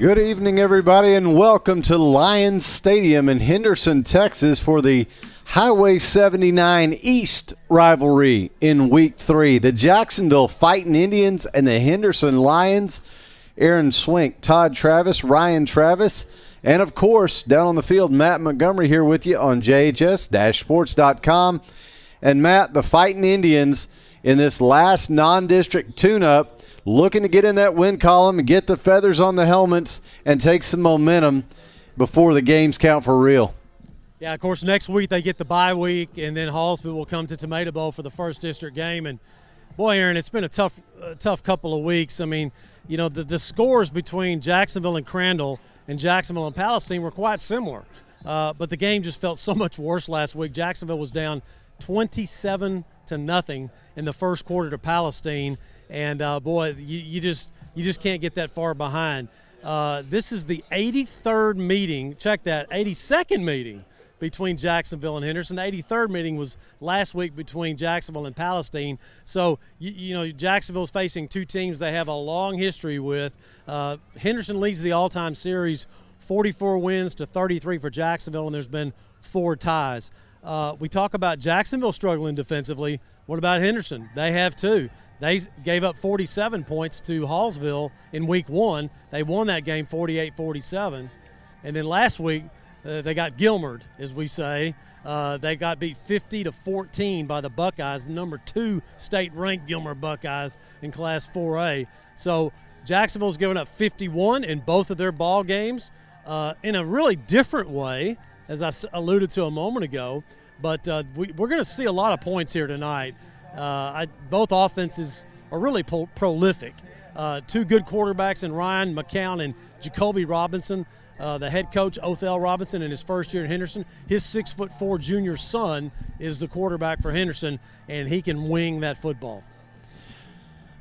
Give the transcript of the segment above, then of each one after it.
Good evening, everybody, and welcome to Lions Stadium in Henderson, Texas for the Highway 79 East rivalry in Week 3. The Jacksonville Fightin Indians and the Henderson Lions. Aaron Swink, Todd Travis, Ryan Travis, and, of course, down on the field, Matt Montgomery here with you on JHS-sports.com. And, Matt, the Fightin Indians in this last non-district tune-up looking to get in that win column and get the feathers on the helmets and take some momentum before the games count for real. Yeah, of course, next week they get the bye week, and then Hallsville will come to Tomato Bowl for the first district game. And, boy, Aaron, it's been a tough couple of weeks. I mean, you know, the scores between Jacksonville and Crandall and Jacksonville and Palestine were quite similar. But the game just felt so much worse last week. Jacksonville was down 27-0 in the first quarter to Palestine. And, boy, you just can't get that far behind. This is the 83rd meeting. Check that, 82nd meeting between Jacksonville and Henderson. The 83rd meeting was last week between Jacksonville and Palestine. So, you know, Jacksonville's facing two teams they have a long history with. Henderson leads the all-time series, 44 wins to 33 for Jacksonville, and there's been 4 ties. We talk about Jacksonville struggling defensively. What about Henderson? They have too. They gave up 47 points to Hallsville in Week 1. They won that game 48-47. And then last week, they got Gilmered, as we say. They got beat 50-14 by the Buckeyes, number 2 state-ranked Gilmer Buckeyes in Class 4A. So Jacksonville's given up 51 in both of their ball games in a really different way, as I alluded to a moment ago. But we're going to see a lot of points here tonight. Both offenses are really prolific. 2 good quarterbacks in Ryan McCown and Jacoby Robinson. The head coach, Othell Robinson, in his first year in Henderson, his 6'4" junior son is the quarterback for Henderson, and he can wing that football.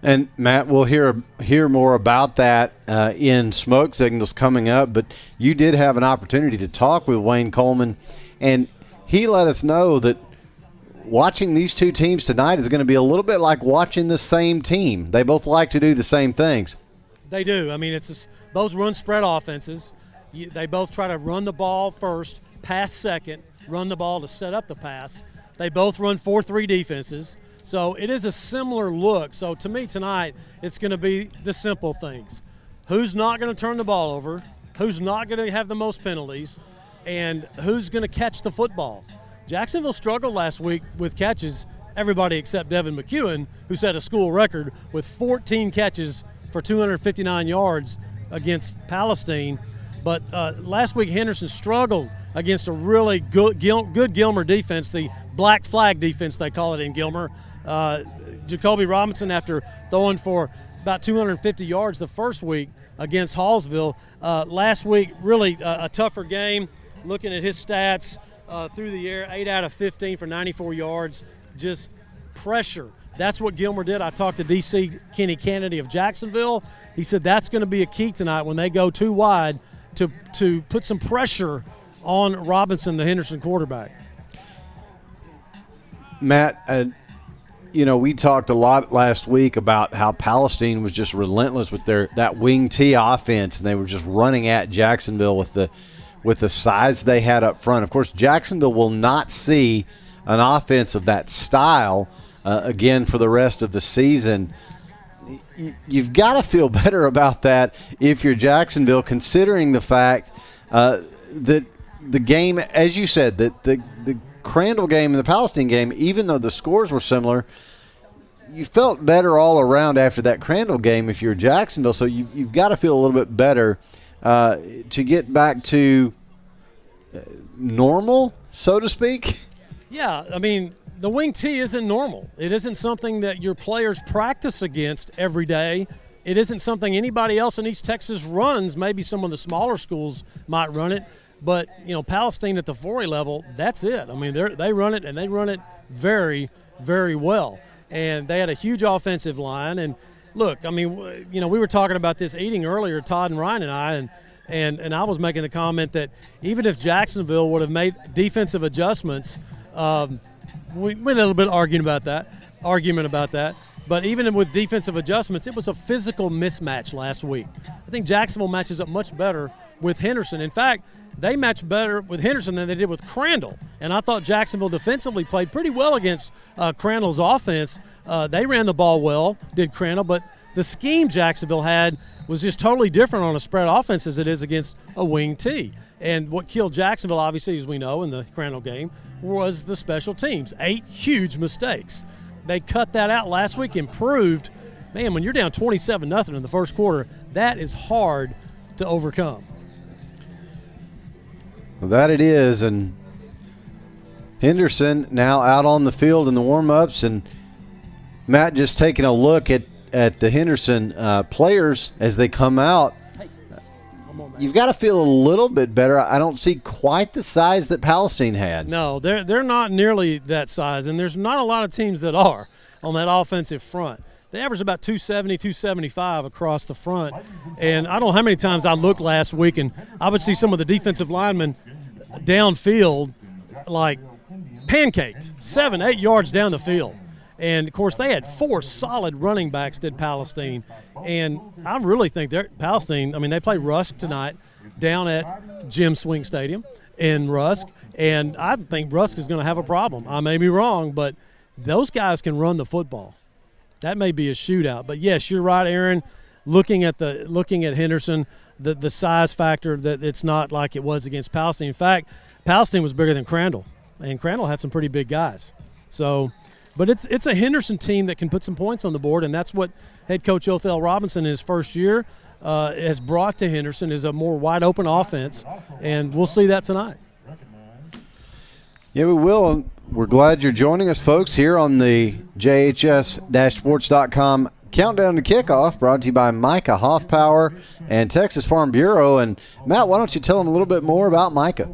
And, Matt, we'll hear more about that in Smoke Signals coming up, but you did have an opportunity to talk with Wayne Coleman, and he let us know that watching these two teams tonight is going to be a little bit like watching the same team. They both like to do the same things. They do. I mean, it's both run spread offenses. They both try to run the ball first, pass second, run the ball to set up the pass. They both run 4-3 defenses. So it is a similar look. So to me tonight, it's going to be the simple things. Who's not going to turn the ball over? Who's not going to have the most penalties? And who's going to catch the football? Jacksonville struggled last week with catches, everybody except Devin McEwen, who set a school record with 14 catches for 259 yards against Palestine. But last week Henderson struggled against a really good Gilmer defense, the black flag defense they call it in Gilmer. Jacoby Robinson, after throwing for about 250 yards the first week against Hallsville. Last week, really a tougher game. Looking at his stats, through the air, 8 out of 15 for 94 yards, just pressure. That's what Gilmer did. I talked to D.C. Kenny Kennedy of Jacksonville. He said that's going to be a key tonight when they go too wide to put some pressure on Robinson, the Henderson quarterback. Matt, you know, we talked a lot last week about how Palestine was just relentless with that wing T offense, and they were just running at Jacksonville with the size they had up front. Of course, Jacksonville will not see an offense of that style again for the rest of the season. You've got to feel better about that if you're Jacksonville, considering the fact that the game, as you said, that the Crandall game and the Palestine game, even though the scores were similar, you felt better all around after that Crandall game if you're Jacksonville. So you've got to feel a little bit better to get back to normal, so to speak. Yeah, I mean, the wing T isn't normal. It isn't something that your players practice against every day. It isn't something anybody else in East Texas runs. Maybe some of the smaller schools might run it. But, you know, Palestine at the 4A level, that's it. I mean, they run it, and they run it very, very well. And they had a huge offensive line. And, look, I mean, you know, we were talking about this eating earlier, Todd and Ryan and I, and I was making the comment that even if Jacksonville would have made defensive adjustments, we had a little bit of argument about that. But even with defensive adjustments, it was a physical mismatch last week. I think Jacksonville matches up much better with Henderson. In fact, they match better with Henderson than they did with Crandall. And I thought Jacksonville defensively played pretty well against Crandall's offense. They ran the ball well, did Crandall, but the scheme Jacksonville had was just totally different on a spread offense as it is against a wing T. And what killed Jacksonville, obviously, as we know, in the Crandall game, was the special teams. 8 huge mistakes. They cut that out last week, improved. Man, when you're down 27-0 in the first quarter, that is hard to overcome. Well, that it is, and Henderson now out on the field in the warm-ups, and Matt just taking a look at the Henderson players as they come out. You've got to feel a little bit better. I don't see quite the size that Palestine had. No, they're not nearly that size, and there's not a lot of teams that are on that offensive front. They average about 270, 275 across the front. And I don't know how many times I looked last week, and I would see some of the defensive linemen downfield like pancaked, 7-8 yards down the field. And, of course, they had 4 solid running backs, did Palestine. And I really think Palestine, I mean, they play Rusk tonight down at Jim Swing Stadium in Rusk. And I think Rusk is going to have a problem. I may be wrong, but those guys can run the football. That may be a shootout. But, yes, you're right, Aaron. Looking at Henderson, the size factor, that it's not like it was against Palestine. In fact, Palestine was bigger than Crandall, and Crandall had some pretty big guys. So – but it's a Henderson team that can put some points on the board, and that's what head coach Othell Robinson in his first year has brought to Henderson, is a more wide-open offense, and we'll see that tonight. Yeah, we will. We're glad you're joining us, folks, here on the JHS-Sports.com Countdown to Kickoff, brought to you by Micah Hoffpower and Texas Farm Bureau. And, Matt, why don't you tell them a little bit more about Micah?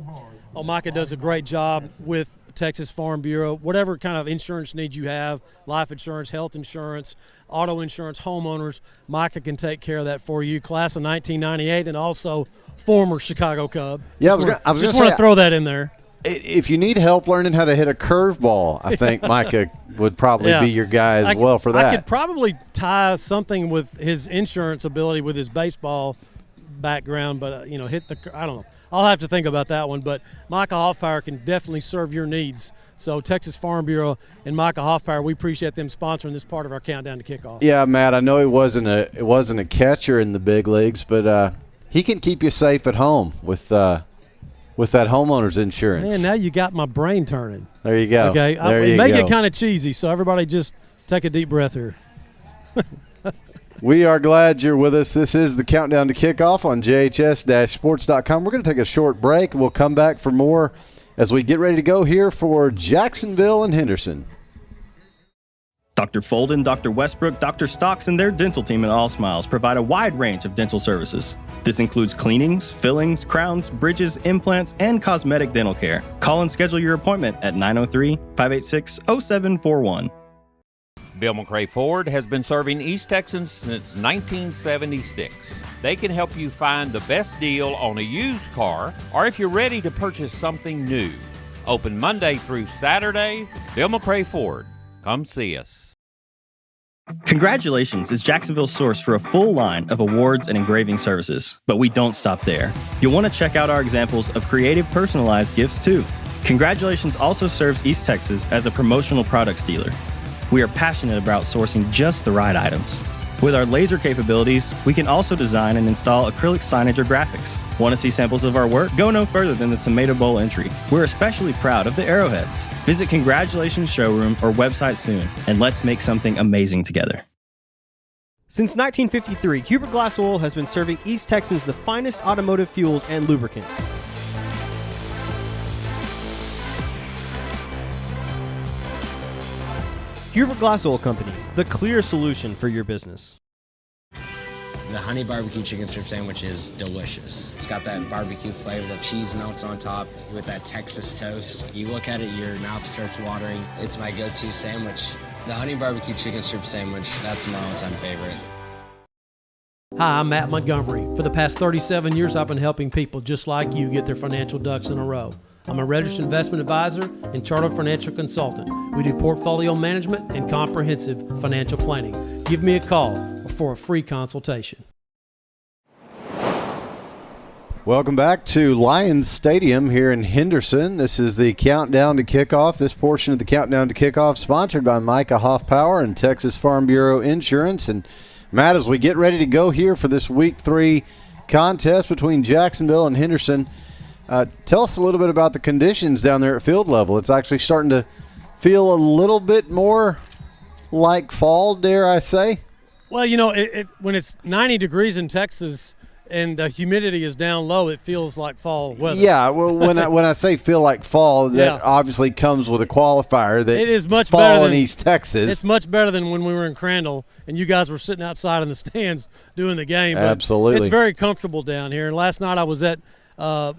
Oh, Micah does a great job with Texas Farm Bureau. Whatever kind of insurance needs you have, life insurance, health insurance, auto insurance, homeowners, Micah can take care of that for you. Class of 1998 and also former Chicago Cub. Yeah, I was just want to throw that in there. If you need help learning how to hit a curveball, I think Micah would probably be your guy as well for that. I could probably tie something with his insurance ability with his baseball background, but I don't know. I'll have to think about that one, but Micah Hoffpower can definitely serve your needs. So Texas Farm Bureau and Micah Hoffpower, we appreciate them sponsoring this part of our countdown to kickoff. Yeah, Matt, I know it wasn't a catcher in the big leagues, but he can keep you safe at home with that homeowner's insurance. Man, now you got my brain turning. There you go. Okay, it may get kind of cheesy, so everybody just take a deep breath here. We are glad you're with us. This is the Countdown to Kickoff on JHS-Sports.com. We're going to take a short break. We'll come back for more as we get ready to go here for Jacksonville and Henderson. Dr. Folden, Dr. Westbrook, Dr. Stocks, and their dental team at All Smiles provide a wide range of dental services. This includes cleanings, fillings, crowns, bridges, implants, and cosmetic dental care. Call and schedule your appointment at 903-586-0741. Bill McRae Ford has been serving East Texans since 1976. They can help you find the best deal on a used car or if you're ready to purchase something new. Open Monday through Saturday. Bill McRae Ford. Come see us. Congratulations is Jacksonville's source for a full line of awards and engraving services. But we don't stop there. You'll want to check out our examples of creative personalized gifts too. Congratulations also serves East Texas as a promotional products dealer. We are passionate about sourcing just the right items. With our laser capabilities, we can also design and install acrylic signage or graphics. Want to see samples of our work? Go no further than the Tomato Bowl entry. We're especially proud of the arrowheads. Visit Congratulations Showroom or website soon, and let's make something amazing together. Since 1953, Hubert Glass Oil has been serving East Texans the finest automotive fuels and lubricants. Hubert Glass Oil Company, the clear solution for your business. The honey barbecue chicken strip sandwich is delicious. It's got that barbecue flavor, the cheese melts on top with that Texas toast. You look at it, your mouth starts watering. It's my go-to sandwich. The honey barbecue chicken strip sandwich, that's my all-time favorite. Hi, I'm Matt Montgomery. For the past 37 years, I've been helping people just like you get their financial ducks in a row. I'm a registered investment advisor and chartered financial consultant. We do portfolio management and comprehensive financial planning. Give me a call for a free consultation. Welcome back to Lions Stadium here in Henderson. This is the Countdown to Kickoff. This portion of the Countdown to Kickoff sponsored by Micah Hoffpower and Texas Farm Bureau Insurance. And Matt, as we get ready to go here for this Week 3 contest between Jacksonville and Henderson, tell us a little bit about the conditions down there at field level. It's actually starting to feel a little bit more like fall, dare I say? Well, you know, when it's 90 degrees in Texas and the humidity is down low, it feels like fall weather. Yeah, well, when I say feel like fall, that obviously comes with a qualifier that it is much fall better in than East Texas. It's much better than when we were in Crandall and you guys were sitting outside in the stands doing the game. But absolutely, it's very comfortable down here. And last night I was at Tomato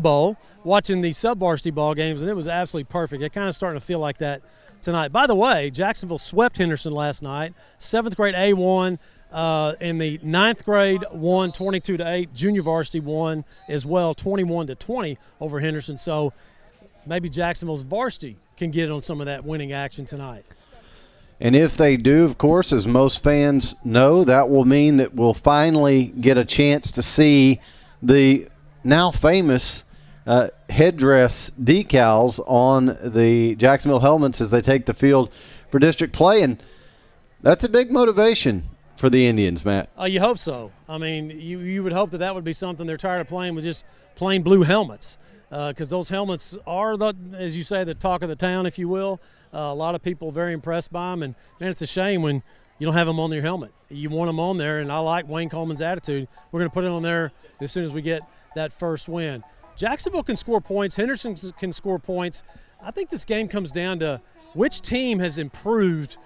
Bowl watching the sub-varsity ball games, and it was absolutely perfect. It kind of starting to feel like that tonight. By the way, Jacksonville swept Henderson last night. 7th grade A won. In the 9th grade won 22-8. Junior varsity won as well, 21-20 over Henderson. So maybe Jacksonville's varsity can get on some of that winning action tonight. And if they do, of course, as most fans know, that will mean that we'll finally get a chance to see the now famous headdress decals on the Jacksonville helmets as they take the field for district play. And that's a big motivation for the Indians, Matt. You hope so. I mean, you would hope that would be something. They're tired of playing with just plain blue helmets because those helmets are, as you say, the talk of the town, if you will. A lot of people very impressed by them, and man, it's a shame when you don't have them on your helmet. You want them on there, and I like Wayne Coleman's attitude. We're going to put it on there as soon as we get that first win. Jacksonville can score points. Henderson can score points. I think this game comes down to which team has improved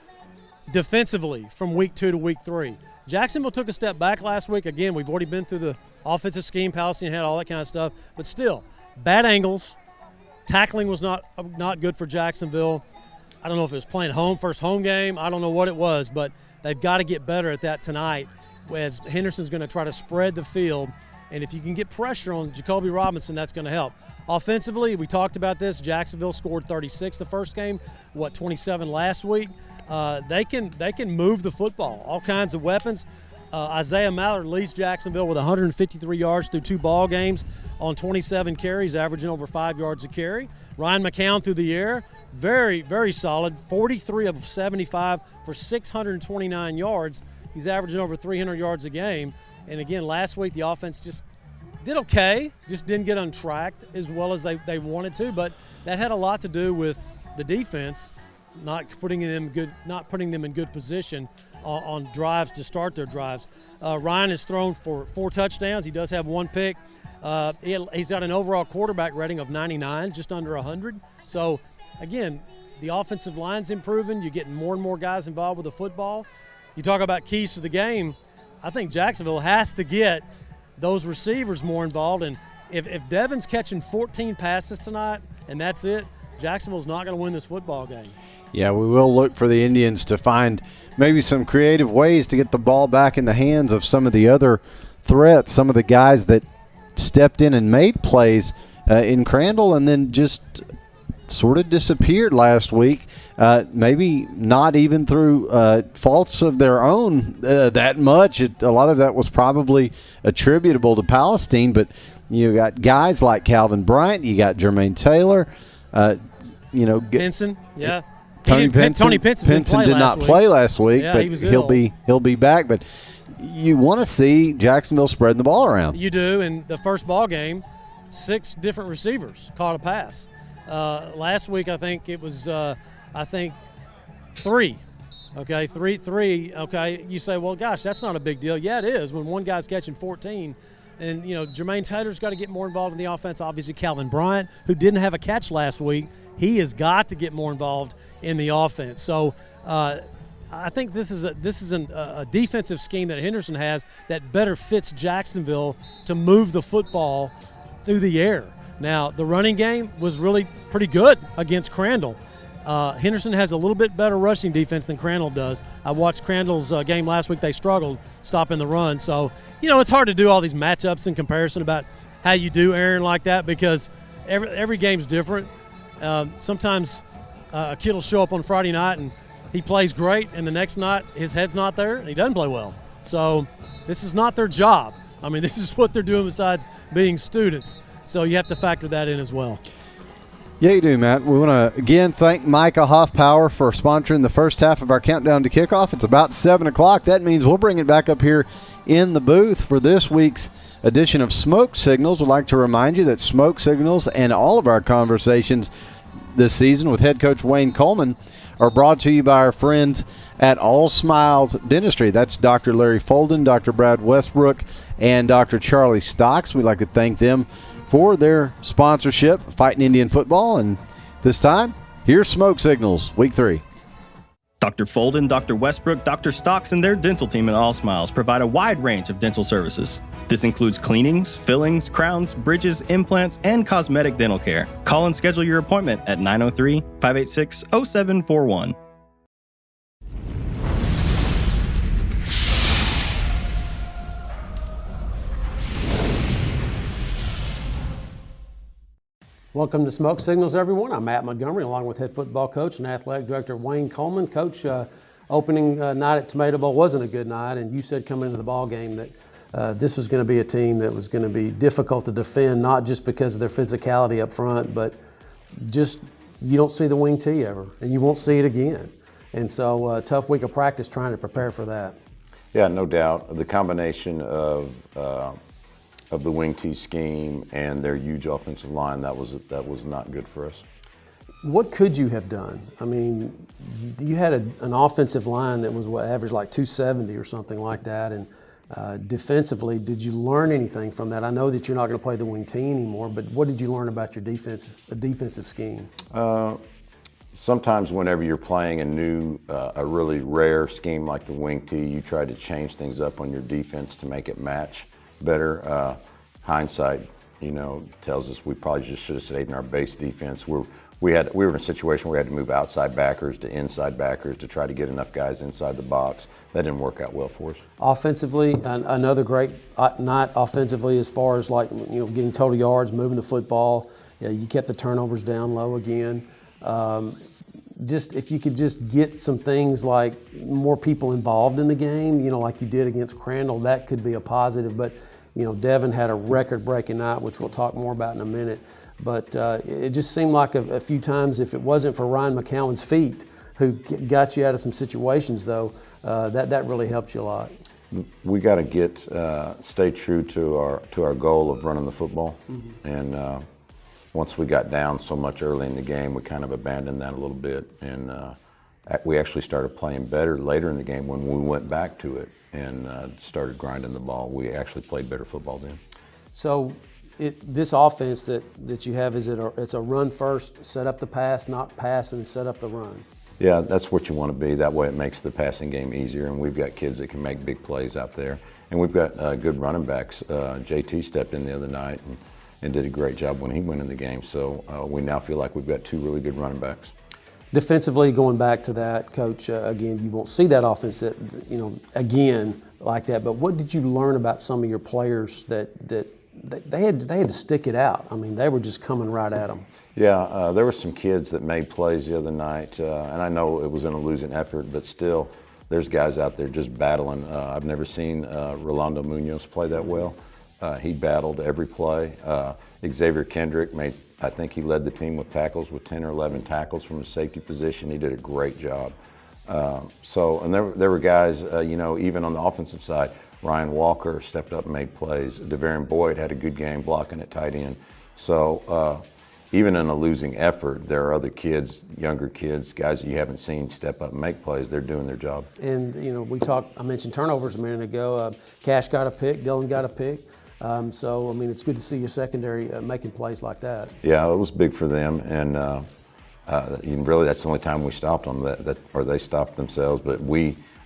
defensively from week 2 to week 3. Jacksonville took a step back last week. Again, we've already been through the offensive scheme. Palestine had all that kind of stuff. But still, bad angles. Tackling was not good for Jacksonville. I don't know if it was playing first home game. I don't know what it was, but they've got to get better at that tonight as Henderson's going to try to spread the field. And if you can get pressure on Jacoby Robinson, that's going to help. Offensively, we talked about this. Jacksonville scored 36 the first game, 27 last week. They can move the football, all kinds of weapons. Isaiah Mallard leads Jacksonville with 153 yards through 2 ball games on 27 carries, averaging over 5 yards a carry. Ryan McCown through the air, very, very solid, 43 of 75 for 629 yards. He's averaging over 300 yards a game. And again, last week the offense just did okay, just didn't get on track as well as they wanted to, but that had a lot to do with the defense not putting them in good position on drives to start their drives. Ryan has thrown for 4 touchdowns. He does have 1 pick. He's got an overall quarterback rating of 99, just under 100. So, again, the offensive line's improving. You're getting more and more guys involved with the football. You talk about keys to the game. I think Jacksonville has to get those receivers more involved. And if Devin's catching 14 passes tonight and that's it, Jacksonville's not going to win this football game. Yeah, we will look for the Indians to find maybe some creative ways to get the ball back in the hands of some of the other threats, some of the guys that stepped in and made plays in Crandall and then just sort of disappeared last week. Maybe not even through faults of their own that much. A lot of that was probably attributable to Palestine, but you got guys like Calvin Bryant, you got Jermaine Taylor, Pinson, yeah. Tony Pinson did not play last week, yeah, but he'll be back. But you want to see Jacksonville spreading the ball around. You do. In the first ball game, 6 different receivers caught a pass. Last week, I think it was 3. Okay, 3. Okay, you say, well, gosh, that's not a big deal. Yeah, it is when one guy's catching 14. And, Jermaine Taylor's got to get more involved in the offense. Obviously, Calvin Bryant, who didn't have a catch last week, he has got to get more involved in the offense. So I think this is a defensive scheme that Henderson has that better fits Jacksonville to move the football through the air. Now, the running game was really pretty good against Crandall. Henderson has a little bit better rushing defense than Crandall does. I watched Crandall's game last week. They struggled stopping the run. So, it's hard to do all these matchups in comparison about how you do, Aaron, like that because every game's different. Sometimes a kid will show up on Friday night and he plays great, and the next night his head's not there and he doesn't play well. So this is not their job. I mean, this is what they're doing besides being students. So you have to factor that in as well. Yeah, you do, Matt. We want to, again, thank Micah Hoffpower for sponsoring the first half of our countdown to kickoff. It's about 7 o'clock. That means we'll bring it back up here in the booth for this week's edition of Smoke Signals. We'd like to remind you that Smoke Signals and all of our conversations this season with head coach Wayne Coleman are brought to you by our friends at All Smiles Dentistry. That's Dr. Larry Folden, Dr. Brad Westbrook, and Dr. Charlie Stocks. We'd like to thank them for their sponsorship, Fightin Indian football. And this time, here's Smoke Signals, Week 3. Dr. Folden, Dr. Westbrook, Dr. Stocks, and their dental team at All Smiles provide a wide range of dental services. This includes cleanings, fillings, crowns, bridges, implants, and cosmetic dental care. Call and schedule your appointment at 903-586-0741. Welcome to Smoke Signals, everyone. I'm Matt Montgomery, along with head football coach and athletic director Wayne Coleman. Coach, opening night at Tomato Bowl wasn't a good night, and you said coming into the ball game that this was going to be a team that was going to be difficult to defend, not just because of their physicality up front, but just you don't see the wing tee ever, and you won't see it again. And so a tough week of practice trying to prepare for that. Yeah, no doubt. The combination of the wing tee scheme and their huge offensive line, that was not good for us. What could you have done? I mean, you had an offensive line that was averaged like 270 or something like that, and defensively, did you learn anything from that? I know that you're not going to play the wing tee anymore, but what did you learn about your defensive scheme? Sometimes whenever you're playing a really rare scheme like the wing tee, you try to change things up on your defense to make it match better. Hindsight, tells us we probably just should have stayed in our base defense. We were in a situation where we had to move outside backers to inside backers to try to get enough guys inside the box. That didn't work out well for us. Offensively, another great night offensively as far as getting total yards, moving the football. Yeah, you kept the turnovers down low again. Just if you could just get some things like more people involved in the game, like you did against Crandall, that could be a positive. But Devin had a record-breaking night, which we'll talk more about in a minute. But it just seemed like a few times, if it wasn't for Ryan McCowan's feet, who got you out of some situations, though, that really helped you a lot. We got to stay true to our goal of running the football, and once we got down so much early in the game, we kind of abandoned that a little bit, and we actually started playing better later in the game when we went back to it and started grinding the ball. We actually played better football then. So this offense that you have, it's a run first, set up the pass, not pass and set up the run? Yeah, that's what you want to be. That way it makes the passing game easier, and we've got kids that can make big plays out there. And we've got good running backs. JT stepped in the other night and did a great job when he went in the game. So we now feel like we've got two really good running backs. Defensively, going back to that, Coach, again, you won't see that offense again like that. But what did you learn about some of your players that they had to stick it out? I mean, they were just coming right at them. Yeah, there were some kids that made plays the other night, and I know it was in a losing effort, but still, there's guys out there just battling. I've never seen Rolando Munoz play that well. He battled every play. Xavier Kendrick I think he led the team with tackles, with 10 or 11 tackles from a safety position. He did a great job. And there were guys, even on the offensive side, Ryan Walker stepped up and made plays. DeVarian Boyd had a good game blocking at tight end. So even in a losing effort, there are other kids, younger kids, guys that you haven't seen step up and make plays. They're doing their job. And, I mentioned turnovers a minute ago. Cash got a pick, Dylan got a pick. It's good to see your secondary making plays like that. Yeah, it was big for them, and really that's the only time we stopped them, or they stopped themselves, but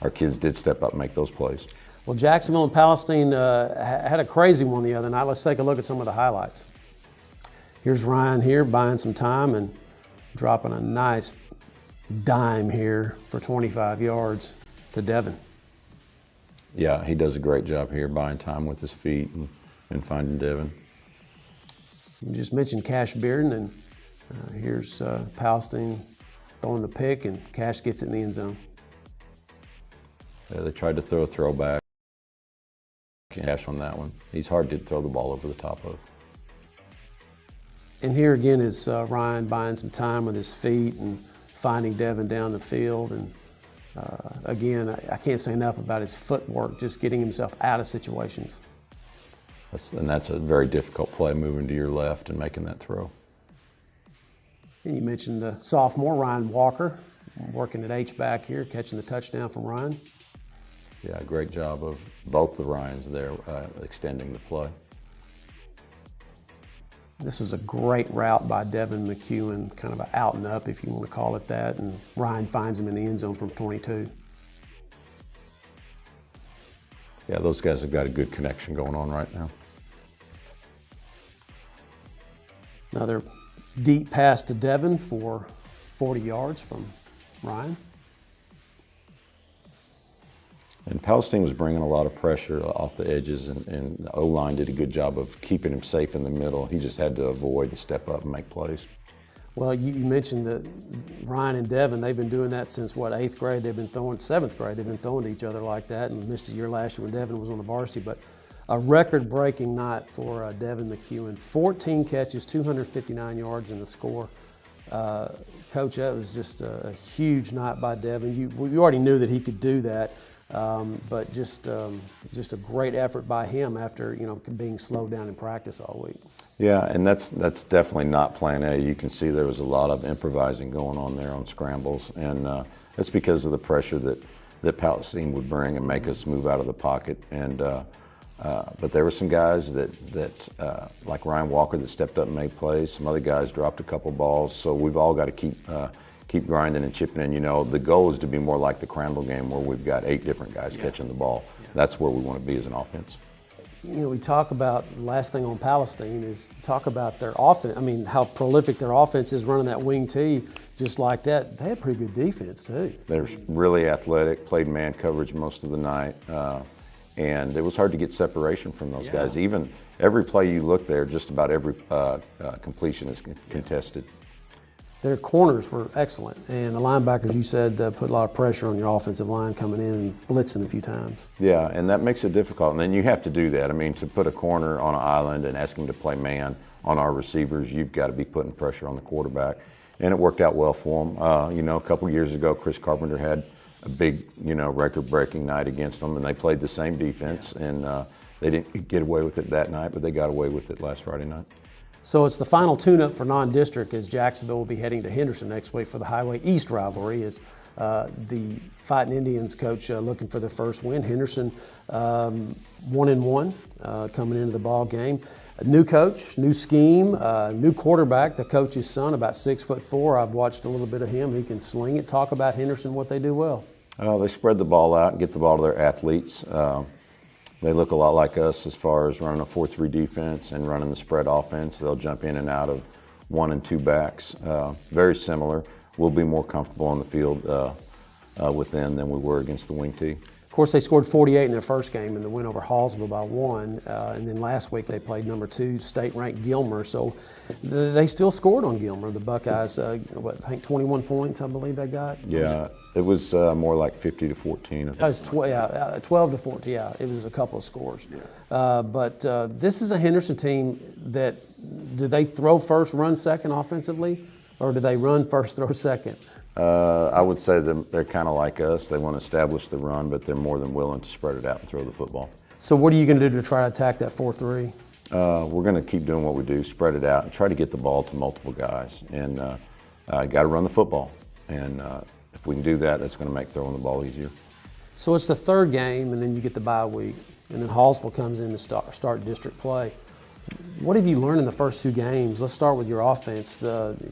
our kids did step up and make those plays. Well, Jacksonville and Palestine had a crazy one the other night. Let's take a look at some of the highlights. Here's Ryan here buying some time and dropping a nice dime here for 25 yards to Devin. Yeah, he does a great job here buying time with his feet and finding Devin. You just mentioned Cash Bearden, and here's Palestine throwing the pick, and Cash gets it in the end zone. They tried to throw a throwback. cash on that one. He's hard to throw the ball over the top of. And here again is Ryan buying some time with his feet and finding Devin down the field. And again, I can't say enough about his footwork, just getting himself out of situations. That's a very difficult play, moving to your left and making that throw. And you mentioned the sophomore, Ryan Walker, working at H-back here, catching the touchdown from Ryan. Yeah, great job of both the Ryans there, extending the play. This was a great route by Devin McEwen, kind of an out and up, if you want to call it that, and Ryan finds him in the end zone from 22. Yeah, those guys have got a good connection going on right now. Another deep pass to Devin for 40 yards from Ryan. And Palestine was bringing a lot of pressure off the edges, and the O-line did a good job of keeping him safe in the middle. He just had to avoid and step up and make plays. Well, you mentioned that Ryan and Devin, they've been doing that since, what, 8th grade? They've been throwing, 7th grade, they've been throwing to each other like that, and missed a year last year when Devin was on the varsity. But a record-breaking night for Devin McEwen. 14 catches, 259 yards in the score. Coach, that was just a huge night by Devin. You already knew that he could do that. But just a great effort by him after being slowed down in practice all week. Yeah, and that's definitely not plan A. You can see there was a lot of improvising going on there on scrambles, and that's because of the pressure that Palestine would bring and make us move out of the pocket. And but there were some guys that like Ryan Walker that stepped up and made plays. Some other guys dropped a couple balls. So we've all got to keep grinding and chipping in. The goal is to be more like the Crandall game where we've got 8 different guys catching the ball. That's where we want to be as an offense. We talk about, the last thing on Palestine is talk about their offense. I mean, how prolific their offense is running that wing tee just like that. They had pretty good defense too. They're really athletic, played man coverage most of the night, and it was hard to get separation from those guys. Even every play you look there, just about every completion is contested. Their corners were excellent, and the linebackers, you said, put a lot of pressure on your offensive line coming in and blitzing a few times. Yeah, and that makes it difficult, and then you have to do that. I mean, to put a corner on an island and ask him to play man on our receivers, you've got to be putting pressure on the quarterback, and it worked out well for him. A couple years ago, Chris Carpenter had a big, record-breaking night against them, and they played the same defense, and they didn't get away with it that night, but they got away with it last Friday night. So it's the final tune-up for non-district, as Jacksonville will be heading to Henderson next week for the Highway East rivalry, as the Fightin Indians coach looking for their first win. Henderson 1-1 coming into the ball game. A new coach, new scheme, new quarterback, the coach's son, about 6'4". I've watched a little bit of him. He can sling it. Talk about Henderson, what they do well. They spread the ball out and get the ball to their athletes. They look a lot like us as far as running a 4-3 defense and running the spread offense. They'll jump in and out of 1 and 2 backs. Very similar. We'll be more comfortable on the field with them than we were against the wing tee. Of course, they scored 48 in their first game in the win over Hallsville by 1. And then last week they played number 2 state-ranked Gilmer. So they still scored on Gilmer. The Buckeyes, I think 21 points, I believe they got. Yeah, it was more like 50 to 14. It was 12 to 14. Yeah, it was a couple of scores. Yeah. But this is a Henderson team that, do they throw first, run second offensively, or do they run first, throw second? I would say they're kind of like us. They want to establish the run, but they're more than willing to spread it out and throw the football. So what are you going to do to try to attack that 4-3? We're going to keep doing what we do, spread it out, and try to get the ball to multiple guys. And got to run the football. And if we can do that, that's going to make throwing the ball easier. So it's the third game, and then you get the bye week. And then Hallsville comes in to start district play. What have you learned in the first 2 games? Let's start with your offense.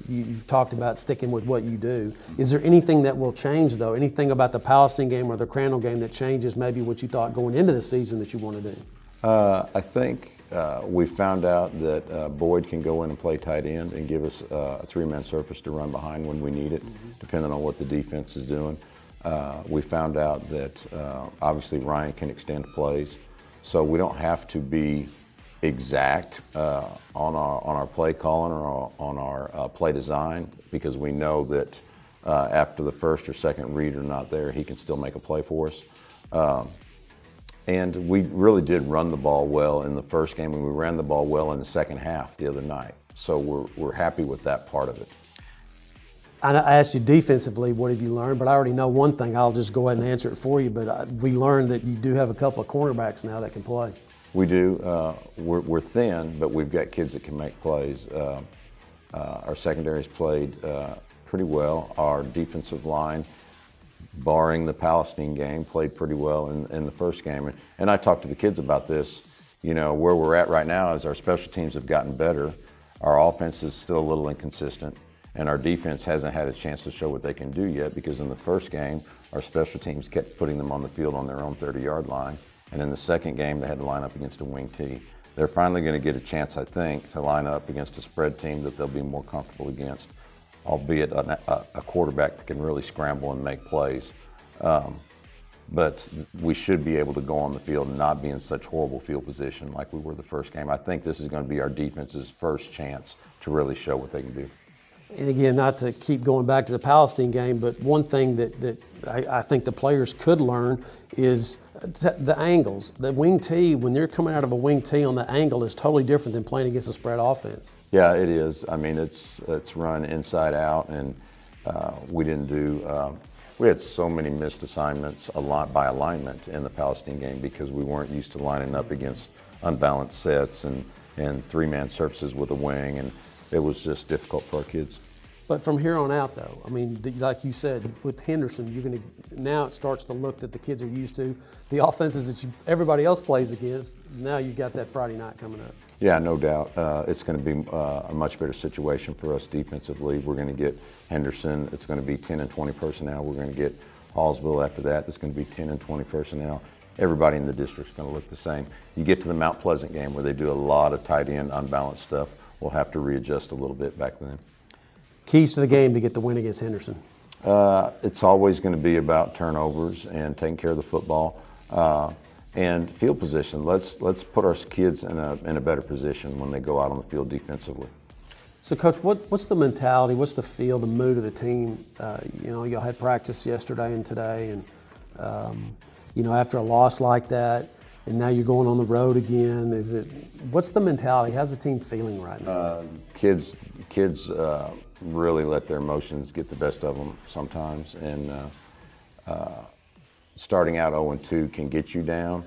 You've talked about sticking with what you do. Is there anything that will change, though? Anything about the Palestine game or the Crandall game that changes maybe what you thought going into the season that you want to do? I think we found out that Boyd can go in and play tight end and give us a 3-man surface to run behind when we need it, depending on what the defense is doing. We found out that obviously Ryan can extend plays, so we don't have to be exact on our play calling or on our play design, because we know that after the first or second read are not there, he can still make a play for us. And we really did run the ball well in the first game, and we ran the ball well in the second half the other night. So we're happy with that part of it. I asked you defensively, what have you learned? But I already know one thing. I'll just go ahead and answer it for you. But we learned that you do have a couple of cornerbacks now that can play. We do. We're thin, but we've got kids that can make plays. Our secondary's played pretty well. Our defensive line, barring the Palestine game, played pretty well in the first game. And I talked to the kids about this. You know, where we're at right now is our special teams have gotten better. Our offense is still a little inconsistent, and our defense hasn't had a chance to show what they can do yet, because in the first game, our special teams kept putting them on the field on their own 30-yard line. And in the second game, they had to line up against a wing T. They're finally going to get a chance, I think, to line up against a spread team that they'll be more comfortable against, albeit a quarterback that can really scramble and make plays. But we should be able to go on the field and not be in such horrible field position like we were the first game. I think this is going to be our defense's first chance to really show what they can do. And again, not to keep going back to the Palestine game, but one thing that I think the players could learn is the angles. The wing T, when they're coming out of a wing T on the angle, is totally different than playing against a spread offense. Yeah, it is. I mean, it's run inside out, and we didn't do. We had so many missed assignments a lot by alignment in the Palestine game because we weren't used to lining up against unbalanced sets and three-man surfaces with a wing, and it was just difficult for our kids. But from here on out, though, I mean, like you said, with Henderson, now it starts to look that the kids are used to the offenses that everybody else plays against. Now you've got that Friday night coming up. Yeah, no doubt. It's going to be a much better situation for us defensively. We're going to get Henderson. It's going to be 10 and 20 personnel. We're going to get Hallsville after that. It's going to be 10 and 20 personnel. Everybody in the district's going to look the same. You get to the Mount Pleasant game where they do a lot of tight end, unbalanced stuff. We'll have to readjust a little bit back then. Keys to the game to get the win against Henderson? It's always going to be about turnovers and taking care of the football and field position. Let's put our kids in a better position when they go out on the field defensively. So, Coach, what's the mentality? What's the feel, the mood of the team? Y'all had practice yesterday and today, and after a loss like that, and now you're going on the road again. What's the mentality? How's the team feeling right now? Kids really let their emotions get the best of them sometimes, and starting out 0-2 can get you down.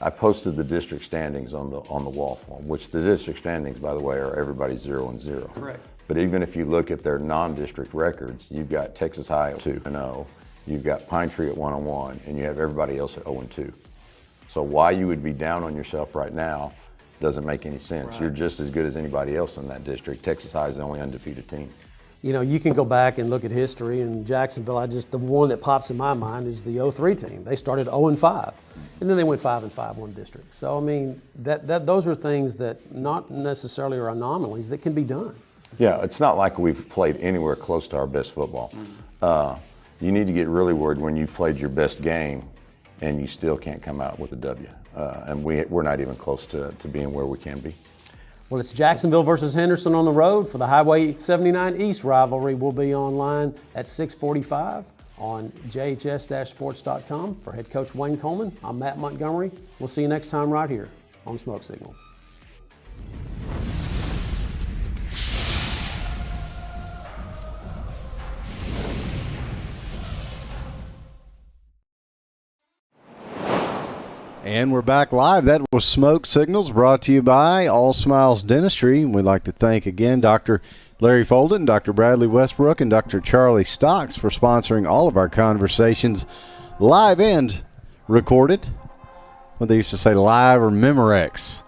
I posted the district standings on the wall for them, which the district standings, by the way, are everybody 0-0. Correct. But even if you look at their non-district records, you've got Texas High at 2-0, you've got Pine Tree at 1-1, and you have everybody else at 0-2. So why you would be down on yourself right now doesn't make any sense. Right. You're just as good as anybody else in that district. Texas High is the only undefeated team. You can go back and look at history, and Jacksonville, the one that pops in my mind is the 03 team. They started 0-5, and then they went 5-5 one district. So, I mean, those are things that not necessarily are anomalies that can be done. Yeah, it's not like we've played anywhere close to our best football. You need to get really worried when you've played your best game and you still can't come out with a W. And we're not even close to being where we can be. Well, it's Jacksonville versus Henderson on the road for the Highway 79 East rivalry. Will be online at 6:45 on jhs-sports.com. For head coach Wayne Coleman, I'm Matt Montgomery. We'll see you next time right here on Smoke Signals. And we're back live. That was Smoke Signals, brought to you by All Smiles Dentistry. And we'd like to thank again Dr. Larry Folden, Dr. Bradley Westbrook, and Dr. Charlie Stocks for sponsoring all of our conversations live and recorded. What they used to say, live or Memorex.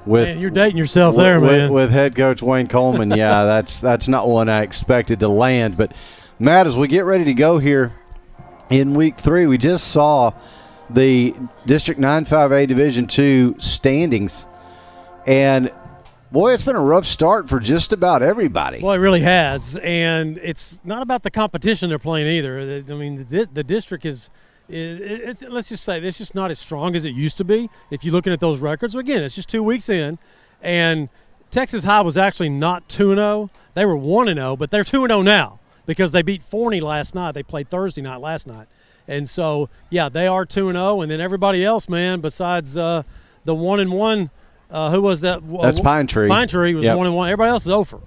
Man, you're dating yourself there, man. With head coach Wayne Coleman. Yeah, that's not one I expected to land. But, Matt, as we get ready to go here in week 3, we just saw the District 9-5A Division II standings. And, boy, it's been a rough start for just about everybody. Well, it really has. And it's not about the competition they're playing either. I mean, the district is let's just say it's just not as strong as it used to be. If you're looking at those records, again, it's just 2 weeks in. And Texas High was actually not 2-0. They were 1-0, but they're 2-0 now because they beat Forney last night. They played Thursday night last night. And so, yeah, they are 2-0, and then everybody else, man, besides the 1-1, who was that? That's Pine Tree. Pine Tree was Yep. 1-1. Everybody else is over.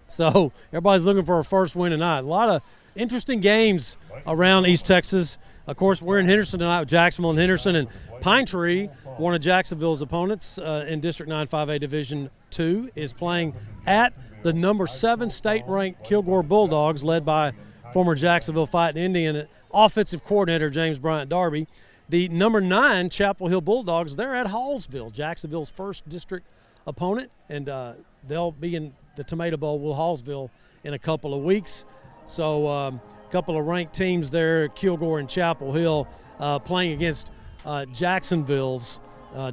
So everybody's looking for a first win tonight. A lot of interesting games around East Texas. Of course, we're in Henderson tonight with Jacksonville and Henderson, and Pine Tree, one of Jacksonville's opponents in District 9 5A Division II, is playing at the number 7 state-ranked Kilgore Bulldogs, led by former Jacksonville Fightin Indian offensive coordinator James Bryant Darby. The number 9 Chapel Hill Bulldogs, they're at Hallsville, Jacksonville's first district opponent, and they'll be in the Tomato Bowl with Hallsville in a couple of weeks. So a couple of ranked teams there, Kilgore and Chapel Hill, playing against Jacksonville's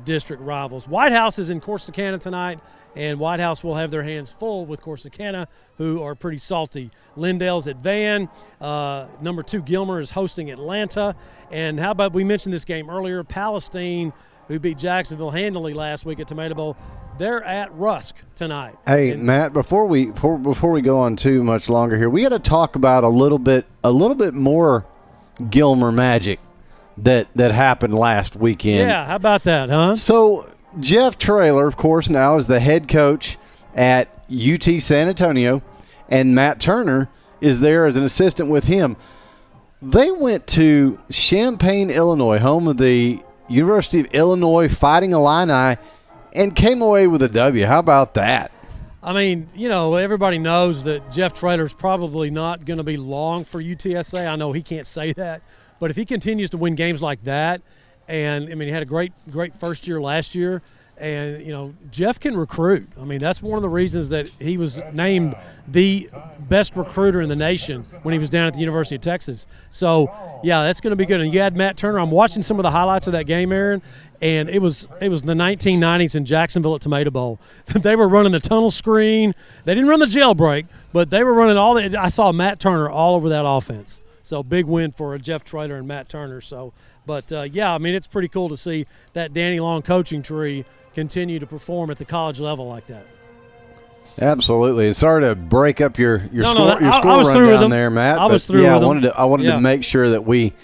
district rivals. White House is in Corsicana tonight, and White House will have their hands full with Corsicana, who are pretty salty. Lindale's at Van. Number 2 Gilmer is hosting Atlanta. And how about, we mentioned this game earlier, Palestine, who beat Jacksonville handily last week at Tomato Bowl, they're at Rusk tonight. Hey, Matt, before we go on too much longer here, we got to talk about a little bit more Gilmer magic that happened last weekend. Yeah, how about that, huh? So Jeff Traylor, of course, now is the head coach at UT San Antonio, and Matt Turner is there as an assistant with him. They went to Champaign, Illinois, home of the University of Illinois Fighting Illini, and came away with a W. How about that? I mean, you know, everybody knows that Jeff Traylor's probably not going to be long for UTSA. I know he can't say that. But if he continues to win games like that, and, I mean, he had a great first year last year, and, you know, Jeff can recruit. I mean, that's one of the reasons that he was named the best recruiter in the nation when he was down at the University of Texas. So, yeah, that's going to be good. And you had Matt Turner. I'm watching some of the highlights of that game, Aaron, and it was the 1990s in Jacksonville at Tomato Bowl. They were running the tunnel screen. They didn't run the jailbreak, but they were running all the – I saw Matt Turner all over that offense. So big win for Jeff Traylor and Matt Turner. So, but, yeah, I mean, it's pretty cool to see that Danny Long coaching tree continue to perform at the college level like that. Absolutely. And sorry to break up your score I was run through with down them. there, Matt. I was through with them. I wanted to make sure that we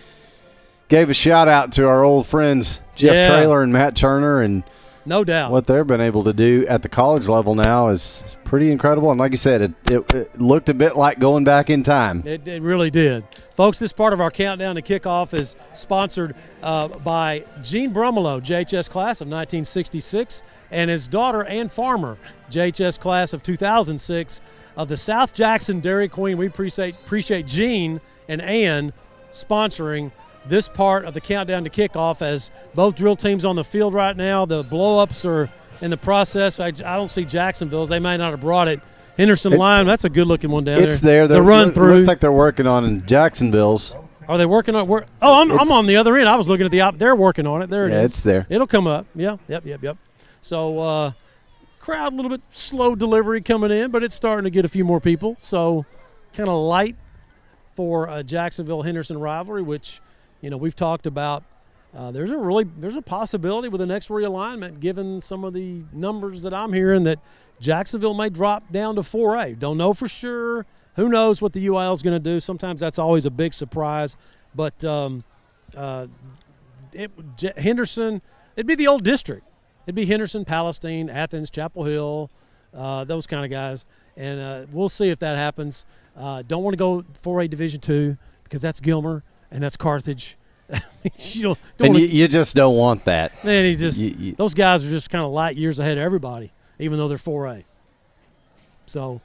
gave a shout out to our old friends Jeff Traylor and Matt Turner, and no doubt what they've been able to do at the college level now is pretty incredible. And like you said, it looked a bit like going back in time. It really did. Folks, this part of our countdown to kickoff is sponsored by Gene Brumelo, JHS class of 1966, and his daughter Ann Farmer, JHS class of 2006, of the South Jackson Dairy Queen. We appreciate Gene and Ann sponsoring this part of the countdown to kickoff, as both drill teams on the field right now. The blow-ups are in the process. I don't see Jacksonville's. They may not have brought it. Henderson line, that's a good-looking one down there. It's there. The run-through. Looks like they're working on in Jacksonville's. Are they working on – I'm on the other end. I was looking at the – they're working on it. There it is. Yeah, it's there. It'll come up. Yeah, yep. So, crowd a little bit slow delivery coming in, but it's starting to get a few more people. So, kind of light for a Jacksonville-Henderson rivalry, which, you know, we've talked about. There's a possibility with the next realignment, given some of the numbers that I'm hearing, that Jacksonville may drop down to 4A. Don't know for sure. Who knows what the UIL is going to do? Sometimes that's always a big surprise. But Henderson, it'd be the old district. It'd be Henderson, Palestine, Athens, Chapel Hill, those kind of guys. And we'll see if that happens. Don't want to go 4A Division II because that's Gilmer and that's Carthage. You just don't want that. Man, those guys are just kind of light years ahead of everybody, even though they're 4A. So,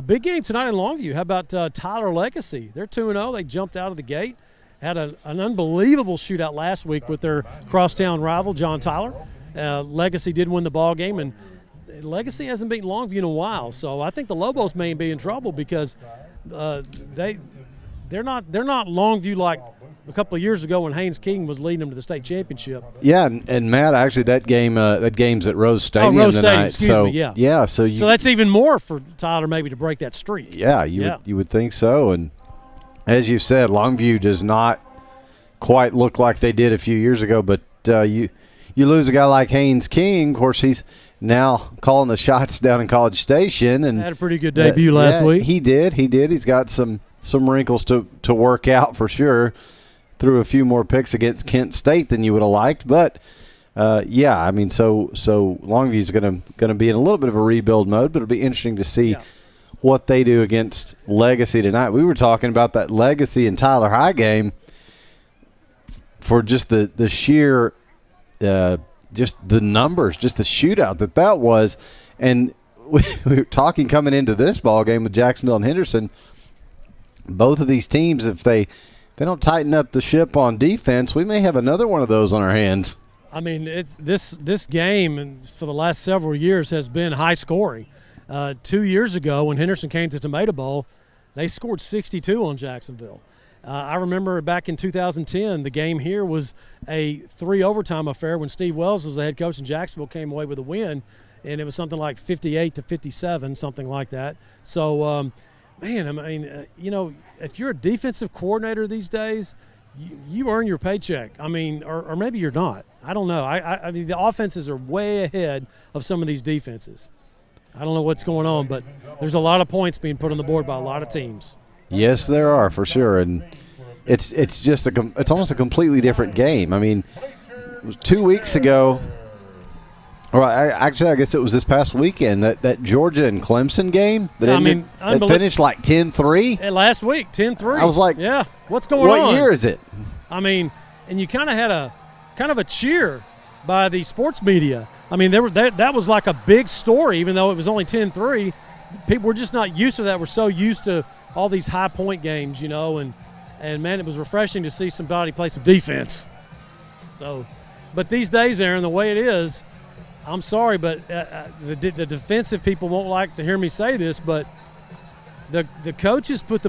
big game tonight in Longview. How about Tyler Legacy? They're 2-0. They jumped out of the gate. Had an unbelievable shootout last week with their crosstown rival, John Tyler. Legacy did win the ball game, and Legacy hasn't beaten Longview in a while. So I think the Lobos may be in trouble because they're not Longview like a couple of years ago when Haynes King was leading them to the state championship. Yeah, and Matt, actually that game's at Rose Stadium Rose tonight. Stadium, excuse me, yeah. So that's even more for Tyler maybe to break that streak. Yeah, you would think so. And as you said, Longview does not quite look like they did a few years ago, but you lose a guy like Haynes King. Of course, he's now calling the shots down in College Station, and had a pretty good debut last week. He did. He's got some wrinkles to work out for sure. threw a few more picks against Kent State than you would have liked, but yeah, I mean, so Longview's going to be in a little bit of a rebuild mode, but it'll be interesting to see what they do against Legacy tonight. We were talking about that Legacy and Tyler High game for just the sheer just the numbers, just the shootout that was, and we were talking coming into this ball game with Jacksonville and Henderson. Both of these teams, if they don't tighten up the ship on defense, we may have another one of those on our hands. I mean, it's this game for the last several years has been high scoring. 2 years ago, when Henderson came to Tomato Bowl, they scored 62 on Jacksonville. I remember back in 2010, the game here was a 3 overtime affair when Steve Wells was the head coach and Jacksonville came away with a win, and it was something like 58-57, something like that. So, man, I mean, if you're a defensive coordinator these days, you earn your paycheck. I mean, or maybe you're not. I don't know. I mean, the offenses are way ahead of some of these defenses. I don't know what's going on, but there's a lot of points being put on the board by a lot of teams. Yes, there are, for sure, and it's just it's almost a completely different game. I mean, it was 2 weeks ago, or I guess it was this past weekend, that Georgia and Clemson game that finished like 10-3. Last week, 10-3. I was like, yeah, what's going on? What year is it? I mean, and you kind of had a cheer by the sports media. I mean, that was like a big story, even though it was only 10-3. People were just not used to that. We're so used to all these high-point games, and man, it was refreshing to see somebody play some defense. So, but these days, Aaron, the way it is, I'm sorry, but the defensive people won't like to hear me say this, but the coaches put the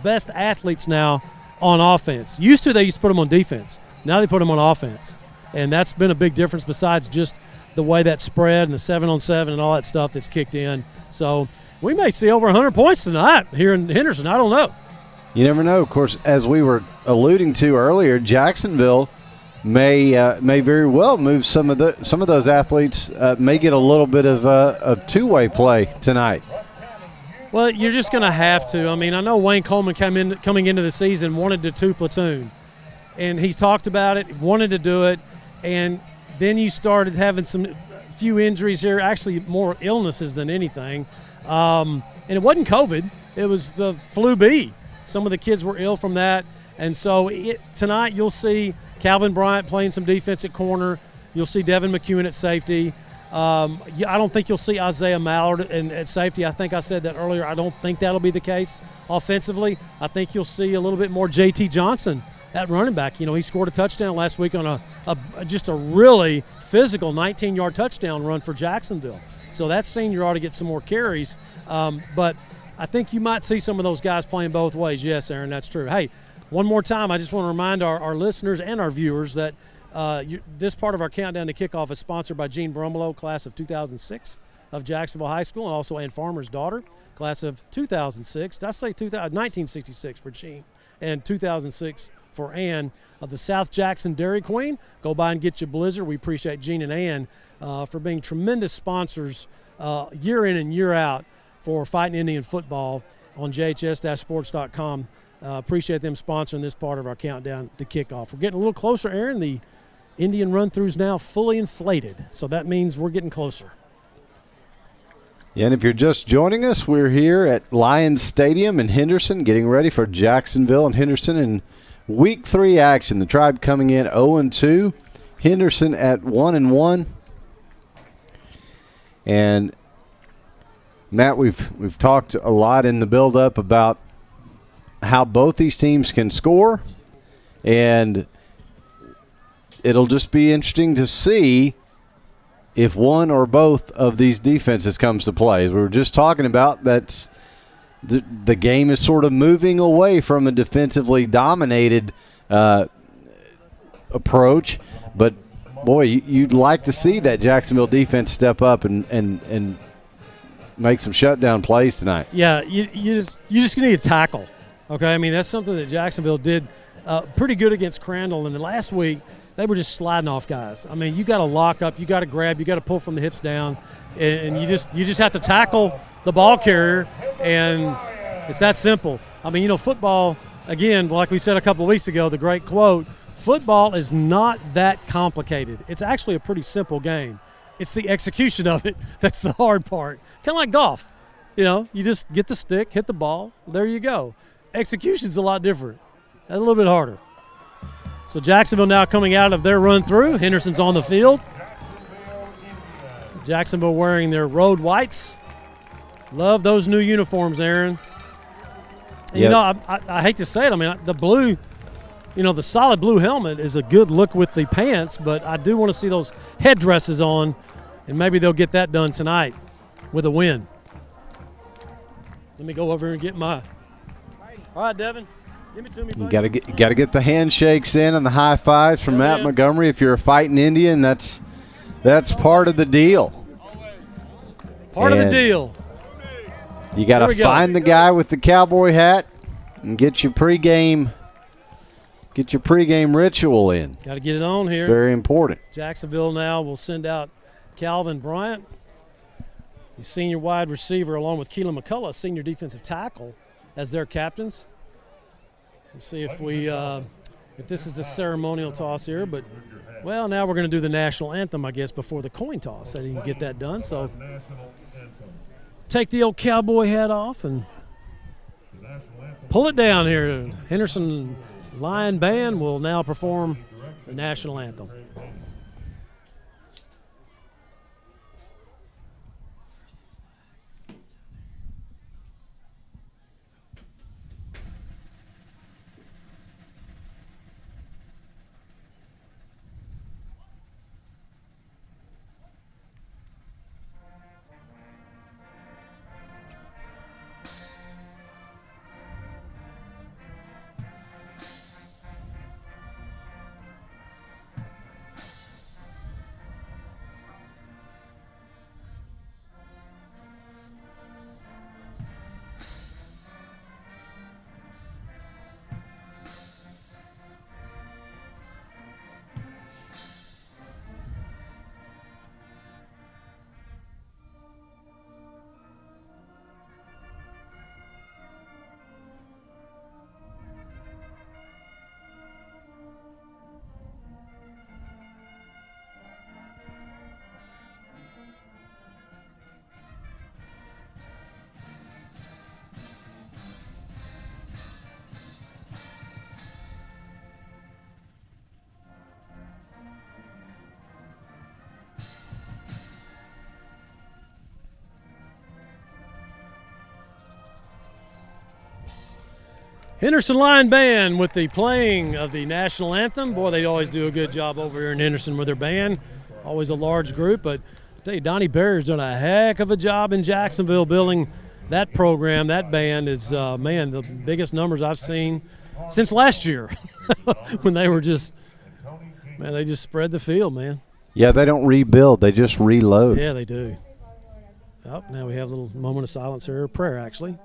best athletes now on offense. They used to put them on defense. Now they put them on offense, and that's been a big difference besides just the way that spread and the 7-on-7 and all that stuff that's kicked in. So we may see over 100 points tonight here in Henderson. I don't know. You never know. Of course, as we were alluding to earlier, Jacksonville may very well move some of those athletes. May get a little bit of two-way play tonight. Well, you're just going to have to. I mean, I know Wayne Coleman coming into the season wanted to 2-platoon, and he's talked about it, wanted to do it, and then you started having some few injuries here, actually more illnesses than anything. And it wasn't COVID. It was the flu B. Some of the kids were ill from that. And so tonight you'll see Calvin Bryant playing some defense at corner. You'll see Devin McEwen at safety. I don't think you'll see Isaiah Mallard at safety. I think I said that earlier. I don't think that'll be the case offensively. I think you'll see a little bit more J.T. Johnson at running back. He scored a touchdown last week on just a really physical 19-yard touchdown run for Jacksonville. So that senior ought to get some more carries. But I think you might see some of those guys playing both ways. Yes, Aaron, that's true. Hey, one more time, I just want to remind our listeners and our viewers that this part of our countdown to kickoff is sponsored by Gene Brumlow, class of 2006 of Jacksonville High School, and also Ann Farmer's daughter, class of 2006. Did I say 1966 for Gene and 2006 for Ann of the South Jackson Dairy Queen. Go by and get your Blizzard. We appreciate Gene and Ann for being tremendous sponsors year in and year out for Fightin Indian football on JHS-sports.com. Appreciate them sponsoring this part of our countdown to kickoff. We're getting a little closer, Aaron. The Indian run-through's now fully inflated, so that means we're getting closer. Yeah, and if you're just joining us, we're here at Lions Stadium in Henderson getting ready for Jacksonville and Henderson in Week 3 action. The Tribe coming in 0-2, Henderson at 1-1. And Matt, we've talked a lot in the build-up about how both these teams can score, and it'll just be interesting to see if one or both of these defenses comes to play. As we were just talking about, that's the game is sort of moving away from a defensively dominated approach, but boy, you'd like to see that Jacksonville defense step up and make some shutdown plays tonight. Yeah, you just need a tackle. Okay, I mean that's something that Jacksonville did pretty good against Crandall, and then last week they were just sliding off guys. I mean, you got to lock up, you got to grab, you got to pull from the hips down, and you just have to tackle the ball carrier, and it's that simple. I mean, football, again, like we said a couple of weeks ago, the great quote, football is not that complicated. It's actually a pretty simple game. It's the execution of it that's the hard part. Kind of like golf. You just get the stick, hit the ball, there you go. Execution's a lot different. A little bit harder. So Jacksonville now coming out of their run through. Henderson's on the field. Jacksonville wearing their road whites. Love those new uniforms, Aaron. And, Yep. I hate to say it. I mean, the blue, the solid blue helmet is a good look with the pants, but I do want to see those headdresses on, and maybe they'll get that done tonight with a win. Let me go over and get my. All right, Devin. Give it to me, buddy. You got to get the handshakes in and the high fives from Matt Montgomery. If you're a Fightin Indian, that's part of the deal. Part of the deal. You got to find the guy with the cowboy hat and get your pregame ritual in. Got to get it on here. It's very important. Jacksonville now will send out Calvin Bryant, the senior wide receiver, along with Keelan McCullough, senior defensive tackle, as their captains. We'll see if this is the ceremonial toss here, but now we're going to do the national anthem, I guess, before the coin toss. I didn't get that done, so take the old cowboy hat off and pull it down here. Henderson Lion Band will now perform the national anthem. Henderson Lion Band with the playing of the national anthem. Boy, they always do a good job over here in Henderson with their band. Always a large group, but I tell you, Donnie Barry's done a heck of a job in Jacksonville building that program. That band is, the biggest numbers I've seen since last year when they were they just spread the field, man. Yeah, they don't rebuild. They just reload. Yeah, they do. Oh, now we have a little moment of silence here, a prayer actually.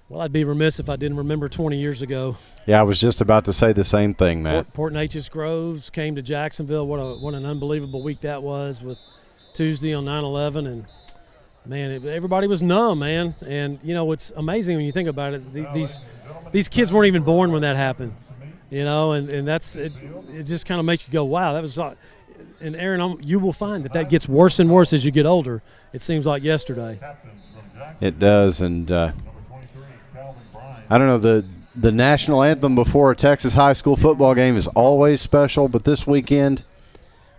Well, I'd be remiss if I didn't remember 20 years ago. Yeah, I was just about to say the same thing, Matt. Port Neches Groves came to Jacksonville. What an unbelievable week that was with Tuesday on 9/11, and man, everybody was numb, man. And it's amazing when you think about it. These kids weren't even born when that happened, and that's it. It just kind of makes you go, wow, that was. And Aaron, you will find that gets worse and worse as you get older. It seems like yesterday. It does, and I don't know, the national anthem before a Texas high school football game is always special, but this weekend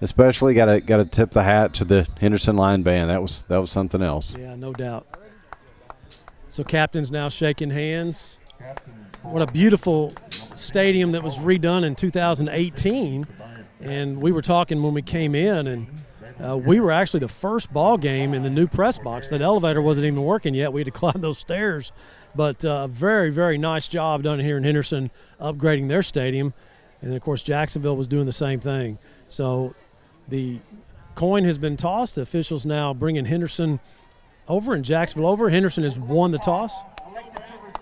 especially got to tip the hat to the Henderson Lion Band. That was something else. Yeah, no doubt. So captains now shaking hands. What a beautiful stadium that was redone in 2018. And we were talking when we came in, and we were actually the first ball game in the new press box. That elevator wasn't even working yet. We had to climb those stairs. But very, very nice job done here in Henderson upgrading their stadium. And, of course, Jacksonville was doing the same thing. So the coin has been tossed. The officials now bringing Henderson over and Jacksonville over. Henderson has won the toss.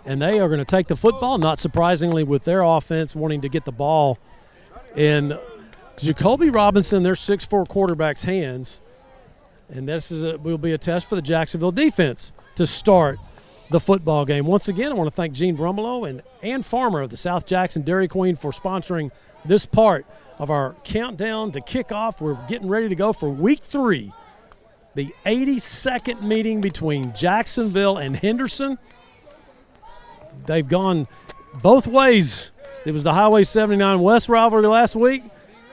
And they are going to take the football, not surprisingly, with their offense wanting to get the ball in Jacoby Robinson, their 6'4" quarterback's hands. And this will be a test for the Jacksonville defense to start the football game. Once again, I want to thank Gene Brumelo and Ann Farmer of the South Jackson Dairy Queen for sponsoring this part of our countdown to kickoff. We're getting ready to go for week 3, the 82nd meeting between Jacksonville and Henderson. They've gone both ways. It was the Highway 79 West rivalry last week.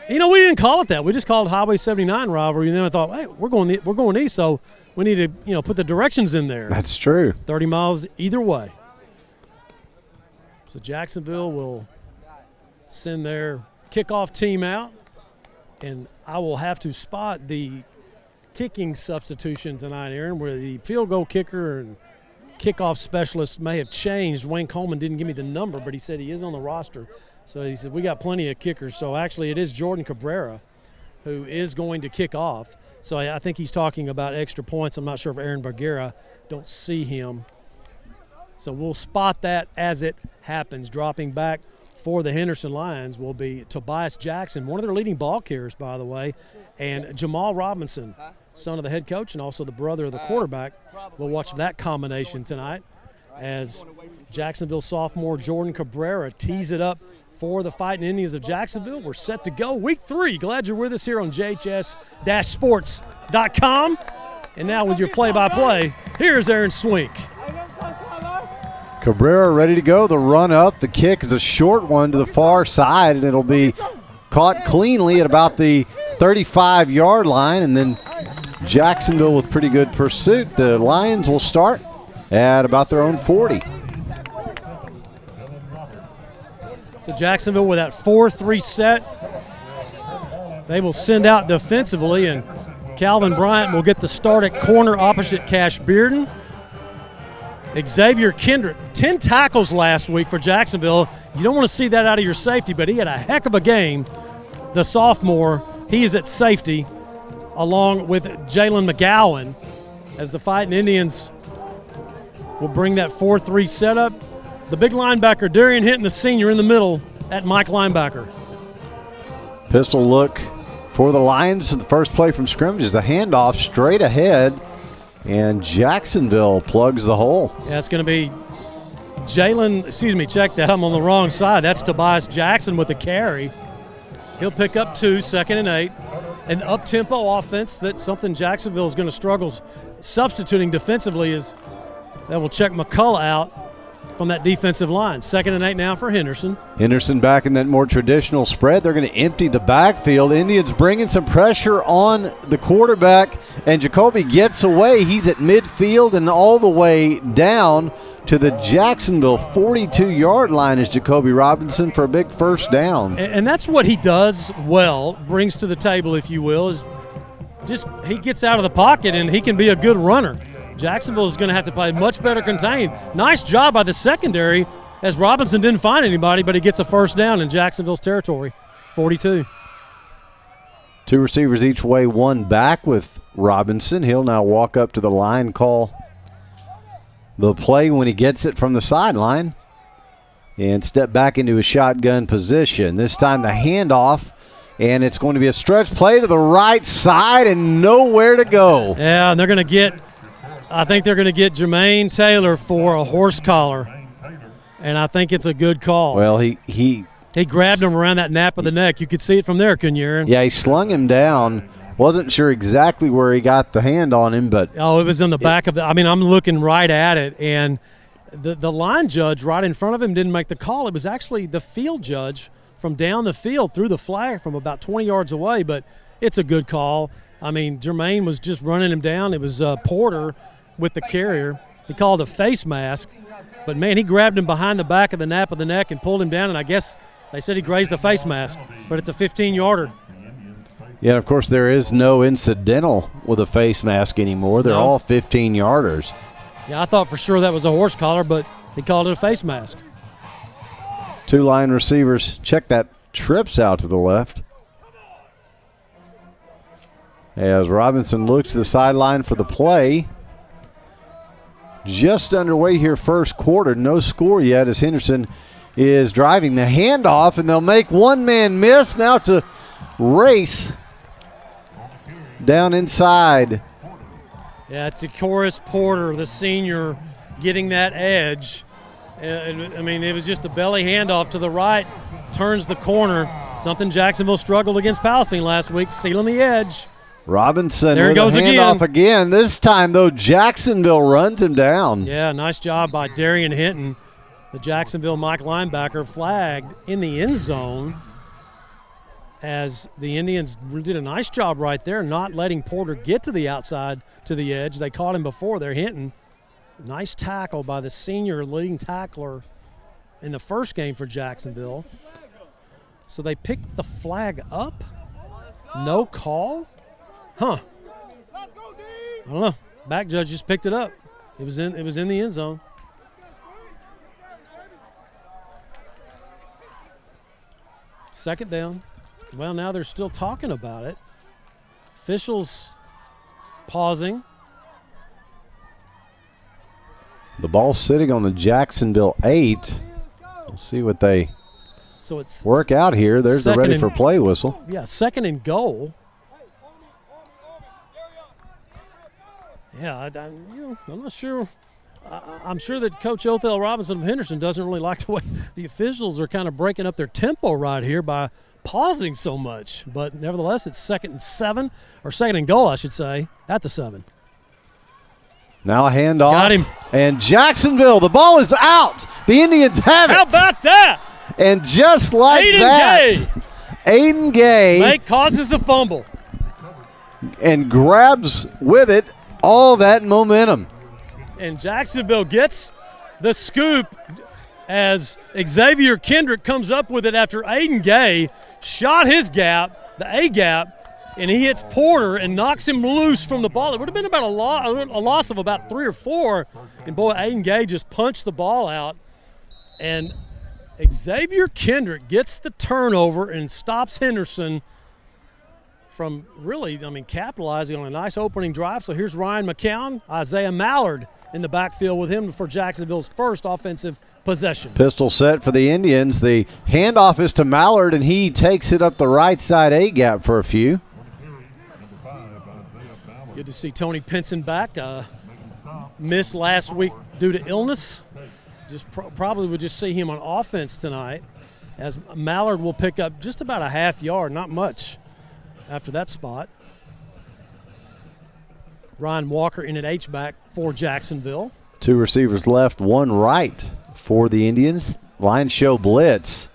We didn't call it that. We just called it Highway 79 rivalry, and then I thought, hey, we're going east, so we need to put the directions in there. That's true. 30 miles either way. So Jacksonville will send their kickoff team out, and I will have to spot the kicking substitution tonight, Aaron, where the field goal kicker and kickoff specialist may have changed. Wayne Coleman didn't give me the number, but he said he is on the roster. So he said, we got plenty of kickers. So actually it is Jordan Cabrera who is going to kick off. So I think he's talking about extra points. I'm not sure if Aaron Bergera, don't see him. So we'll spot that as it happens. Dropping back for the Henderson Lions will be Tobias Jackson, one of their leading ball carriers, by the way, and Jamal Robinson, son of the head coach and also the brother of the quarterback. We'll watch that combination tonight as Jacksonville sophomore Jordan Cabrera tees it up for the Fightin Indians of Jacksonville. We're set to go week 3. Glad you're with us here on JHS-sports.com. And now with your play-by-play, here's Aaron Swink. Cabrera ready to go. The run up. The kick is a short one to the far side, and it'll be caught cleanly at about the 35-yard line. And then Jacksonville with pretty good pursuit. The Lions will start at about their own 40. So Jacksonville with that 4-3 set. They will send out defensively, and Calvin Bryant will get the start at corner opposite Cash Bearden. Xavier Kendrick, 10 tackles last week for Jacksonville. You don't want to see that out of your safety, but he had a heck of a game. The sophomore, he is at safety, along with Jalen McGowan, as the Fightin Indians will bring that 4-3 setup. The big linebacker, Darian Hinton, the senior, in the middle at Mike linebacker. Pistol look for the Lions. The first play from scrimmage is the handoff straight ahead, and Jacksonville plugs the hole. Yeah, it's going to be check that. I'm on the wrong side. That's Tobias Jackson with the carry. He'll pick up 2, 2nd and 8. An up-tempo offense, that's something Jacksonville is going to struggle substituting defensively, is that will check McCullough out from that defensive line. 2nd and 8 now for Henderson. Henderson back in that more traditional spread. They're going to empty the backfield. Indians bringing some pressure on the quarterback, and Jacoby gets away. He's at midfield and all the way down to the Jacksonville 42-yard line is Jacoby Robinson for a big first down. And that's what he does well, brings to the table, if you will, is just he gets out of the pocket and he can be a good runner. Jacksonville is going to have to play much better contained. Nice job by the secondary, as Robinson didn't find anybody, but he gets a first down in Jacksonville's territory, 42. 2 receivers each way, 1 back with Robinson. He'll now walk up to the line, call the play when he gets it from the sideline, and step back into a shotgun position. This time the handoff, and it's going to be a stretch play to the right side and nowhere to go. Yeah, and they're going to get – I think they're going to get Jermaine Taylor for a horse collar, and I think it's a good call. Well, he grabbed him around that nape of the neck. You could see it from there, couldn't you, Aaron? Yeah, he slung him down. Wasn't sure exactly where he got the hand on him, but it was in the back of the – I mean, I'm looking right at it, and the line judge right in front of him didn't make the call. It was actually the field judge from down the field through the flag from about 20 yards away, but it's a good call. I mean, Jermaine was just running him down. It was Porter with the carrier. He called a face mask, but, man, he grabbed him behind the back of the nape of the neck and pulled him down, and I guess they said he grazed the face mask, but it's a 15-yarder. Yeah, of course, there is no incidental with a face mask anymore. They're all 15-yarders. Yeah, I thought for sure that was a horse collar, but he called it a face mask. 2 line receivers. Check that trips out to the left. As Robinson looks to the sideline for the play. Just underway here, first quarter. No score yet as Henderson is driving the handoff, and they'll make one man miss. Now it's a race down inside. Yeah, it's Decoris Porter, the senior, getting that edge. I mean, it was just a belly handoff to the right, turns the corner. Something Jacksonville struggled against Palestine last week, sealing the edge. Robinson there with goes a handoff again. This time, though, Jacksonville runs him down. Yeah, nice job by Darian Hinton. The Jacksonville Mike linebacker flagged in the end zone as the Indians did a nice job right there, not letting Porter get to the outside to the edge. They caught him before there, Hinton. Nice tackle by the senior leading tackler in the first game for Jacksonville. So they picked the flag up? No call? Huh. I don't know. Back judge just picked it up. It was in the end zone. Second down. Well, now they're still talking about it. Officials pausing. The ball's sitting on the Jacksonville 8. We'll see what they work out here. There's the ready for play whistle. Yeah, second and goal. Yeah, I'm not sure. I'm sure that Coach Othell Robinson of Henderson doesn't really like the way the officials are kind of breaking up their tempo right here by pausing so much. But nevertheless, it's second and goal, I should say, at the 7. Now a handoff. Got him. And Jacksonville, the ball is out. The Indians have it. How about that? And just like Aiden Gay causes the fumble. And grabs with it all that momentum. And Jacksonville gets the scoop as Xavier Kendrick comes up with it after Aiden Gay shot his gap, the A gap, and he hits Porter and knocks him loose from the ball. It would have been about a loss of about 3 or 4. And boy, Aiden Gay just punched the ball out. And Xavier Kendrick gets the turnover and stops Henderson from really, capitalizing on a nice opening drive. So here's Ryan McCown, Isaiah Mallard in the backfield with him for Jacksonville's first offensive possession. Pistol set for the Indians. The handoff is to Mallard, and he takes it up the right side A-gap for a few. Good to see Tony Pinson back. Missed last week due to illness. Probably would just see him on offense tonight, as Mallard will pick up just about a half yard, not much after that spot. Ryan Walker in at H-back for Jacksonville. 2 receivers left, 1 right for the Indians. Line show blitz.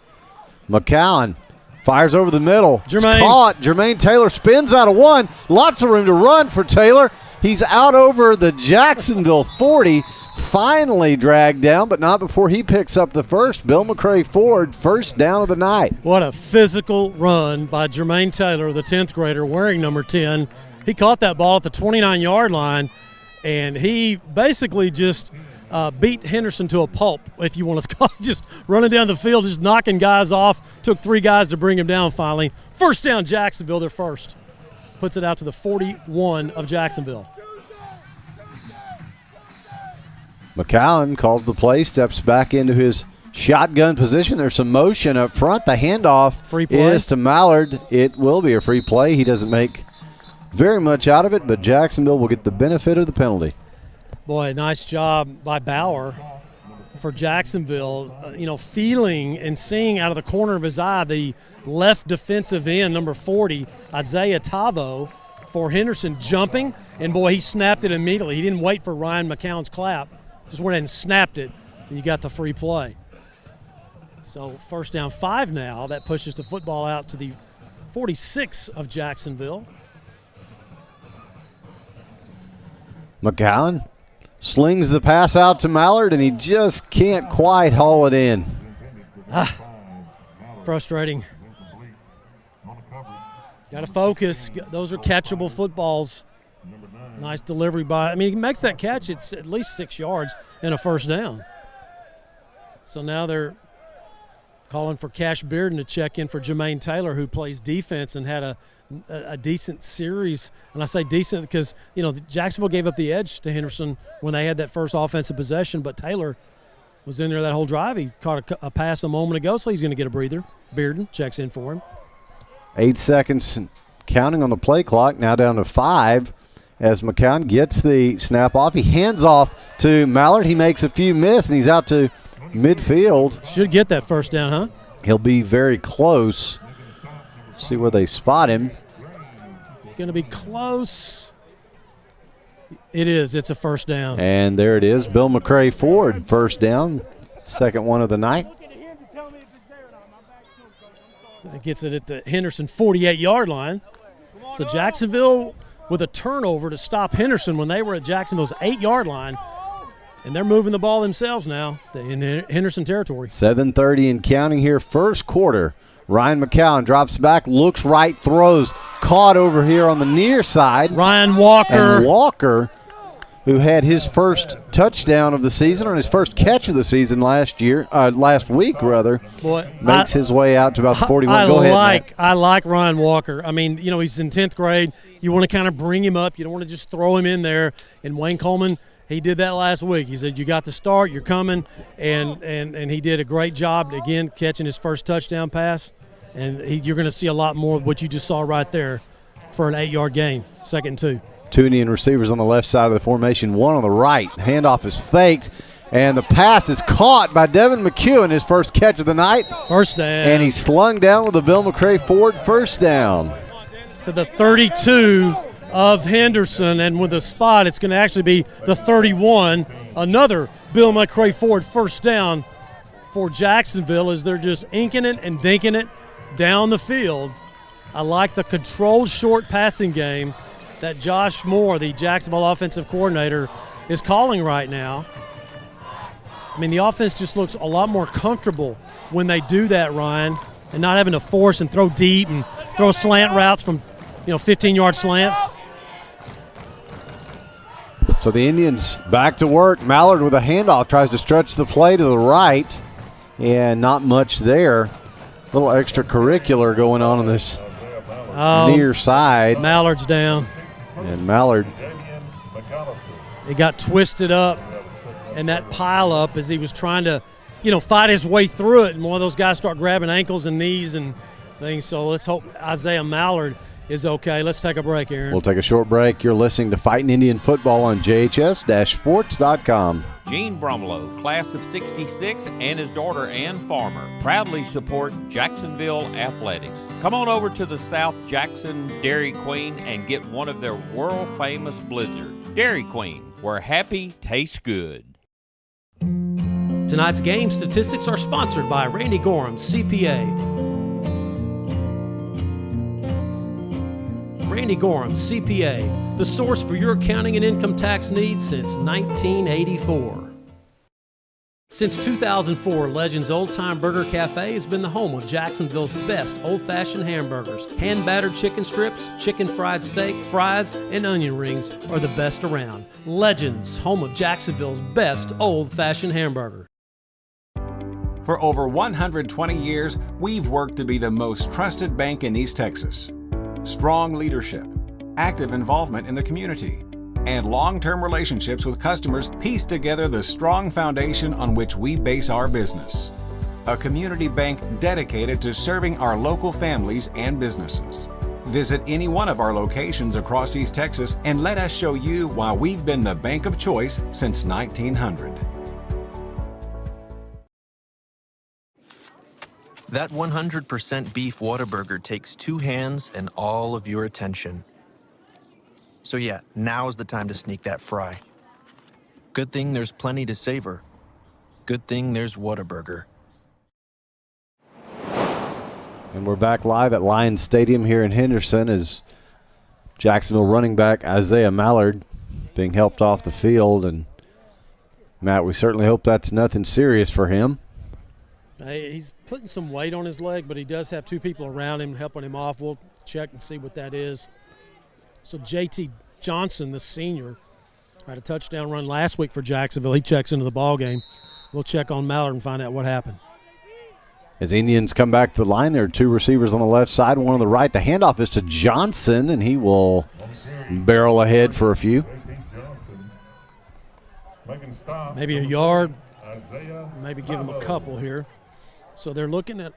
McCown fires over the middle. It's caught. Jermaine Taylor spins out of 1. Lots of room to run for Taylor. He's out over the Jacksonville 40. Finally dragged down, but not before he picks up the first. Bill McCray Ford, first down of the night. What a physical run by Jermaine Taylor, the 10th grader, wearing number 10. He caught that ball at the 29-yard line, and he basically just beat Henderson to a pulp, if you want to call it, just running down the field, just knocking guys off. Took 3 guys to bring him down finally. First down, Jacksonville, their first. Puts it out to the 41 of Jacksonville. McCown calls the play, steps back into his shotgun position. There's some motion up front. The handoff is to Mallard. It will be a free play. He doesn't make very much out of it, but Jacksonville will get the benefit of the penalty. Boy, nice job by Bauer for Jacksonville, feeling and seeing out of the corner of his eye the left defensive end, number 40, Isaiah Tavo, for Henderson jumping, and boy, he snapped it immediately. He didn't wait for Ryan McCown's clap. Just went ahead and snapped it, and you got the free play. So first down 5 now. That pushes the football out to the 46 of Jacksonville. McCown slings the pass out to Mallard, and he just can't quite haul it in. Frustrating. Got to focus. Those are catchable footballs. Nice delivery he makes that catch. It's at least 6 yards and a first down. So now they're calling for Cash Bearden to check in for Jermaine Taylor, who plays defense and had a decent series. And I say decent because, Jacksonville gave up the edge to Henderson when they had that first offensive possession, but Taylor was in there that whole drive. He caught a pass a moment ago, so he's going to get a breather. Bearden checks in for him. 8 seconds counting on the play clock, now down to 5 as McCown gets the snap off. He hands off to Mallard. He makes a few miss, and he's out to midfield. Should get that first down, huh? He'll be very close. See where they spot him. Going to be close. It is. It's a first down. And there it is. Bill McCray Ford, first down, second one of the night. That gets it at the Henderson 48-yard line. So Jacksonville with a turnover to stop Henderson when they were at Jacksonville's 8-yard line. And they're moving the ball themselves now in Henderson territory. 7:30 and counting here, first quarter. Ryan McCown drops back, looks right, throws. Caught over here on the near side. Ryan Walker. And Walker, who had his first touchdown of the season, or his first catch of the season last week, Boy, makes his way out to about the 41. Go ahead, Matt. I like Ryan Walker. I mean, he's in 10th grade. You want to kind of bring him up. You don't want to just throw him in there. And Wayne Coleman, he did that last week. He said, you got the start, you're coming. And he did a great job, again, catching his first touchdown pass. And you're going to see a lot more of what you just saw right there for an 8-yard gain, 2nd and 2. Two Indian receivers on the left side of the formation, one on the right. Handoff is faked, and the pass is caught by Devin McEwen, his first catch of the night. First down. And he's slung down with a Bill McCray Ford first down. To the 32 of Henderson, and with a spot, it's going to actually be the 31. Another Bill McCray Ford first down for Jacksonville as they're just inking it and dinking it down the field. I like the controlled short passing game that Josh Moore, the Jacksonville offensive coordinator, is calling right now. I mean, the offense just looks a lot more comfortable when they do that, Ryan, and not having to force and throw deep and throw slant routes from 15-yard slants. So the Indians back to work. Mallard with a handoff tries to stretch the play to the right, and not much there. A little extracurricular going on this near side. Mallard's down. And Mallard. It got twisted up, and that pile up as he was trying to, fight his way through it. And one of those guys start grabbing ankles and knees and things. So let's hope Isaiah Mallard is okay. Let's take a break, Aaron. We'll take a short break. You're listening to Fightin Indian Football on JHS-Sports.com. Gene Brumlow, class of 66, and his daughter Ann Farmer proudly support Jacksonville athletics. Come on over to the South Jackson Dairy Queen and get one of their world-famous blizzards. Dairy Queen, where happy tastes good. Tonight's game statistics are sponsored by Randy Gorham, CPA. Randy Gorham, CPA, the source for your accounting and income tax needs since 1984. Since 2004, Legends Old Time Burger Cafe has been the home of Jacksonville's best old-fashioned hamburgers. Hand-battered chicken strips, chicken fried steak, fries, and onion rings are the best around. Legends, home of Jacksonville's best old-fashioned hamburger. For over 120 years, we've worked to be the most trusted bank in East Texas. Strong leadership, active involvement in the community, and long-term relationships with customers piece together the strong foundation on which we base our business. A community bank dedicated to serving our local families and businesses. Visit any one of our locations across East Texas and let us show you why we've been the bank of choice since 1900. That 100% beef Whataburger takes 2 hands and all of your attention. So yeah, now's the time to sneak that fry. Good thing there's plenty to savor. Good thing there's Whataburger. And we're back live at Lions Stadium here in Henderson as Jacksonville running back Isaiah Mallard being helped off the field. And Matt, we certainly hope that's nothing serious for him. He's putting some weight on his leg, but he does have 2 people around him helping him off. We'll check and see what that is. So J.T. Johnson, the senior, had a touchdown run last week for Jacksonville. He checks into the ball game. We'll check on Mallard and find out what happened. As Indians come back to the line, there are 2 receivers on the left side, one on the right. The handoff is to Johnson, and he will barrel ahead for a few. Maybe a yard. Maybe give him a couple here. So they're looking at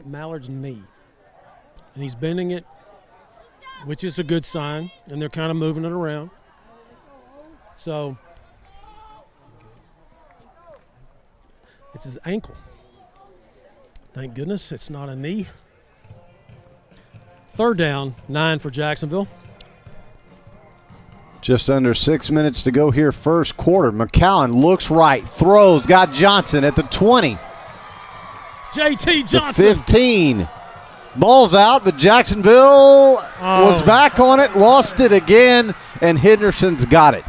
Mallard's knee, and he's bending it, which is a good sign, and they're kind of moving it around. So it's his ankle. Thank goodness it's not a knee. 3rd down, 9 for Jacksonville. Just under 6 minutes to go here, first quarter. McCowan looks right, throws, got Johnson at the 20. J.T. Johnson. The 15. Ball's out, but Jacksonville was back on it, lost it again, and Henderson's got it.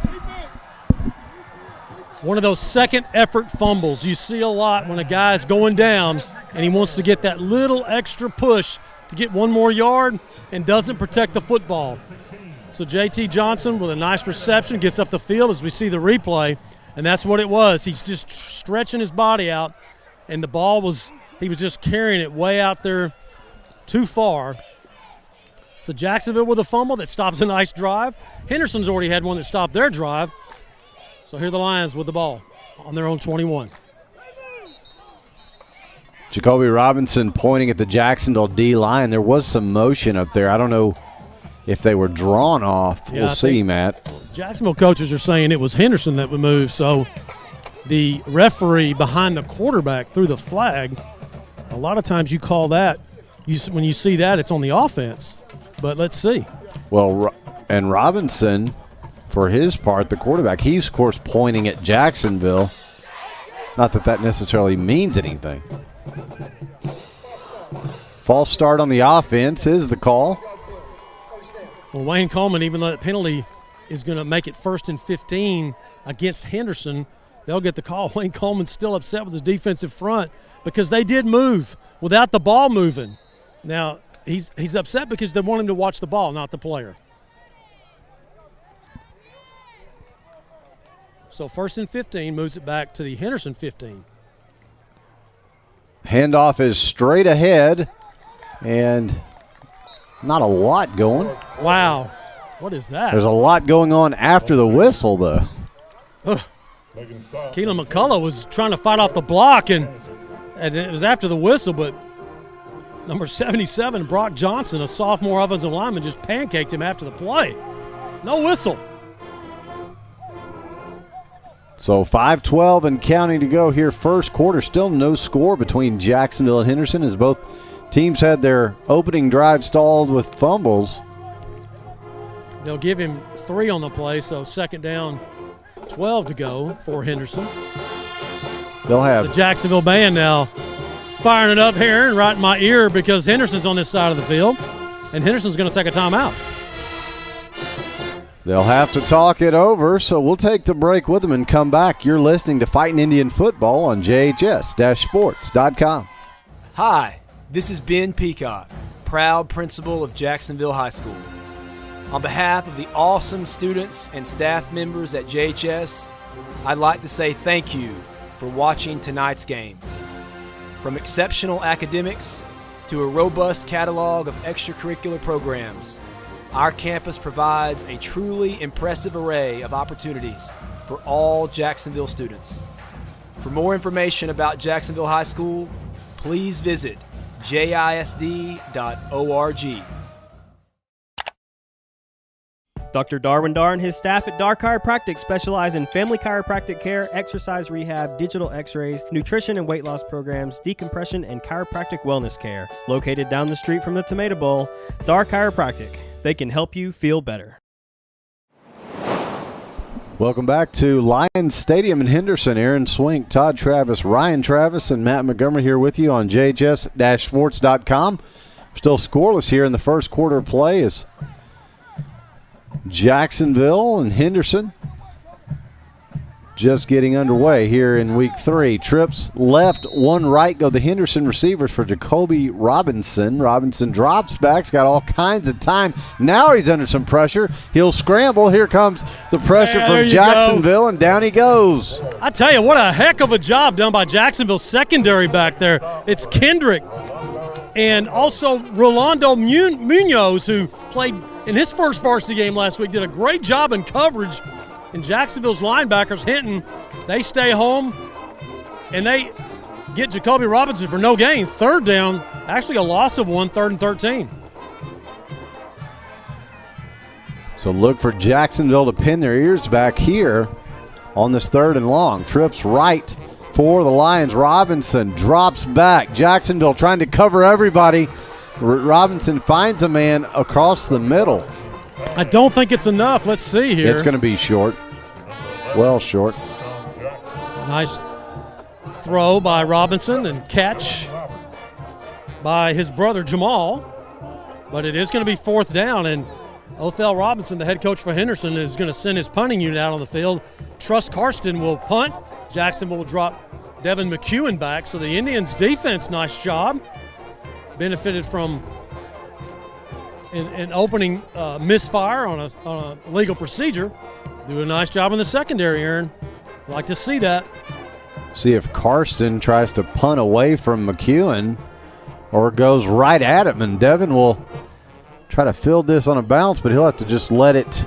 One of those second effort fumbles you see a lot when a guy's going down and he wants to get that little extra push to get one more yard and doesn't protect the football. So J.T. Johnson with a nice reception gets up the field as we see the replay, and that's what it was. He's just stretching his body out, and the ball he was just carrying it way out there too far. So Jacksonville with a fumble that stops a nice drive. Henderson's already had one that stopped their drive. So here are the Lions with the ball on their own 21. Jacoby Robinson pointing at the Jacksonville D-line. There was some motion up there. I don't know if they were drawn off. Yeah, we'll see, Matt. Jacksonville coaches are saying it was Henderson that would move, so the referee behind the quarterback threw the flag. A lot of times you call that, when you see that, it's on the offense. But let's see. Well, and Robinson, for his part, the quarterback, he's, of course, pointing at Jacksonville. Not that that necessarily means anything. False start on the offense is the call. Well, Wayne Coleman, even though that penalty is going to make it 1st and 15 against Henderson, they'll get the call. Wayne Coleman's still upset with his defensive front because they did move without the ball moving. Now, he's upset because they want him to watch the ball, not the player. So 1st and 15 moves it back to the Henderson 15. Handoff is straight ahead, and not a lot going. Wow. What is that? There's a lot going on after the whistle, though. Keelan McCullough was trying to fight off the block, and it was after the whistle, but number 77, Brock Johnson, a sophomore offensive lineman, just pancaked him after the play. No whistle. So 5:12 and counting to go here. First quarter, still no score between Jacksonville and Henderson as both teams had their opening drive stalled with fumbles. They'll give him 3 on the play, so 2nd down, 12 to go for Henderson. They'll have the Jacksonville band now firing it up here and right in my ear because Henderson's on this side of the field, and Henderson's going to take a timeout. They'll have to talk it over, so we'll take the break with them and come back. You're listening to Fightin Indian Football on JHS-Sports.com. Hi, this is Ben Peacock, proud principal of Jacksonville High School. On behalf of the awesome students and staff members at JHS, I'd like to say thank you for watching tonight's game. From exceptional academics to a robust catalog of extracurricular programs, our campus provides a truly impressive array of opportunities for all Jacksonville students. For more information about Jacksonville High School, please visit jisd.org. Dr. Darwin Dar and his staff at Dar Chiropractic specialize in family chiropractic care, exercise rehab, digital x-rays, nutrition and weight loss programs, decompression, and chiropractic wellness care. Located down the street from the Tomato Bowl, Dar Chiropractic. They can help you feel better. Welcome back to Lions Stadium in Henderson. Aaron Swink, Todd Travis, Ryan Travis, and Matt Montgomery here with you on JHS-Sports.com. Still scoreless here in the first quarter of play as Jacksonville and Henderson just getting underway here in week 3. Trips left, 1 right go the Henderson receivers for Jacoby Robinson. Robinson drops back, got all kinds of time. Now he's under some pressure. He'll scramble. Here comes the pressure from Jacksonville, and down he goes. I tell you, what a heck of a job done by Jacksonville's secondary back there. It's Kendrick and also Rolando Munoz, who played in his first varsity game last week, did a great job in coverage. And Jacksonville's linebackers, Hinton, they stay home. and they get Jacoby Robinson for no gain. Third down, actually a loss of 1, 3rd and 13. So look for Jacksonville to pin their ears back here on this 3rd and long. Trips right for the Lions. Robinson drops back. Jacksonville trying to cover everybody. Robinson finds a man across the middle. I don't think it's enough. Let's see here. It's going to be short. Well short. Nice throw by Robinson and catch by his brother Jamal. But it is going to be 4th down, and Othell Robinson, the head coach for Henderson, is going to send his punting unit out on the field. Truss Karsten will punt. Jacksonville will drop Devin McEwen back. So the Indians' defense, nice job. Benefited from an opening misfire on a legal procedure. Do a nice job in the secondary, Aaron. Like to see that. See if Karsten tries to punt away from McEwen or goes right at him, and Devin will try to field this on a bounce, but he'll have to just let it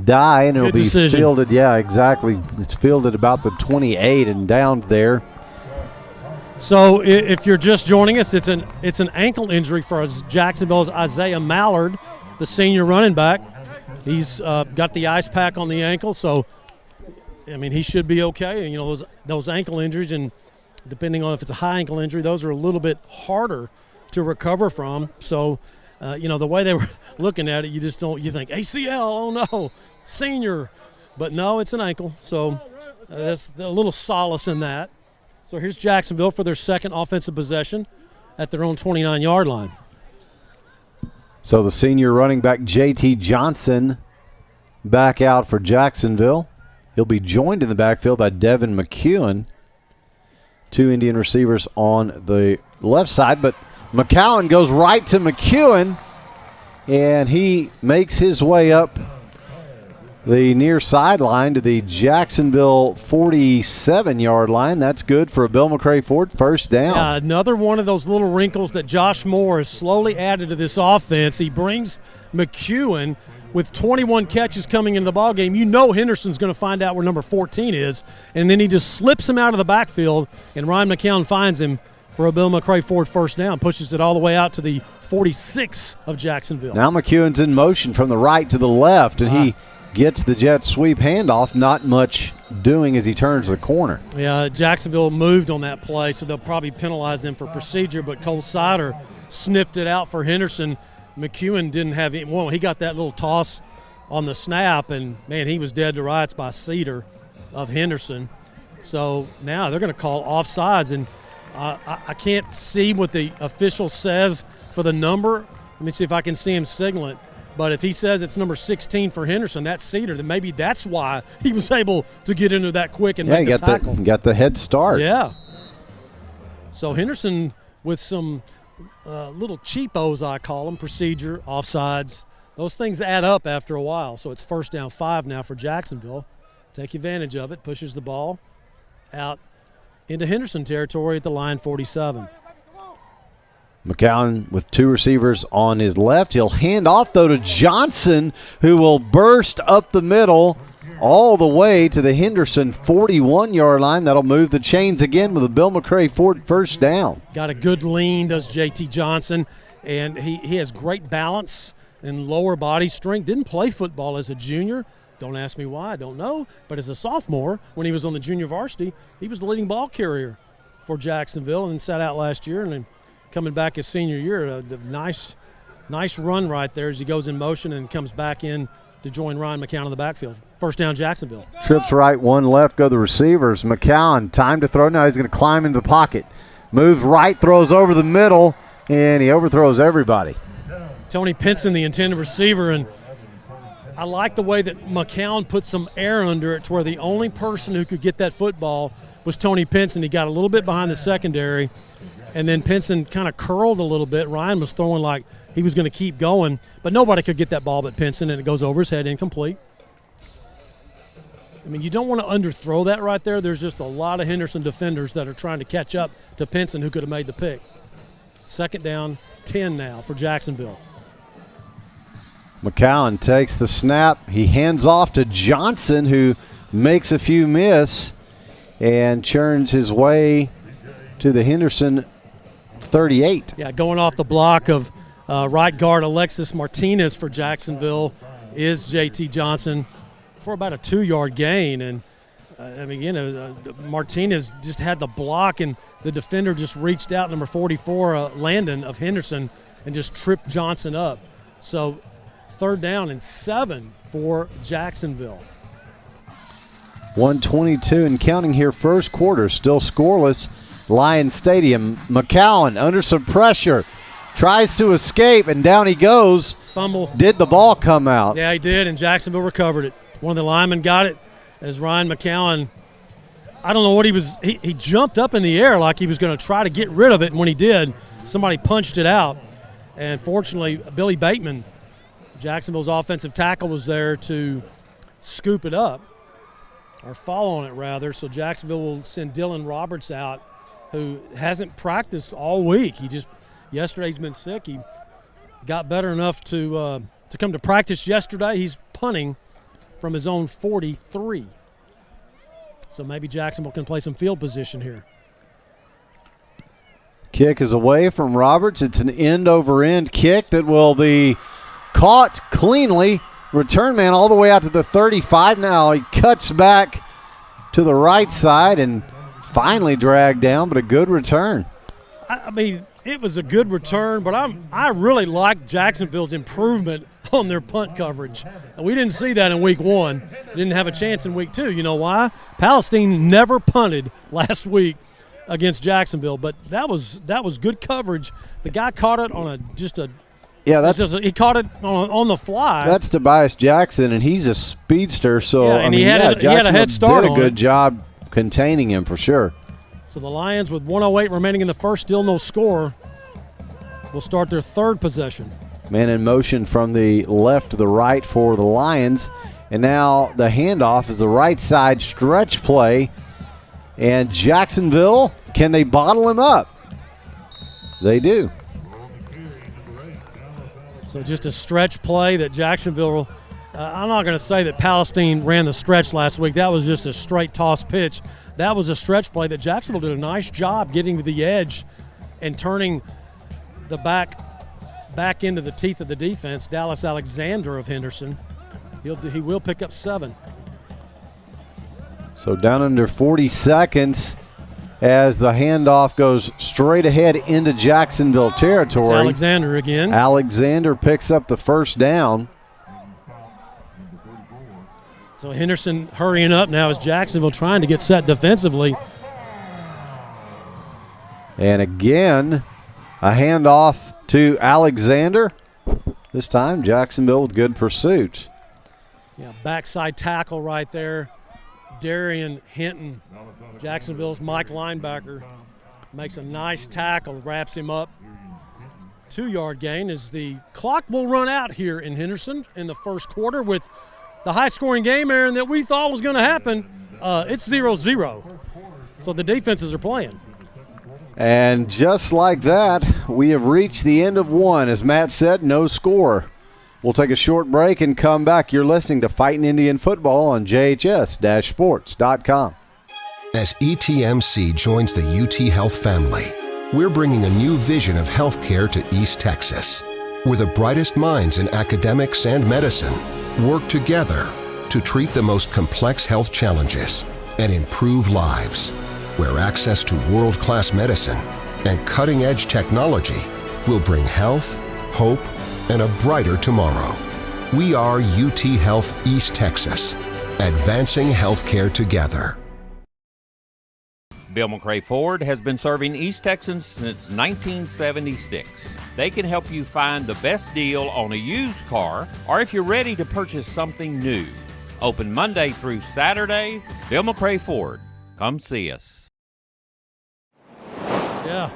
die, and it'll be fielded. Yeah, exactly. It's fielded about the 28 and down there. So if you're just joining us, it's an ankle injury for Jacksonville's Isaiah Mallard, the senior running back. He's got the ice pack on the ankle, so I mean he should be okay. And, you know, those ankle injuries, and depending on if it's a high ankle injury, those are a little bit harder to recover from. So. You know, the way they were looking at it, you think ACL, oh no, senior. But no, it's an ankle. So that's a little solace in that. So here's Jacksonville for their second offensive possession at their own 29-yard line. So the senior running back J.T. Johnson back out for Jacksonville. He'll be joined in the backfield by Devin McEwen. 2 Indian receivers on the left side, but McCowan goes right to McEwen, and he makes his way up the near sideline to the Jacksonville 47-yard line. That's good for a Bill McCray Ford first down. Another one of those little wrinkles that Josh Moore has slowly added to this offense. He brings McEwen with 21 catches coming into the ballgame. You know Henderson's going to find out where number 14 is, and then he just slips him out of the backfield, and Ryan McCown finds him for a Bill McCray Ford first down, pushes it all the way out to the 46 of Jacksonville. Now McEwen's in motion from the right to the left, and he gets the jet sweep handoff. Not much doing as he turns the corner. Yeah, Jacksonville moved on that play, so they'll probably penalize them for procedure, but Cole Sider sniffed it out for Henderson. McEwen didn't have it. Well, he got that little toss on the snap, and, man, he was dead to rights by Cedar of Henderson. So now they're going to call offsides, and I can't see what the official says for the number. Let me see if I can see him signal it. But if he says it's number 16 for Henderson, that's Cedar, then maybe that's why he was able to get into that quick and make the tackle. Got the head start. Yeah. So Henderson with some little cheapos, I call them, procedure, offsides. Those things add up after a while. So it's 1st down 5 now for Jacksonville. Take advantage of it, pushes the ball out into Henderson territory at the line 47. McCown with 2 receivers on his left. He'll hand off, though, to Johnson, who will burst up the middle all the way to the Henderson 41-yard line. That'll move the chains again with a Bill McCray Ford first down. Got a good lean, does J.T. Johnson, and he has great balance and lower body strength. Didn't play football as a junior. Don't ask me why, I don't know. But as a sophomore, when he was on the junior varsity, he was the leading ball carrier for Jacksonville and sat out last year. And then coming back his senior year, a nice run right there as he goes in motion and comes back in to join Ryan McCown in the backfield. First down, Jacksonville. Trips right, 1 left, go the receivers. McCown, time to throw. Now he's going to climb into the pocket. Moves right, throws over the middle, and he overthrows everybody. Tony Pinson, the intended receiver, and I like the way that McCown put some air under it to where the only person who could get that football was Tony Pinson. He got a little bit behind the secondary, and then Pinson kind of curled a little bit. Ryan was throwing like he was going to keep going, but nobody could get that ball but Pinson, and it goes over his head, incomplete. I mean, you don't want to underthrow that right there. There's just a lot of Henderson defenders that are trying to catch up to Pinson, who could have made the pick. 2nd down, 10 now for Jacksonville. McCown takes the snap. He hands off to Johnson, who makes a few miss. and churns his way to the Henderson 38. Yeah, going off the block of right guard Alexis Martinez for Jacksonville is J.T. Johnson for about a 2-yard gain. And, Martinez just had the block, and the defender just reached out, number 44, Landon of Henderson, and just tripped Johnson up. So 3rd down and 7 for Jacksonville. 1:22 and counting here, first quarter, still scoreless. Lions Stadium. McCowan under some pressure, tries to escape, and down he goes. Fumble. Did the ball come out? Yeah, he did, and Jacksonville recovered it. One of the linemen got it as Ryan McCowan, I don't know what he was, he jumped up in the air like he was going to try to get rid of it, and when he did, somebody punched it out. And fortunately, Billy Bateman, Jacksonville's offensive tackle, was there to scoop it up, or fall on it rather. So Jacksonville will send Dylan Roberts out, who hasn't practiced all week. Yesterday he's been sick. He got better enough to come to practice yesterday. He's punting from his own 43. So maybe Jacksonville can play some field position here. Kick is away from Roberts. It's an end-over-end kick that will be caught cleanly. Return man all the way out to the 35 now. He cuts back to the right side and finally dragged down, but a good return. I mean, it was a good return, but I really like Jacksonville's improvement on their punt coverage. And we didn't see that in week 1. Didn't have a chance in week 2. You know why? Palestine never punted last week against Jacksonville, but that was good coverage. The guy caught it on he caught it on the fly. That's Tobias Jackson, and he's a speedster. So yeah, and he had a head start. Did a good job containing him for sure. So the Lions, with 1:08 remaining in the first, still no score, will start their 3rd possession. Man in motion from the left to the right for the Lions. And now the handoff is the right side stretch play. And Jacksonville, can they bottle him up? They do. So just a stretch play that Jacksonville, I'm not going to say that Palestine ran the stretch last week. That was just a straight toss pitch. That was a stretch play that Jacksonville did a nice job getting to the edge and turning the back into the teeth of the defense. Dallas Alexander of Henderson, he will pick up 7. So down under 40 seconds as the handoff goes straight ahead into Jacksonville territory. It's Alexander again. Alexander picks up the first down. So Henderson hurrying up now as Jacksonville trying to get set defensively. And again, a handoff to Alexander. This time, Jacksonville with good pursuit. Yeah, backside tackle right there. Darian Hinton, Jacksonville's Mike linebacker, makes a nice tackle, wraps him up. 2-yard gain as the clock will run out here in Henderson in the first quarter with the high-scoring game, Aaron, that we thought was going to happen. It's 0-0. So the defenses are playing. And just like that, we have reached the end of one. As Matt said, no score. We'll take a short break and come back. You're listening to Fightin Indian Football on JHS-Sports.com. As ETMC joins the UT Health family, we're bringing a new vision of healthcare to East Texas, where the brightest minds in academics and medicine work together to treat the most complex health challenges and improve lives, where access to world-class medicine and cutting-edge technology will bring health, hope, and a brighter tomorrow. We are UT Health East Texas, advancing healthcare together. Bill McRae Ford has been serving East Texans since 1976. They can help you find the best deal on a used car, or if you're ready to purchase something new. Open Monday through Saturday. Bill McRae Ford. Come see us. Yeah.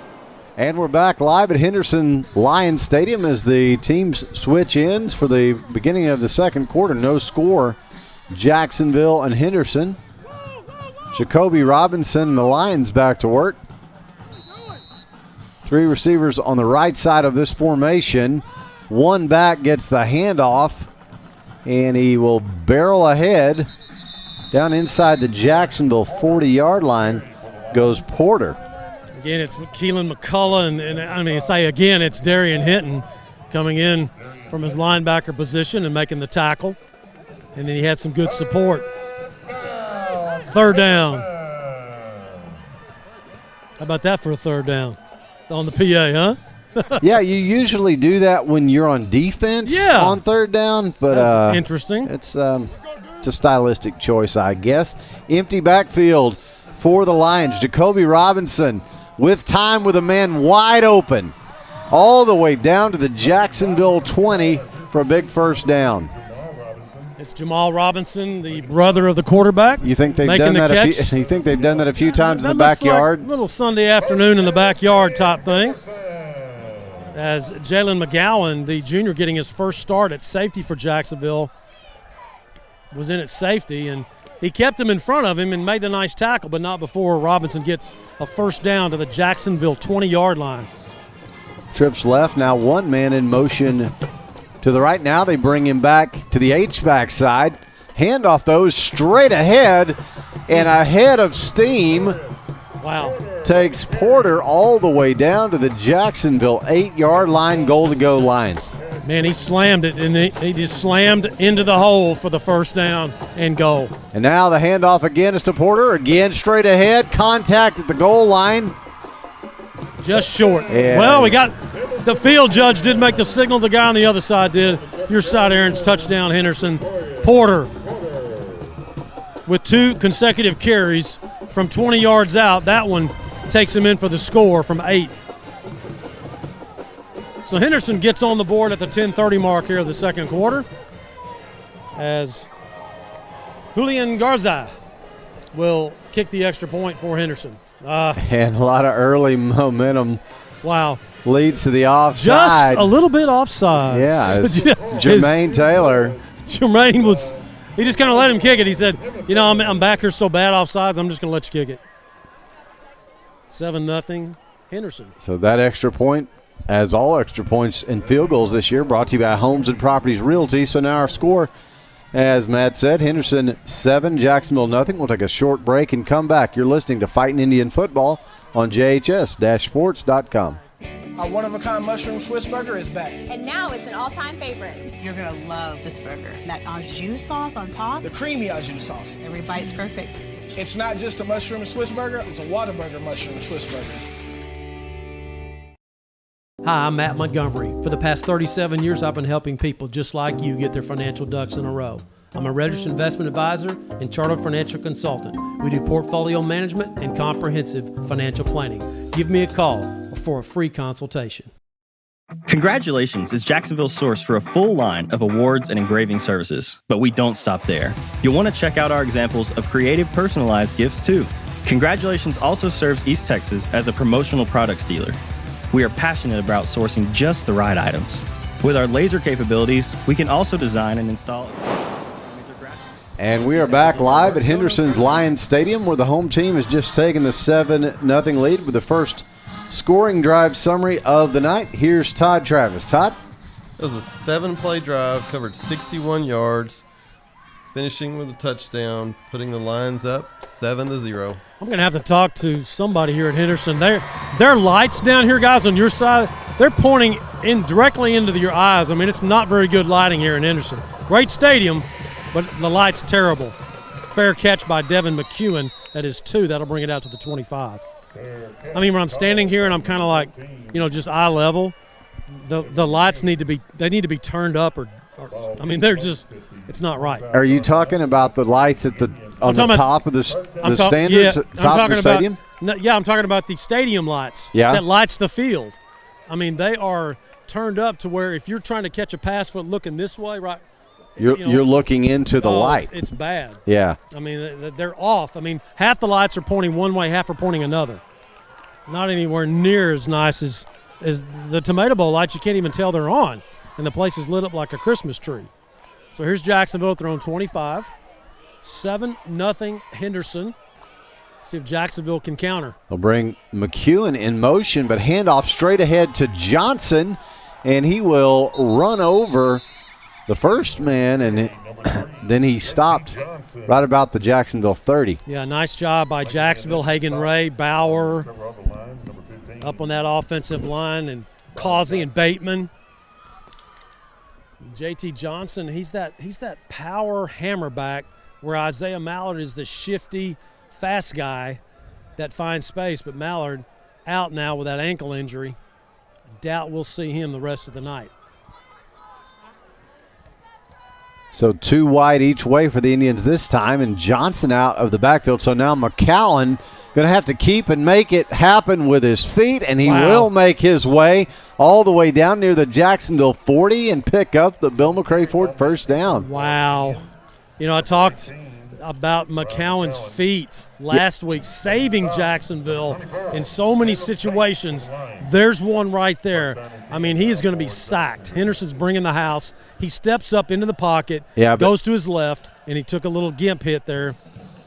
And we're back live at Henderson Lions Stadium as the teams switch ends for the beginning of the second quarter. No score, Jacksonville and Henderson. Jacoby Robinson and the Lions back to work. 3 receivers on the right side of this formation. One back gets the handoff, and he will barrel ahead Down inside the Jacksonville 40-yard line goes Porter. Again, it's Keelan McCullough, and I mean, say again, it's Darian Hinton coming in from his linebacker position and making the tackle. And then he had some good support. Third down. How about that for a third down on the PA, huh? Yeah, you usually do that when you're on defense on third down, but that's interesting. It's a stylistic choice, I guess. Empty backfield for the Lions. Jacoby Robinson with time with a man wide open all the way down to the Jacksonville 20 for a big first down. It's Jamal Robinson, the brother of the quarterback. You think they've done that? You think they've done that a few times in the backyard? Like little Sunday afternoon in the backyard type thing. As Jalen McGowan, the junior, getting his first start at safety for Jacksonville, was in at safety, and he kept him in front of him and made the nice tackle, but not before Robinson gets a first down to the Jacksonville 20-yard line. Trips left, now one man in motion to the right. Now they bring him back to the H-back side. Handoff those straight ahead, and ahead of steam. Wow. Takes Porter all the way down to the Jacksonville 8-yard line, goal-to-go Lions. Man, he slammed it, and he just slammed into the hole for the first down and goal. And now the handoff again is to Porter. Again, straight ahead. Contact at the goal line. Just short. And well, we got the field judge did make the signal. The guy on the other side did. Your side, Aaron's touchdown, Henderson. Porter with 2 consecutive carries from 20 yards out. That one takes him in for the score from 8. So Henderson gets on the board at the 10:30 mark here of the second quarter as Julian Garza will kick the extra point for Henderson. And a lot of early momentum. Wow. Leads to the offside. Just a little bit offside. Yeah, Jermaine Taylor. Jermaine was – he just kind of let him kick it. He said, I'm back here so bad offsides, I'm just going to let you kick it. 7-0 Henderson. So that extra point, as all extra points and field goals this year, brought to you by Homes and Properties Realty. So now our score, as Matt said, Henderson 7, Jacksonville nothing. We'll take a short break and come back. You're listening to Fightin Indian Football on JHS-sports.com. Our one-of-a-kind mushroom Swiss burger is back. And now it's an all-time favorite. You're going to love this burger. That au jus sauce on top. The creamy au jus sauce. Every bite's perfect. It's not just a mushroom Swiss burger, it's a Whataburger mushroom Swiss burger. Hi, I'm Matt Montgomery. For the past 37 years, I've been helping people just like you get their financial ducks in a row. I'm a registered investment advisor and chartered financial consultant. We do portfolio management and comprehensive financial planning. Give me a call for a free consultation. Congratulations is Jacksonville's source for a full line of awards and engraving services. But we don't stop there. You'll want to check out our examples of creative personalized gifts too. Congratulations also serves East Texas as a promotional products dealer. We are passionate about sourcing just the right items. With our laser capabilities, we can also design and install. And we are back live at Henderson's Lions Stadium, where the home team has just taken the 7-0 lead with the first scoring drive summary of the night. Here's Todd Travis. Todd? It was a 7-play drive, covered 61 yards, finishing with a touchdown, putting the Lions up 7-0. I'm going to have to talk to somebody here at Henderson. Their lights down here, guys, on your side, they're pointing in directly into your eyes. I mean, it's not very good lighting here in Henderson. Great stadium, but the light's terrible. Fair catch by Devin McEwen. That is 2. That'll bring it out to the 25. I mean, when I'm standing here and I'm kind of like, just eye level, the lights need to be turned up or I mean, it's not right. Are you talking about the lights at on the top of the standards? Yeah, top of the stadium? I'm talking about the stadium lights. Yeah. That lights the field. I mean, they are turned up to where if you're trying to catch a pass foot looking this way, right? You're looking into the light. It's bad. Yeah. I mean, they're off. I mean, half the lights are pointing one way, half are pointing another. Not anywhere near as nice as the Tomato Bowl lights. You can't even tell they're on, and the place is lit up like a Christmas tree. So here's Jacksonville throwing 25. 7-0 Henderson. See if Jacksonville can counter. They'll bring McEwen in motion, but handoff straight ahead to Johnson, and he will run over the first man, and then he stopped right about the Jacksonville 30. Yeah, nice job by Jacksonville. Hagen Ray, Bauer up on that offensive line, and Causey and Bateman. JT Johnson, he's that power hammerback where Isaiah Mallard is the shifty, fast guy that finds space. But Mallard out now with that ankle injury. Doubt we'll see him the rest of the night. So 2 wide each way for the Indians this time, and Johnson out of the backfield. So now McCowan going to have to keep and make it happen with his feet, and he will make his way all the way down near the Jacksonville 40 and pick up the Bill McRae Ford first down. Wow. You know, I talked about McCowan's feet last week, saving Jacksonville in so many situations. There's one right there. I mean, he is going to be sacked. Henderson's bringing the house. He steps up into the pocket, goes to his left, and he took a little gimp hit there.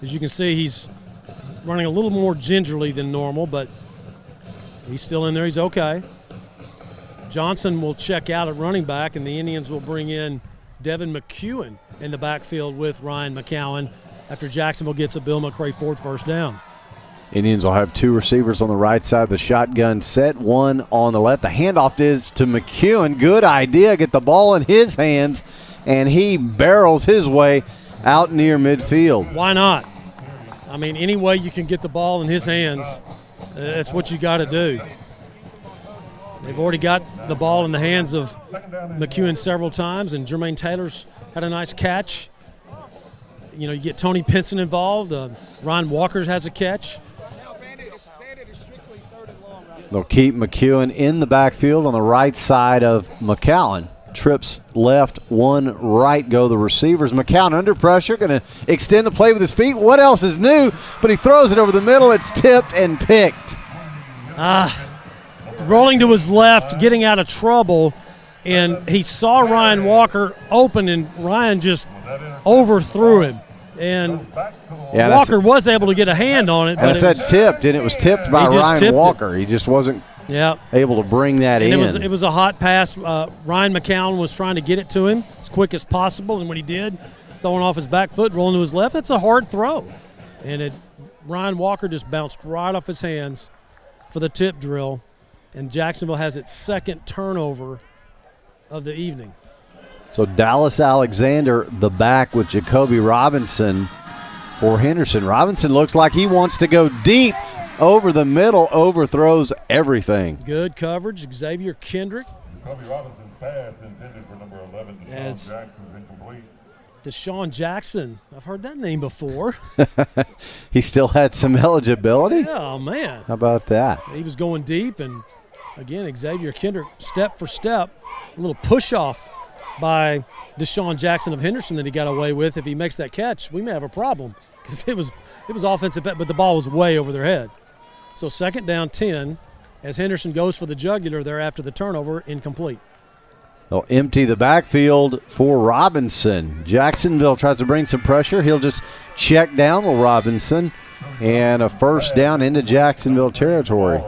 As you can see, he's running a little more gingerly than normal, but he's still in there. He's okay. Johnson will check out at running back, and the Indians will bring in Devin McEwen in the backfield with Ryan McCowan after Jacksonville gets a Bill McRae Ford first down. Indians will have 2 receivers on the right side of the shotgun set, 1 on the left. The handoff is to McEwen. Good idea. Get the ball in his hands, and he barrels his way out near midfield. Why not? I mean, any way you can get the ball in his hands, that's what you got to do. They've already got the ball in the hands of McEwen several times, and Jermaine Taylor's had a nice catch. You know, you get Tony Pinson involved. Ryan Walker has a catch. They'll keep McEwen in the backfield on the right side of McCowan. Trips left, 1 right go the receivers. McCowan under pressure, going to extend the play with his feet. What else is new? But he throws it over the middle. It's tipped and picked. Rolling to his left, getting out of trouble, and he saw Ryan Walker open, and Ryan just overthrew him. And Walker was able to get a hand on it. But it said tipped, and it was tipped by Ryan Walker. He just wasn't able to bring that in. It was a hot pass. Ryan McCowan was trying to get it to him as quick as possible, and when he did, throwing off his back foot, rolling to his left, that's a hard throw. And Ryan Walker just bounced right off his hands for the tip drill, and Jacksonville has its second turnover of the evening. So Dallas Alexander, the back with Jacoby Robinson for Henderson. Robinson looks like he wants to go deep over the middle, overthrows everything. Good coverage. Xavier Kendrick. Jacoby Robinson's pass intended for number 11, Deshaun Jackson's incomplete. Deshaun Jackson. I've heard that name before. He still had some eligibility? Yeah, oh, man. How about that? He was going deep, and, again, Xavier Kendrick, step for step, a little push-off by Deshaun Jackson of Henderson that he got away with. If he makes that catch, we may have a problem because it was offensive, but the ball was way over their head. So 2nd down 10 as Henderson goes for the jugular there after the turnover, incomplete. They'll empty the backfield for Robinson. Jacksonville tries to bring some pressure. He'll just check down with Robinson, and a first down into Jacksonville territory.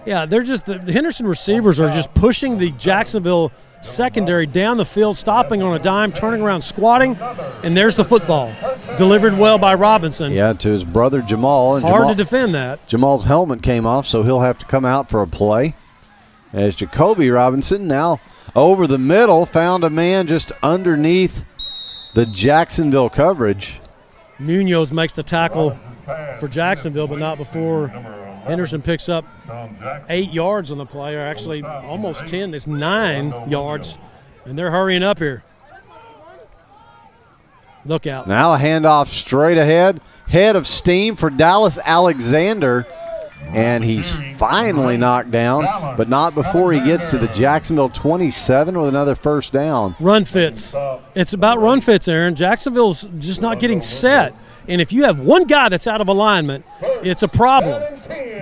Yeah, they're just the Henderson receivers are just pushing the Jacksonville secondary down the field, stopping on a dime, turning around, squatting, and there's the football. Delivered well by Robinson. Yeah, to his brother Jamal. And Hard to defend that. Jamal's helmet came off, so he'll have to come out for a play. As Jacoby Robinson now over the middle, found a man just underneath the Jacksonville coverage. Munoz makes the tackle for Jacksonville, but not before Henderson picks up 8 yards on the play, or actually almost 10. It's 9 yards, and they're hurrying up here. Look out. Now a handoff straight ahead. Head of steam for Dallas Alexander, and he's finally knocked down, but not before he gets to the Jacksonville 27 with another first down. Run fits. It's about run fits, Aaron. Jacksonville's just not getting set. And if you have one guy that's out of alignment, it's a problem.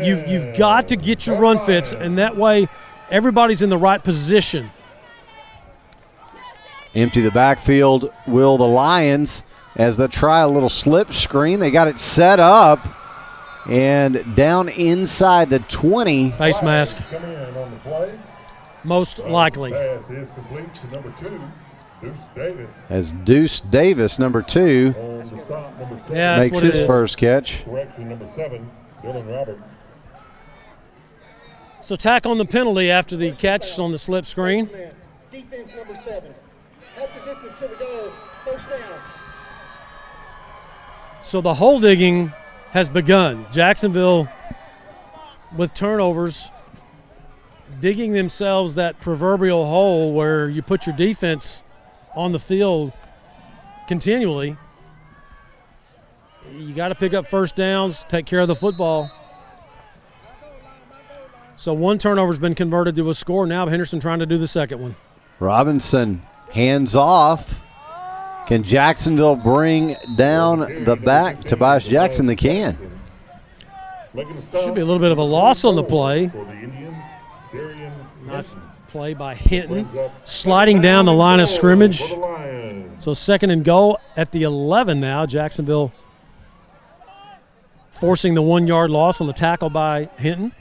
You've got to get your run fits, and that way everybody's in the right position. Empty the backfield will the Lions as they try a little slip screen. They got it set up, and down inside the 20. Face mask. Most likely. as Deuce Davis, number 2, makes his first catch. Correction number 7, Dylan Roberts. So tack on the penalty after the catch on the slip screen. Defense number 7. Half the distance to the goal. First down. So the hole digging has begun. Jacksonville with turnovers, digging themselves that proverbial hole where you put your defense on the field continually. You got to pick up first downs, take care of the football. So one turnover's been converted to a score. Now Henderson trying to do the second one. Robinson hands off. Can Jacksonville bring down the back? Tobias Jackson, they can. Should be a little bit of a loss on the play. Nice play by Hinton, sliding down the line of scrimmage. So 2nd and goal at the 11 now. Jacksonville forcing the 1-yard loss on the tackle by Hinton.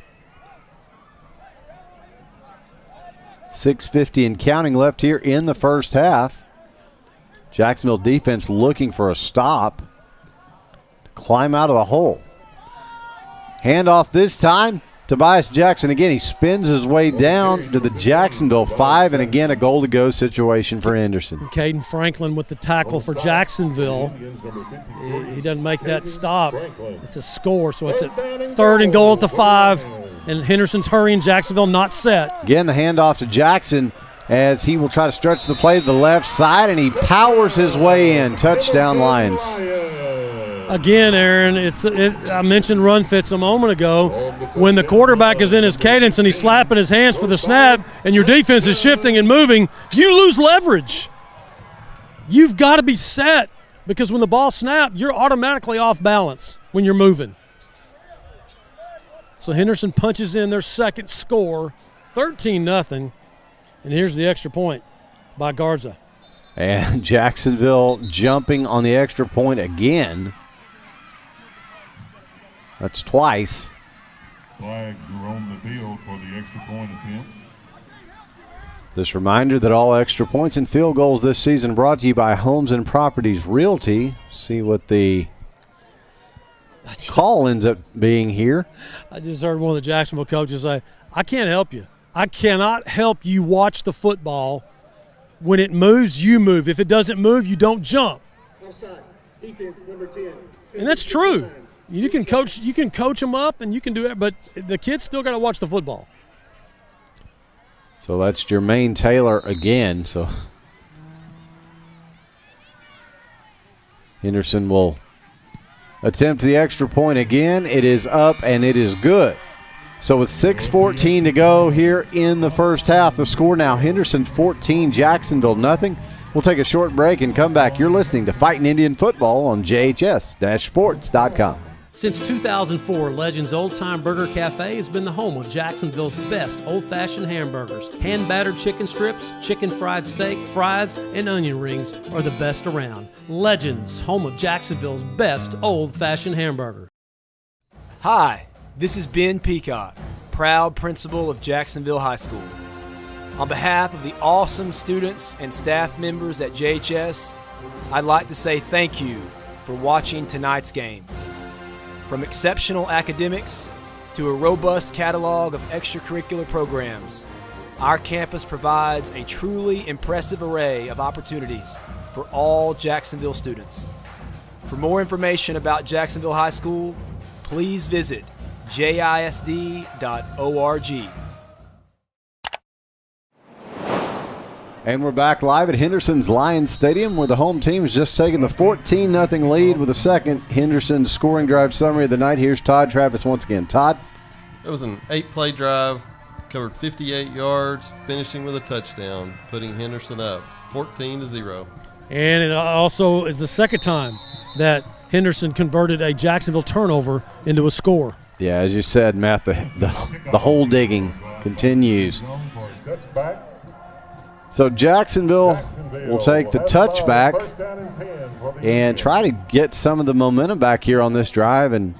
6:50 and counting left here in the first half. Jacksonville defense looking for a stop to climb out of the hole. Handoff this time. Tobias Jackson again. He spins his way down to the Jacksonville 5, and again a goal-to-go situation for Henderson. Caden Franklin with the tackle for Jacksonville. He doesn't make that stop. It's a score, so it's at 3rd and goal at the 5, and Henderson's hurrying. Jacksonville not set. Again, the handoff to Jackson as he will try to stretch the play to the left side, and he powers his way in. Touchdown Lions. Again, Aaron, I mentioned run fits a moment ago. When the quarterback is in his cadence and he's slapping his hands for the snap and your defense is shifting and moving, you lose leverage. You've got to be set because when the ball snaps, you're automatically off balance when you're moving. So Henderson punches in their second score, 13-0, and here's the extra point by Garza. And Jacksonville jumping on the extra point again. That's twice. Flags are on the field for the extra point attempt. This reminder that all extra points and field goals this season brought to you by Homes and Properties Realty. See what the call ends up being here. I just heard one of the Jacksonville coaches say, I can't help you. I cannot help you watch the football. When it moves, you move. If it doesn't move, you don't jump. Defense number 10. And that's true. You can coach them up and you can do it, but the kids still got to watch the football. So that's Jermaine Taylor again. So Henderson will attempt the extra point again. It is up and it is good. So with 6:14 to go here in the first half, the score now Henderson 14, Jacksonville nothing. We'll take a short break and come back. You're listening to Fightin' Indian Football on JHS-sports.com. Since 2004, Legends Old Time Burger Cafe has been the home of Jacksonville's best old-fashioned hamburgers. Hand-battered chicken strips, chicken fried steak, fries, and onion rings are the best around. Legends, home of Jacksonville's best old-fashioned hamburger. Hi, this is Ben Peacock, proud principal of Jacksonville High School. On behalf of the awesome students and staff members at JHS, I'd like to say thank you for watching tonight's game. From exceptional academics to a robust catalog of extracurricular programs, our campus provides a truly impressive array of opportunities for all Jacksonville students. For more information about Jacksonville High School, please visit jisd.org. And we're back live at Henderson's Lions Stadium where the home team has just taken the 14-0 lead with a second Henderson's scoring drive summary of the night. Here's Todd Travis once again. Todd? It was an 8-play drive, covered 58 yards, finishing with a touchdown, putting Henderson up 14-0. And it also is the second time that Henderson converted a Jacksonville turnover into a score. Yeah, as you said, Matt, the hole digging continues. So Jacksonville will take the touchback and try to get some of the momentum back here on this drive. And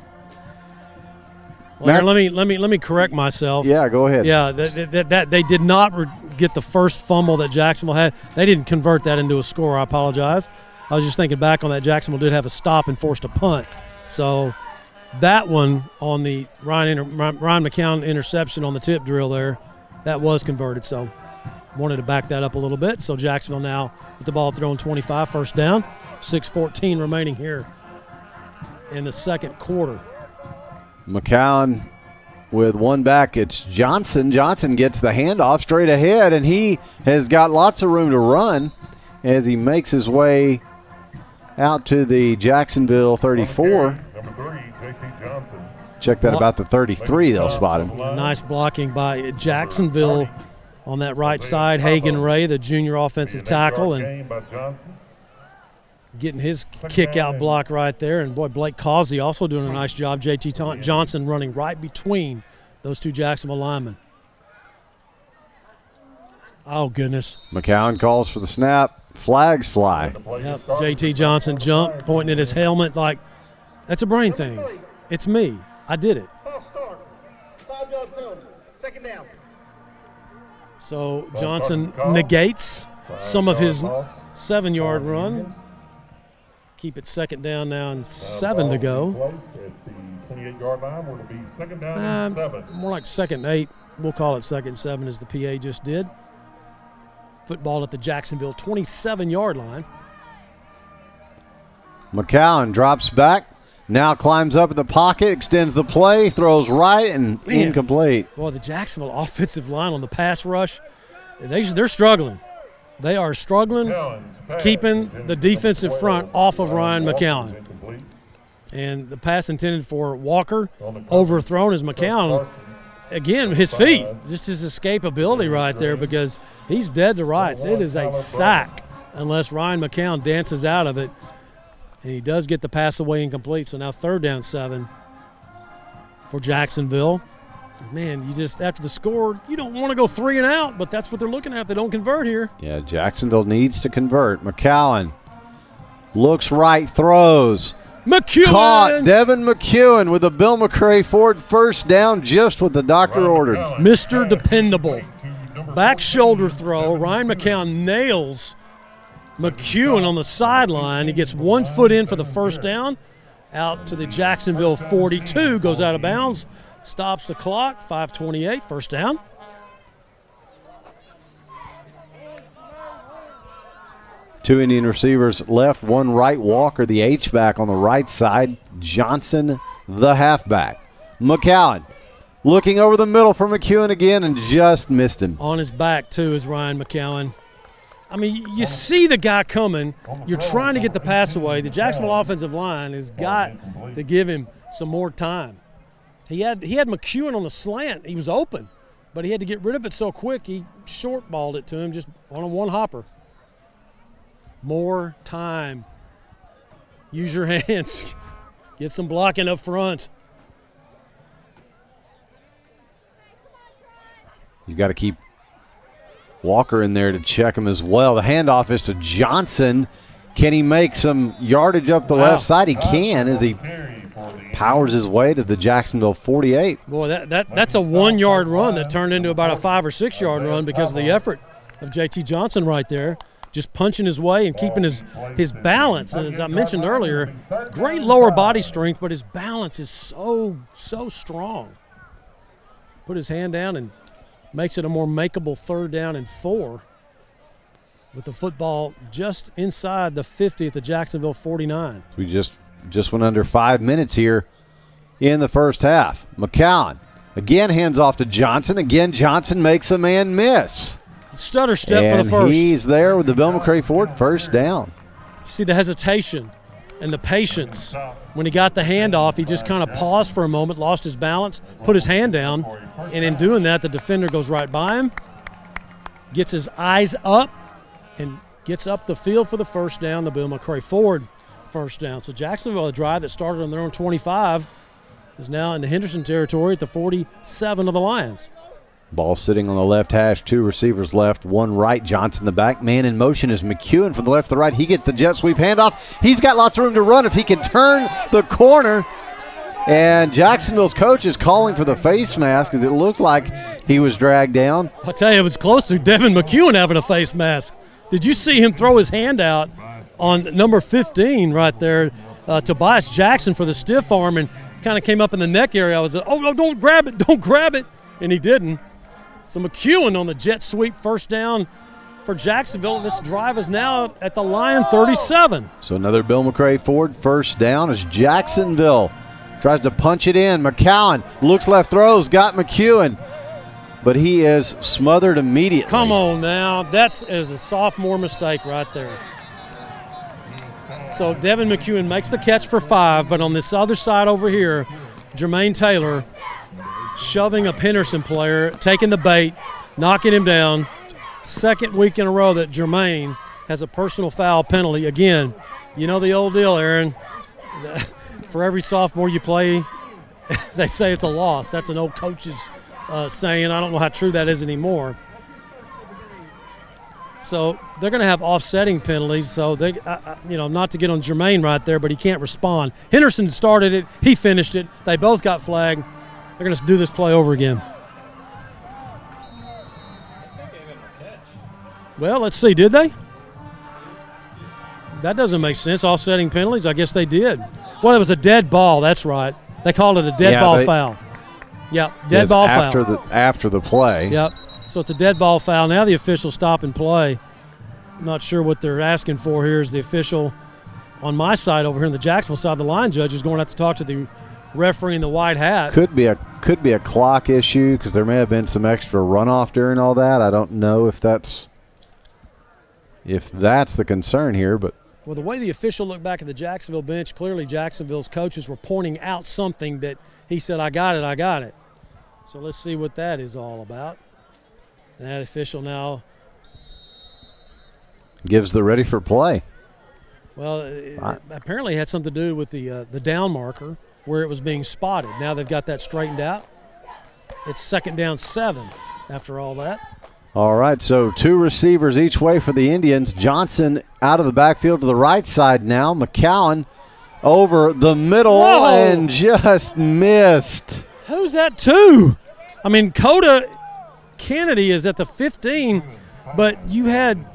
well, let me correct myself. Yeah, go ahead. Yeah, that they did not get the first fumble that Jacksonville had. They didn't convert that into a score. I apologize. I was just thinking back on that. Jacksonville did have a stop and forced a punt. So that one on the Ryan McCown interception on the tip drill there, that was converted. So wanted to back that up a little bit. So Jacksonville now with the ball thrown 25, first down, 6:14 remaining here in the second quarter. McCown with one back. It's Johnson. Johnson gets the handoff straight ahead, and he has got lots of room to run as he makes his way out to the Jacksonville 34. Number 3, JT Johnson. Check that, about the 33, they'll spot him. Nice blocking by Jacksonville on that right side. Hagan Ray, the junior offensive tackle, and getting his kick-out block right there. And, boy, Blake Causey also doing a nice job. JT Johnson running right between those two Jacksonville linemen. Oh, goodness. McCown calls for the snap. Flags fly. Yep. JT Johnson jumped, pointing at his helmet like, that's a brain thing. It's me. I did it. False start. 5-yard penalty. Second down. So Johnson negates some of his 7-yard run. Keep it second down now and 7 to go. At the 28-yard line, where it'll be second down and 7. More like second and 8. We'll call it second and 7 as the PA just did. Football at the Jacksonville 27-yard line. McCown drops back, now climbs up in the pocket, extends the play, throws right, and incomplete. Boy, the Jacksonville offensive line on the pass rush, they're struggling. They are struggling keeping the defensive front off of Ryan McCown. And the pass intended for Walker, overthrown as McCown. Again, his feet, just his escapability right there, because he's dead to rights. It is a sack unless Ryan McCown dances out of it. And he does get the pass away incomplete. So now third down 7 for Jacksonville. Man, you just, after the score, you don't want to go 3 and out, but that's what they're looking at if they don't convert here. Yeah, Jacksonville needs to convert. McCown looks right, throws. McEwen! Caught. Devin McEwen with a Bill McCray Ford first down, just what the doctor ordered. Mr. Dependable. Back shoulder throw. Ryan McCown nails McEwen on the sideline. He gets 1 foot in for the first down. Out to the Jacksonville 42. Goes out of bounds. Stops the clock. 5:28. First down. Two Indian receivers left, one right. Walker, the H-back on the right side. Johnson, the halfback. McCown looking over the middle for McEwen again and just missed him. On his back, too, is Ryan McCown. I mean, you see the guy coming. You're trying to get the pass away. The Jacksonville offensive line has got to give him some more time. He had McEwen on the slant. He was open, but he had to get rid of it so quick he short balled it to him just on a one hopper. More time. Use your hands. Get some blocking up front. You've got to keep Walker in there to check him as well. The handoff is to Johnson. Can he make some yardage up the left side? He can as he powers his way to the Jacksonville 48. Boy, that's a 1-yard run that turned into about a 5 or 6 yard run because of the effort of JT Johnson right there. Just punching his way and keeping his balance. And as I mentioned earlier, great lower body strength, but his balance is so strong. Put his hand down and makes it a more makeable third down and 4 with the football just inside the 50 at the Jacksonville 49. We just went under 5 minutes here in the first half. McCown again hands off to Johnson. Again, Johnson makes a man miss. Stutter step and for the first. He's there with the Bill McCray Ford first down. See the hesitation and the patience. When he got the handoff, he just kind of paused for a moment, lost his balance, put his hand down, and in doing that, the defender goes right by him, gets his eyes up, and gets up the field for the first down, the Bill McCray Ford first down. So Jacksonville, a drive that started on their own 25, is now in the Henderson territory at the 47 of the Lions. Ball sitting on the left hash, 2 receivers left, 1 right. Johnson the back. Man in motion is McEwen from the left to the right. He gets the jet sweep handoff. He's got lots of room to run if he can turn the corner. And Jacksonville's coach is calling for the face mask because it looked like he was dragged down. I'll tell you, it was close to Devin McEwen having a face mask. Did you see him throw his hand out on number 15 right there, Tobias Jackson, for the stiff arm, and kind of came up in the neck area? I was like, oh, no, don't grab it, and he didn't. So McEwen on the jet sweep, first down for Jacksonville. This drive is now at the Lion 37. So another Bill McRae Ford first down as Jacksonville tries to punch it in. McCowan looks left, throws, got McEwen, but he is smothered immediately. Come on now. That's as a sophomore mistake right there. So Devin McEwen makes the catch for 5, but on this other side over here, Jermaine Taylor shoving a Henderson player, taking the bait, knocking him down. Second week in a row that Jermaine has a personal foul penalty. Again, you know the old deal, Aaron. For every sophomore you play, they say it's a loss. That's an old coach's saying. I don't know how true that is anymore. So they're going to have offsetting penalties. So they, not to get on Jermaine right there, but he can't respond. Henderson started it. He finished it. They both got flagged. They're going to do this play over again. Well, let's see. Did they? That doesn't make sense. Offsetting penalties. I guess they did. Well, it was a dead ball. That's right. They called it a dead ball foul. Yep, dead ball foul. After the play. Yep. So it's a dead ball foul. Now the officials stop and play. I'm not sure what they're asking for here. Is the official on my side over here on the Jacksonville side, the line judge is going to have to talk to the referee in the white hat. Could be a clock issue because there may have been some extra runoff during all that. I don't know if that's the concern here, but. Well, the way the official looked back at the Jacksonville bench, clearly Jacksonville's coaches were pointing out something that he said, I got it. So let's see what that is all about. And that official now gives the ready for play. Well, it apparently had something to do with the down marker where it was being spotted. Now they've got that straightened out. It's 2nd down 7 after all that. All right, so 2 receivers each way for the Indians. Johnson out of the backfield to the right side now. McCowan over the middle. Whoa. And just missed. Who's that to? I mean, Coda Kennedy is at the 15, but you had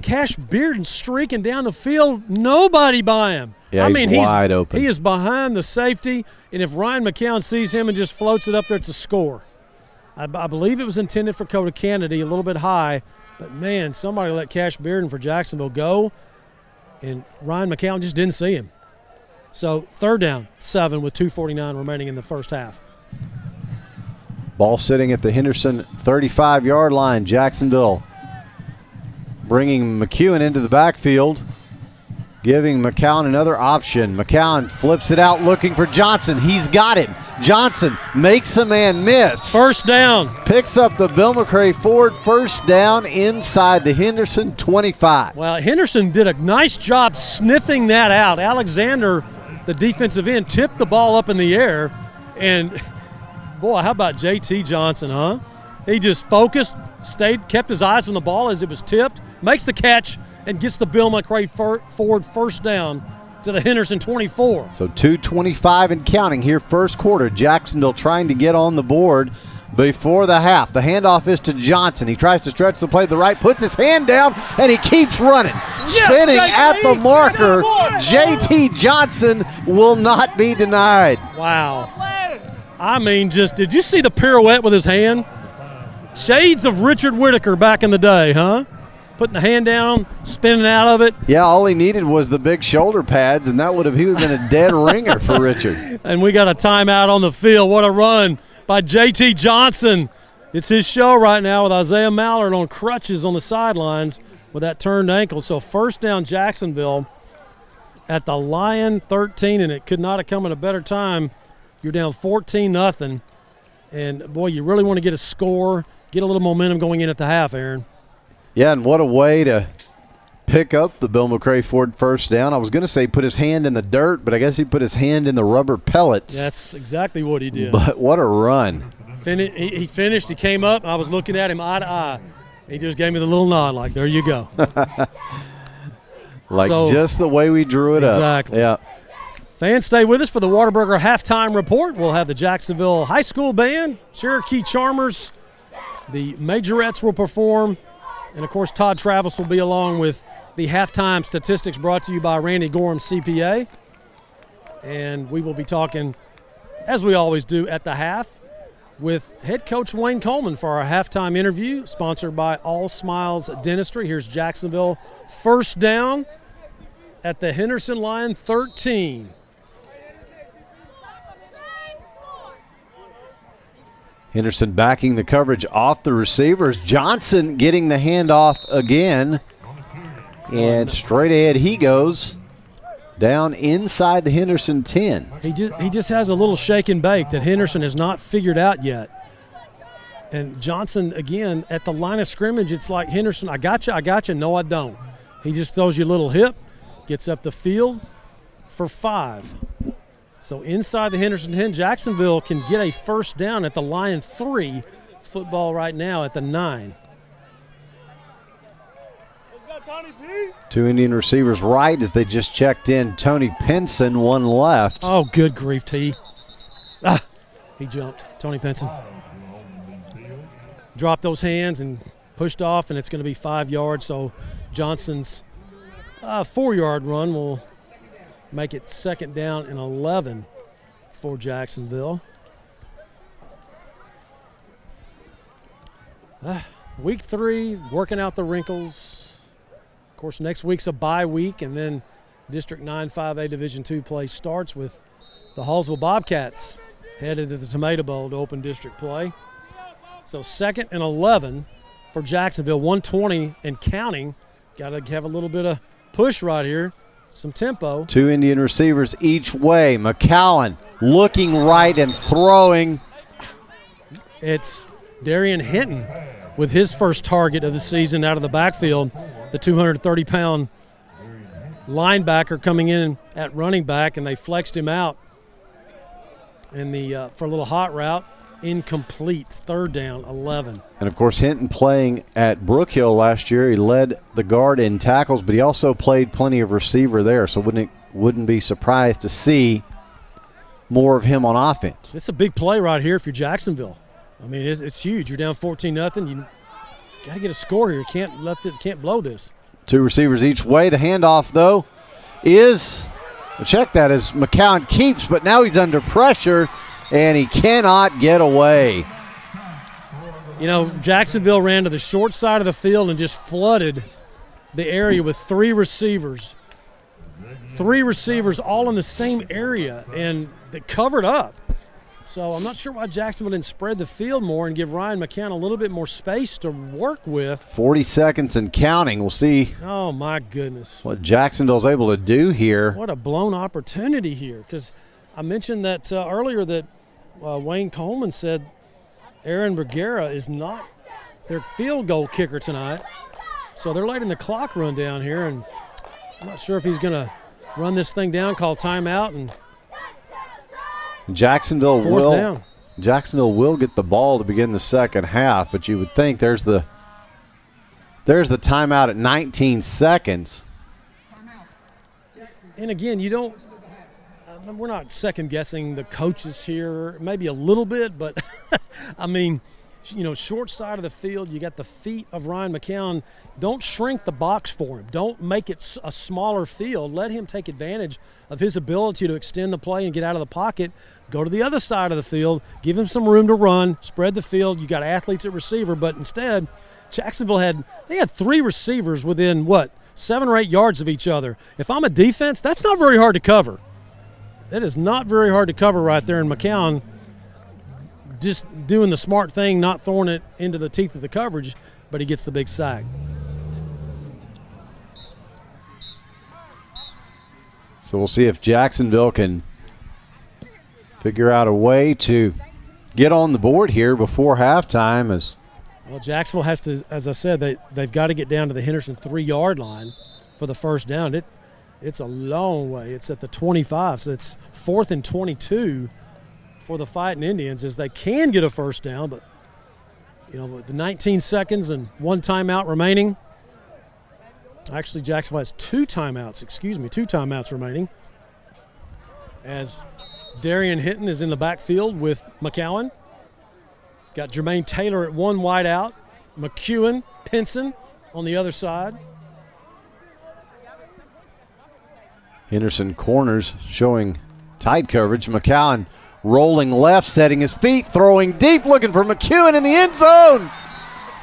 Cash Bearden streaking down the field. Nobody by him. Yeah, he's wide open. He is behind the safety, and if Ryan McCown sees him and just floats it up there, it's a score. I believe it was intended for Coda Kennedy, a little bit high, but, man, somebody let Cash Bearden for Jacksonville go, and Ryan McCown just didn't see him. So 3rd down 7 with 2:49 remaining in the first half. Ball sitting at the Henderson 35-yard line. Jacksonville bringing McEwen into the backfield, giving McCown another option. McCown flips it out looking for Johnson. He's got it. Johnson makes a man miss. First down. Picks up the Bill McRae Ford first down inside the Henderson 25. Well, Henderson did a nice job sniffing that out. Alexander, the defensive end, tipped the ball up in the air. And, boy, how about J.T. Johnson, huh? He just focused, kept his eyes on the ball as it was tipped, makes the catch, and gets the Bill McRae Ford first down to the Henderson 24. So 2:25 and counting here first quarter. Jacksonville trying to get on the board before the half. The handoff is to Johnson. He tries to stretch the play to the right, puts his hand down, and he keeps running. Spinning at the marker. J.T. Johnson will not be denied. Wow. I mean, did you see the pirouette with his hand? Shades of Richard Whitaker back in the day, huh? Putting the hand down, spinning out of it. Yeah, all he needed was the big shoulder pads, and he would have been a dead ringer for Richard. And we got a timeout on the field. What a run by J.T. Johnson. It's his show right now with Isaiah Mallard on crutches on the sidelines with that turned ankle. So first down Jacksonville at the Lion 13, and it could not have come at a better time. You're down 14-0. And, boy, you really want to get a score, get a little momentum going in at the half, Aaron. Yeah, and what a way to pick up the Bill McRae Ford first down. I was going to say put his hand in the dirt, but I guess he put his hand in the rubber pellets. That's exactly what he did. But what a run. He finished. He came up, and I was looking at him eye to eye. He just gave me the little nod like, there you go. Just the way we drew it up. Exactly. Yeah. Fans, stay with us for the Whataburger halftime report. We'll have the Jacksonville High School Band, Cherokee Charmers, the Majorettes will perform, and, of course, Todd Travis will be along with the halftime statistics brought to you by Randy Gorham CPA. And we will be talking, as we always do, at the half with head coach Wayne Coleman for our halftime interview, sponsored by All Smiles Dentistry. Here's Jacksonville first down at the Henderson line, 13. Henderson backing the coverage off the receivers. Johnson getting the handoff again. And straight ahead he goes down inside the Henderson 10. He just has a little shake and bake that Henderson has not figured out yet. And Johnson, again, at the line of scrimmage, it's like, Henderson, I got you. No, I don't. He just throws you a little hip, gets up the field for 5. So inside the Henderson 10, Jacksonville can get a first down at the Lion 3. Football right now at the 9. 2 Indian receivers right as they just checked in. Tony Pinson, 1 left. Oh, good grief, T. He jumped. Tony Pinson. Dropped those hands and pushed off, and it's going to be 5 yards. So Johnson's 4-yard run will make it second down and 11 for Jacksonville. Week 3, working out the wrinkles. Of course, next week's a bye week, and then District 9 5A Division II play starts with the Hallsville Bobcats headed to the Tomato Bowl to open district play. So second and 11 for Jacksonville, 120 and counting. Got to have a little bit of push right here. Some tempo. 2 Indian receivers each way. McCowan looking right and throwing. It's Darian Hinton with his first target of the season out of the backfield. The 230-pound linebacker coming in at running back, and they flexed him out in the for a little hot route. Incomplete. Third down, 11. And, of course, Hinton playing at Brook Hill last year. He led the guard in tackles, but he also played plenty of receiver there, so wouldn't be surprised to see more of him on offense. This is a big play right here if you're Jacksonville. I mean, it's huge. You're down 14-0. You got to get a score here. You can't blow this. 2 receivers each way. The handoff, though, is – check that as McCowan keeps, but now he's under pressure, and he cannot get away. You know, Jacksonville ran to the short side of the field and just flooded the area with 3 receivers. 3 receivers all in the same area, and they covered up. So I'm not sure why Jacksonville didn't spread the field more and give Ryan McCann a little bit more space to work with. 40 seconds and counting. We'll see. Oh, my goodness. What Jacksonville's able to do here. What a blown opportunity here, because I mentioned that earlier that Wayne Coleman said Aaron Bergera is not their field goal kicker tonight. So they're letting the clock run down here, and I'm not sure if he's going to run this thing down, call timeout, and Jacksonville will get the ball to begin the second half, but you would think there's the timeout at 19 seconds. And again, you don't we're not second guessing the coaches here, maybe a little bit, but I mean, you know, short side of the field, you got the feet of Ryan McCown. Don't shrink the box for him. Don't make it a smaller field. Let him take advantage of his ability to extend the play and get out of the pocket. Go to the other side of the field. Give him some room to run. Spread the field. You got athletes at receiver, but instead, Jacksonville had 3 receivers within, 7 or 8 yards of each other. If I'm a defense, that's not very hard to cover. That is not very hard to cover right there, and McCown just doing the smart thing, not throwing it into the teeth of the coverage, but he gets the big sack. So we'll see if Jacksonville can figure out a way to get on the board here before halftime. Well, Jacksonville has to, as I said, they've got to get down to the Henderson 3-yard line for the first down. It's a long way. It's at the 25, so it's 4th and 22 for the Fightin Indians, as they can get a first down, but with the 19 seconds and 1 timeout remaining. Actually, Jacksonville has 2 timeouts remaining. as Darian Hinton is in the backfield with McCowan. Got Jermaine Taylor at one wide out. McEwen, Pinson on the other side. Henderson corners showing tight coverage. McCowan rolling left, setting his feet, throwing deep, looking for McEwen in the end zone.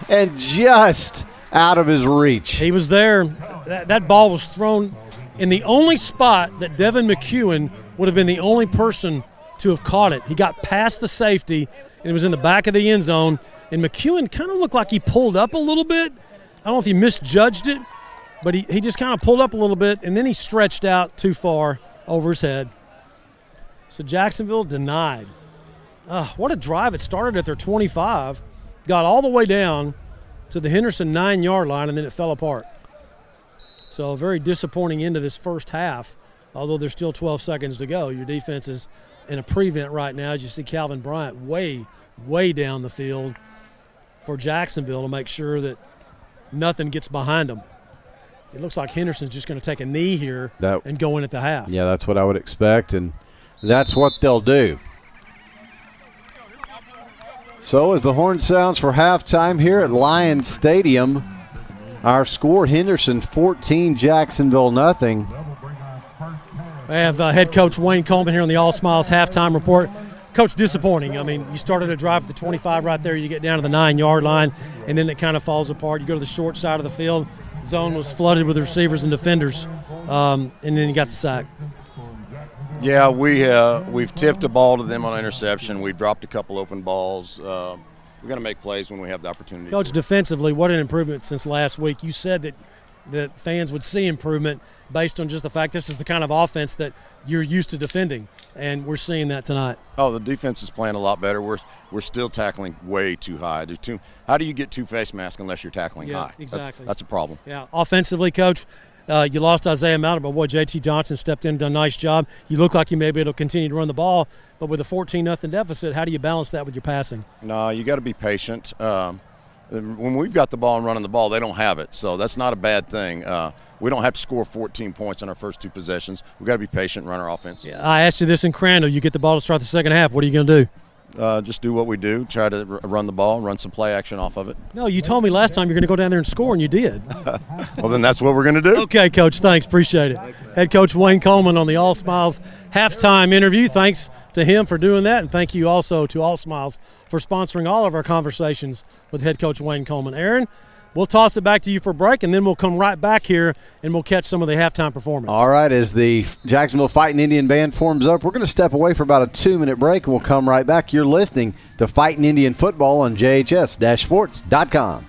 And just out of his reach. He was there. That ball was thrown in the only spot that Devin McEwen would have been the only person to have caught it. He got past the safety, and it was in the back of the end zone. And McEwen kind of looked like he pulled up a little bit. I don't know if he misjudged it, but he just kind of pulled up a little bit, and then he stretched out too far over his head. So Jacksonville denied. What a drive. It started at their 25, got all the way down to the Henderson 9-yard line, and then it fell apart. So a very disappointing end to this first half, although there's still 12 seconds to go. Your defense is in a prevent right now, as you see Calvin Bryant way down the field for Jacksonville to make sure that nothing gets behind them. It looks like Henderson's just going to take a knee here and go in at the half. Yeah, that's what I would expect, and that's what they'll do. So as the horn sounds for halftime here at Lions Stadium, our score, Henderson 14, Jacksonville nothing. I have head coach Wayne Coleman here on the All Smiles halftime report. Coach, disappointing. I mean, you started a drive at the 25 right there. You get down to the 9-yard line, and then it kind of falls apart. You go to the short side of the field. Zone was flooded with receivers and defenders, and then you got the sack. Yeah, we've tipped a ball to them on interception. We've dropped a couple open balls. We're going to make plays when we have the opportunity. Coach, defensively, what an improvement since last week. You said that fans would see improvement based on just the fact this is the kind of offense that you're used to defending, and we're seeing that tonight. Oh, the defense is playing a lot better. We're still tackling way too high. How do you get two face masks unless you're tackling high? Exactly. That's a problem. Yeah, offensively, Coach, you lost Isaiah Mount, but boy, JT Johnson stepped in and done a nice job. You look like you may be able to continue to run the ball, but with a 14-0 deficit, how do you balance that with your passing? No, you got to be patient. When we've got the ball and running the ball, they don't have it, so that's not a bad thing. We don't have to score 14 points on our first two possessions. We've got to be patient and run our offense. Yeah, I asked you this in Crandall. You get the ball to start the second half. What are you going to do? Just do what we do, try to run the ball, run some play action off of it. No, you told me last time you're going to go down there and score, and you did. Well, then that's what we're going to do. Okay, Coach, thanks. Appreciate it. Head Coach Wayne Coleman on the All Smiles halftime interview. Thanks to him for doing that, and thank you also to All Smiles for sponsoring all of our conversations with Head Coach Wayne Coleman. Aaron, we'll toss it back to you for a break, and then we'll come right back here and we'll catch some of the halftime performance. All right, as the Jacksonville Fightin Indian Band forms up, we're going to step away for about a 2-minute break, and we'll come right back. You're listening to Fightin Indian Football on JHS-Sports.com.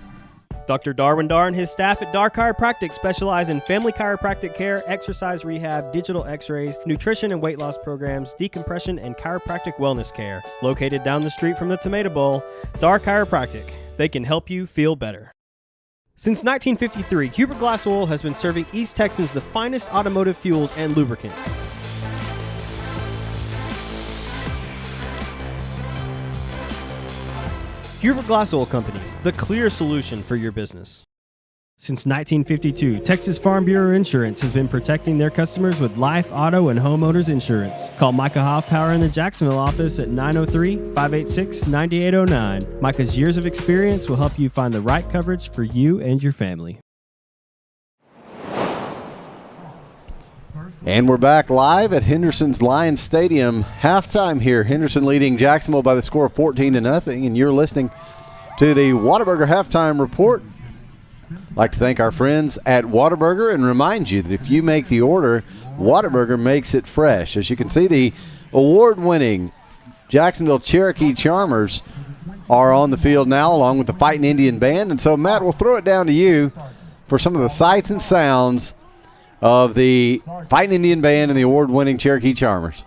Dr. Darwin Dar and his staff at Dar Chiropractic specialize in family chiropractic care, exercise rehab, digital x-rays, nutrition and weight loss programs, decompression, and chiropractic wellness care. Located down the street from the Tomato Bowl, Dar Chiropractic. They can help you feel better. Since 1953, Hubert Glass Oil has been serving East Texans the finest automotive fuels and lubricants. Hubert Glass Oil Company, the clear solution for your business. Since 1952, Texas Farm Bureau Insurance has been protecting their customers with life, auto, and homeowners insurance. Call Micah Hoffpower in the Jacksonville office at 903-586-9809. Micah's years of experience will help you find the right coverage for you and your family. And we're back live at Henderson's Lions Stadium. Halftime here. Henderson leading Jacksonville by the score of 14-0, and you're listening to the Whataburger Halftime Report. I'd like to thank our friends at Whataburger and remind you that if you make the order, Whataburger makes it fresh. As you can see, the award-winning Jacksonville Cherokee Charmers are on the field now along with the Fightin Indian Band. And so, Matt, we'll throw it down to you for some of the sights and sounds of the Fightin Indian Band and the award-winning Cherokee Charmers.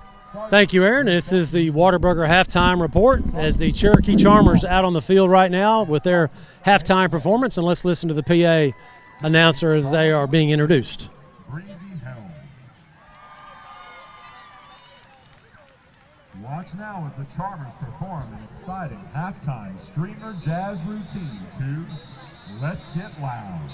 Thank you, Aaron. This is the Whataburger Halftime Report as the Cherokee Charmers out on the field right now with their halftime performance. And let's listen to the PA announcer as they are being introduced. Watch now as the Charmers perform an exciting halftime streamer jazz routine to Let's Get Loud.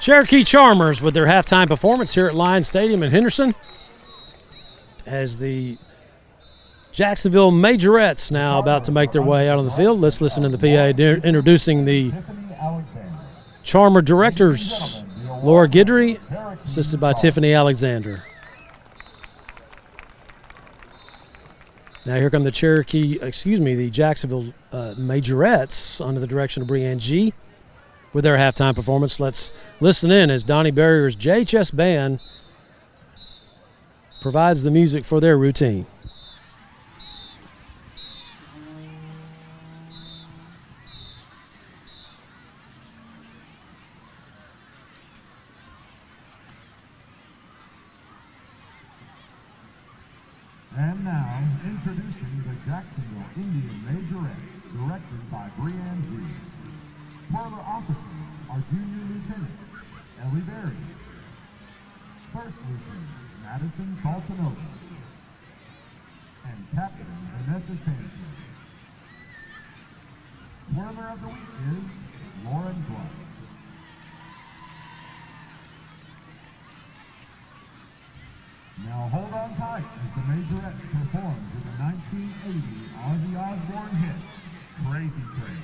Cherokee Charmers with their halftime performance here at Lions Stadium in Henderson, as the Jacksonville Majorettes now about to make their way out on the field. Let's listen to the PA introducing the Charmer directors, Laura Guidry, assisted by Tiffany Alexander. Now here come the the Jacksonville Majorettes under the direction of Brianne G. with their halftime performance. Let's listen in as Donnie Barrier's JHS Band provides the music for their routine. And now, introducing the Jacksonville Indian Majorettes, directed by Brianne G. Twirler officers are Junior Lieutenant Ellie Berry, First Lieutenant Madison Saltanova, and Captain Vanessa Sanchez. Twirler of the Week is Lauren Clark. Now hold on tight as the Majorettes performs with the 1980 Ozzy Osbourne hit, Crazy Train.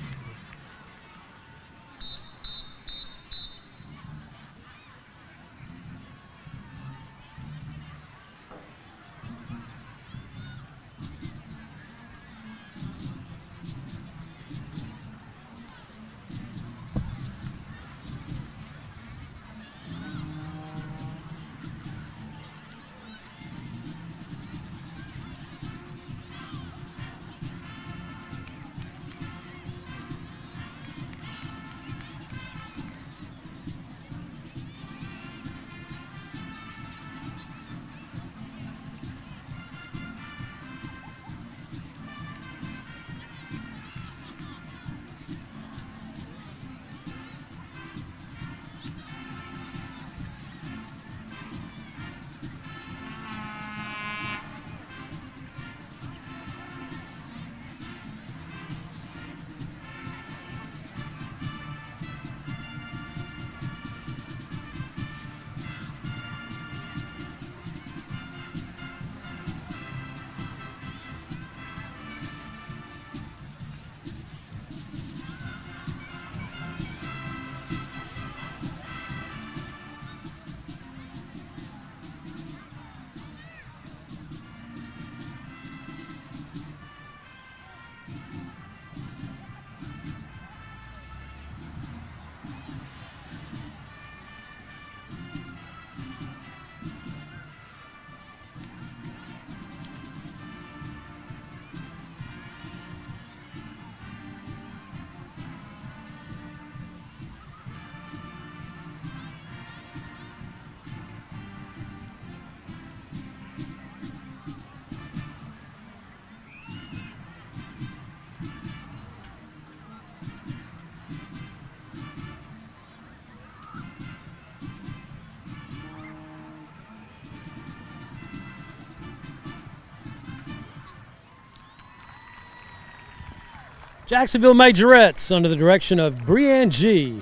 Jacksonville Majorettes under the direction of Brianne G.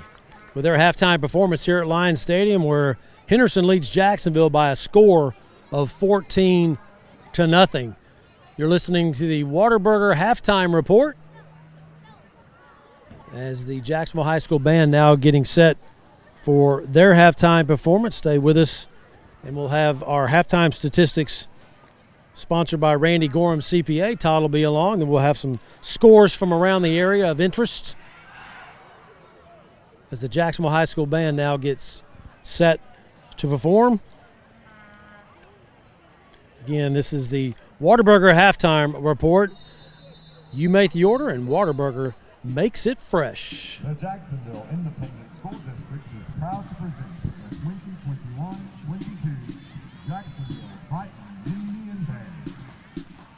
with their halftime performance here at Lions Stadium, where Henderson leads Jacksonville by a score of 14-0. You're listening to the Whataburger halftime report as the Jacksonville High School Band now getting set for their halftime performance. Stay with us, and we'll have our halftime statistics sponsored by Randy Gorham CPA. Todd will be along, and we'll have some scores from around the area of interest as the Jacksonville High School Band now gets set to perform. Again, this is the Whataburger halftime report. You make the order, and Whataburger makes it fresh. The Jacksonville Independent School District is proud to present the 2021-22 Jacksonville Fightin Indian Band.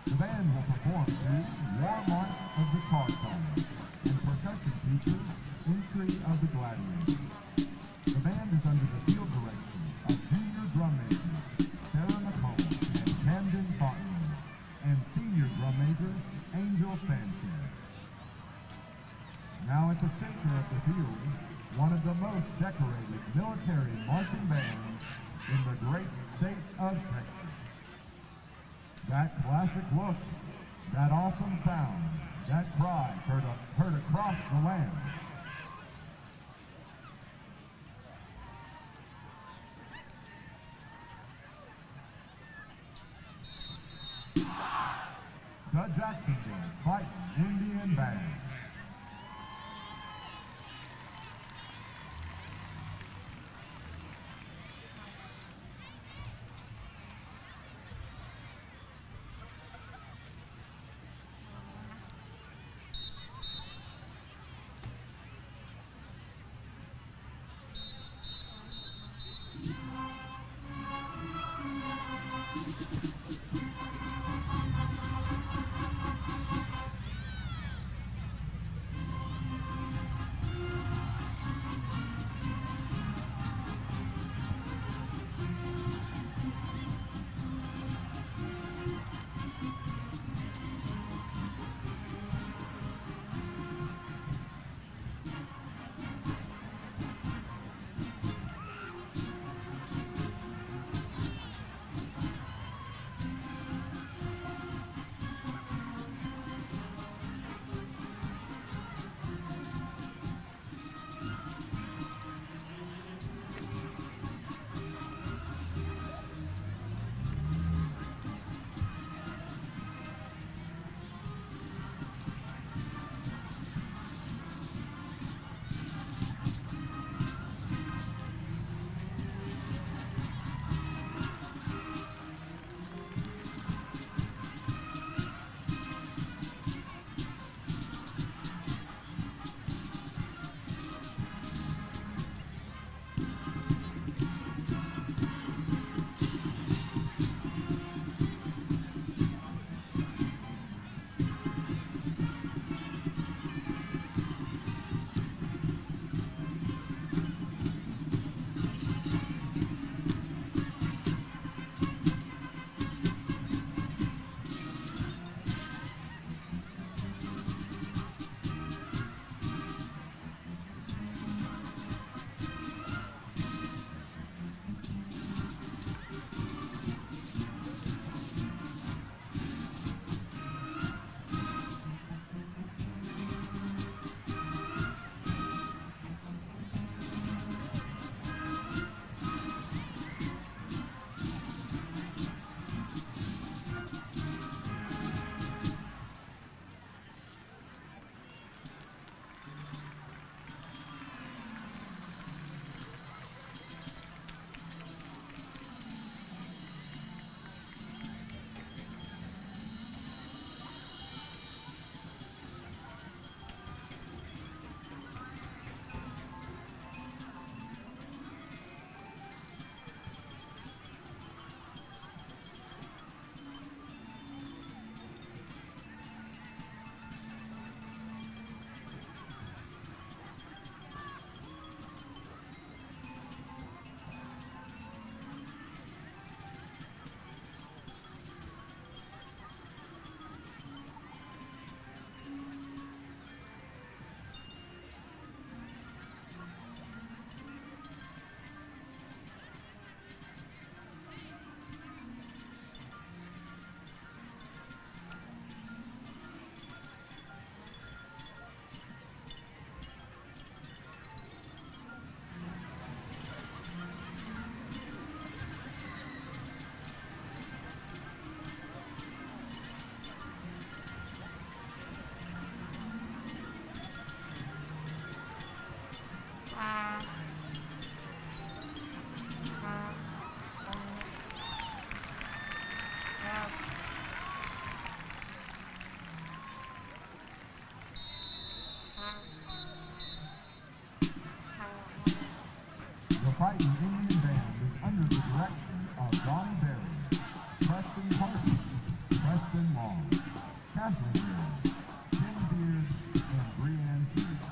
The band will perform to War March of the Car Column and percussion features Entry of the Gladiators. The band is under the field direction of junior drum majors Sarah McComb and Camden Barton, and senior drum major Angel Sanchez. Now at the center of the field, one of the most decorated military marching band in the great state of Texas. That classic look, that awesome sound, that cry heard across the land. The Jacksonville Fightin Indian Band. Fightin Indian Band is under the direction of Donnie Berry, Preston Parsons, Preston Long, Catherine Beard, Tim Beard, and Brianne Hughes.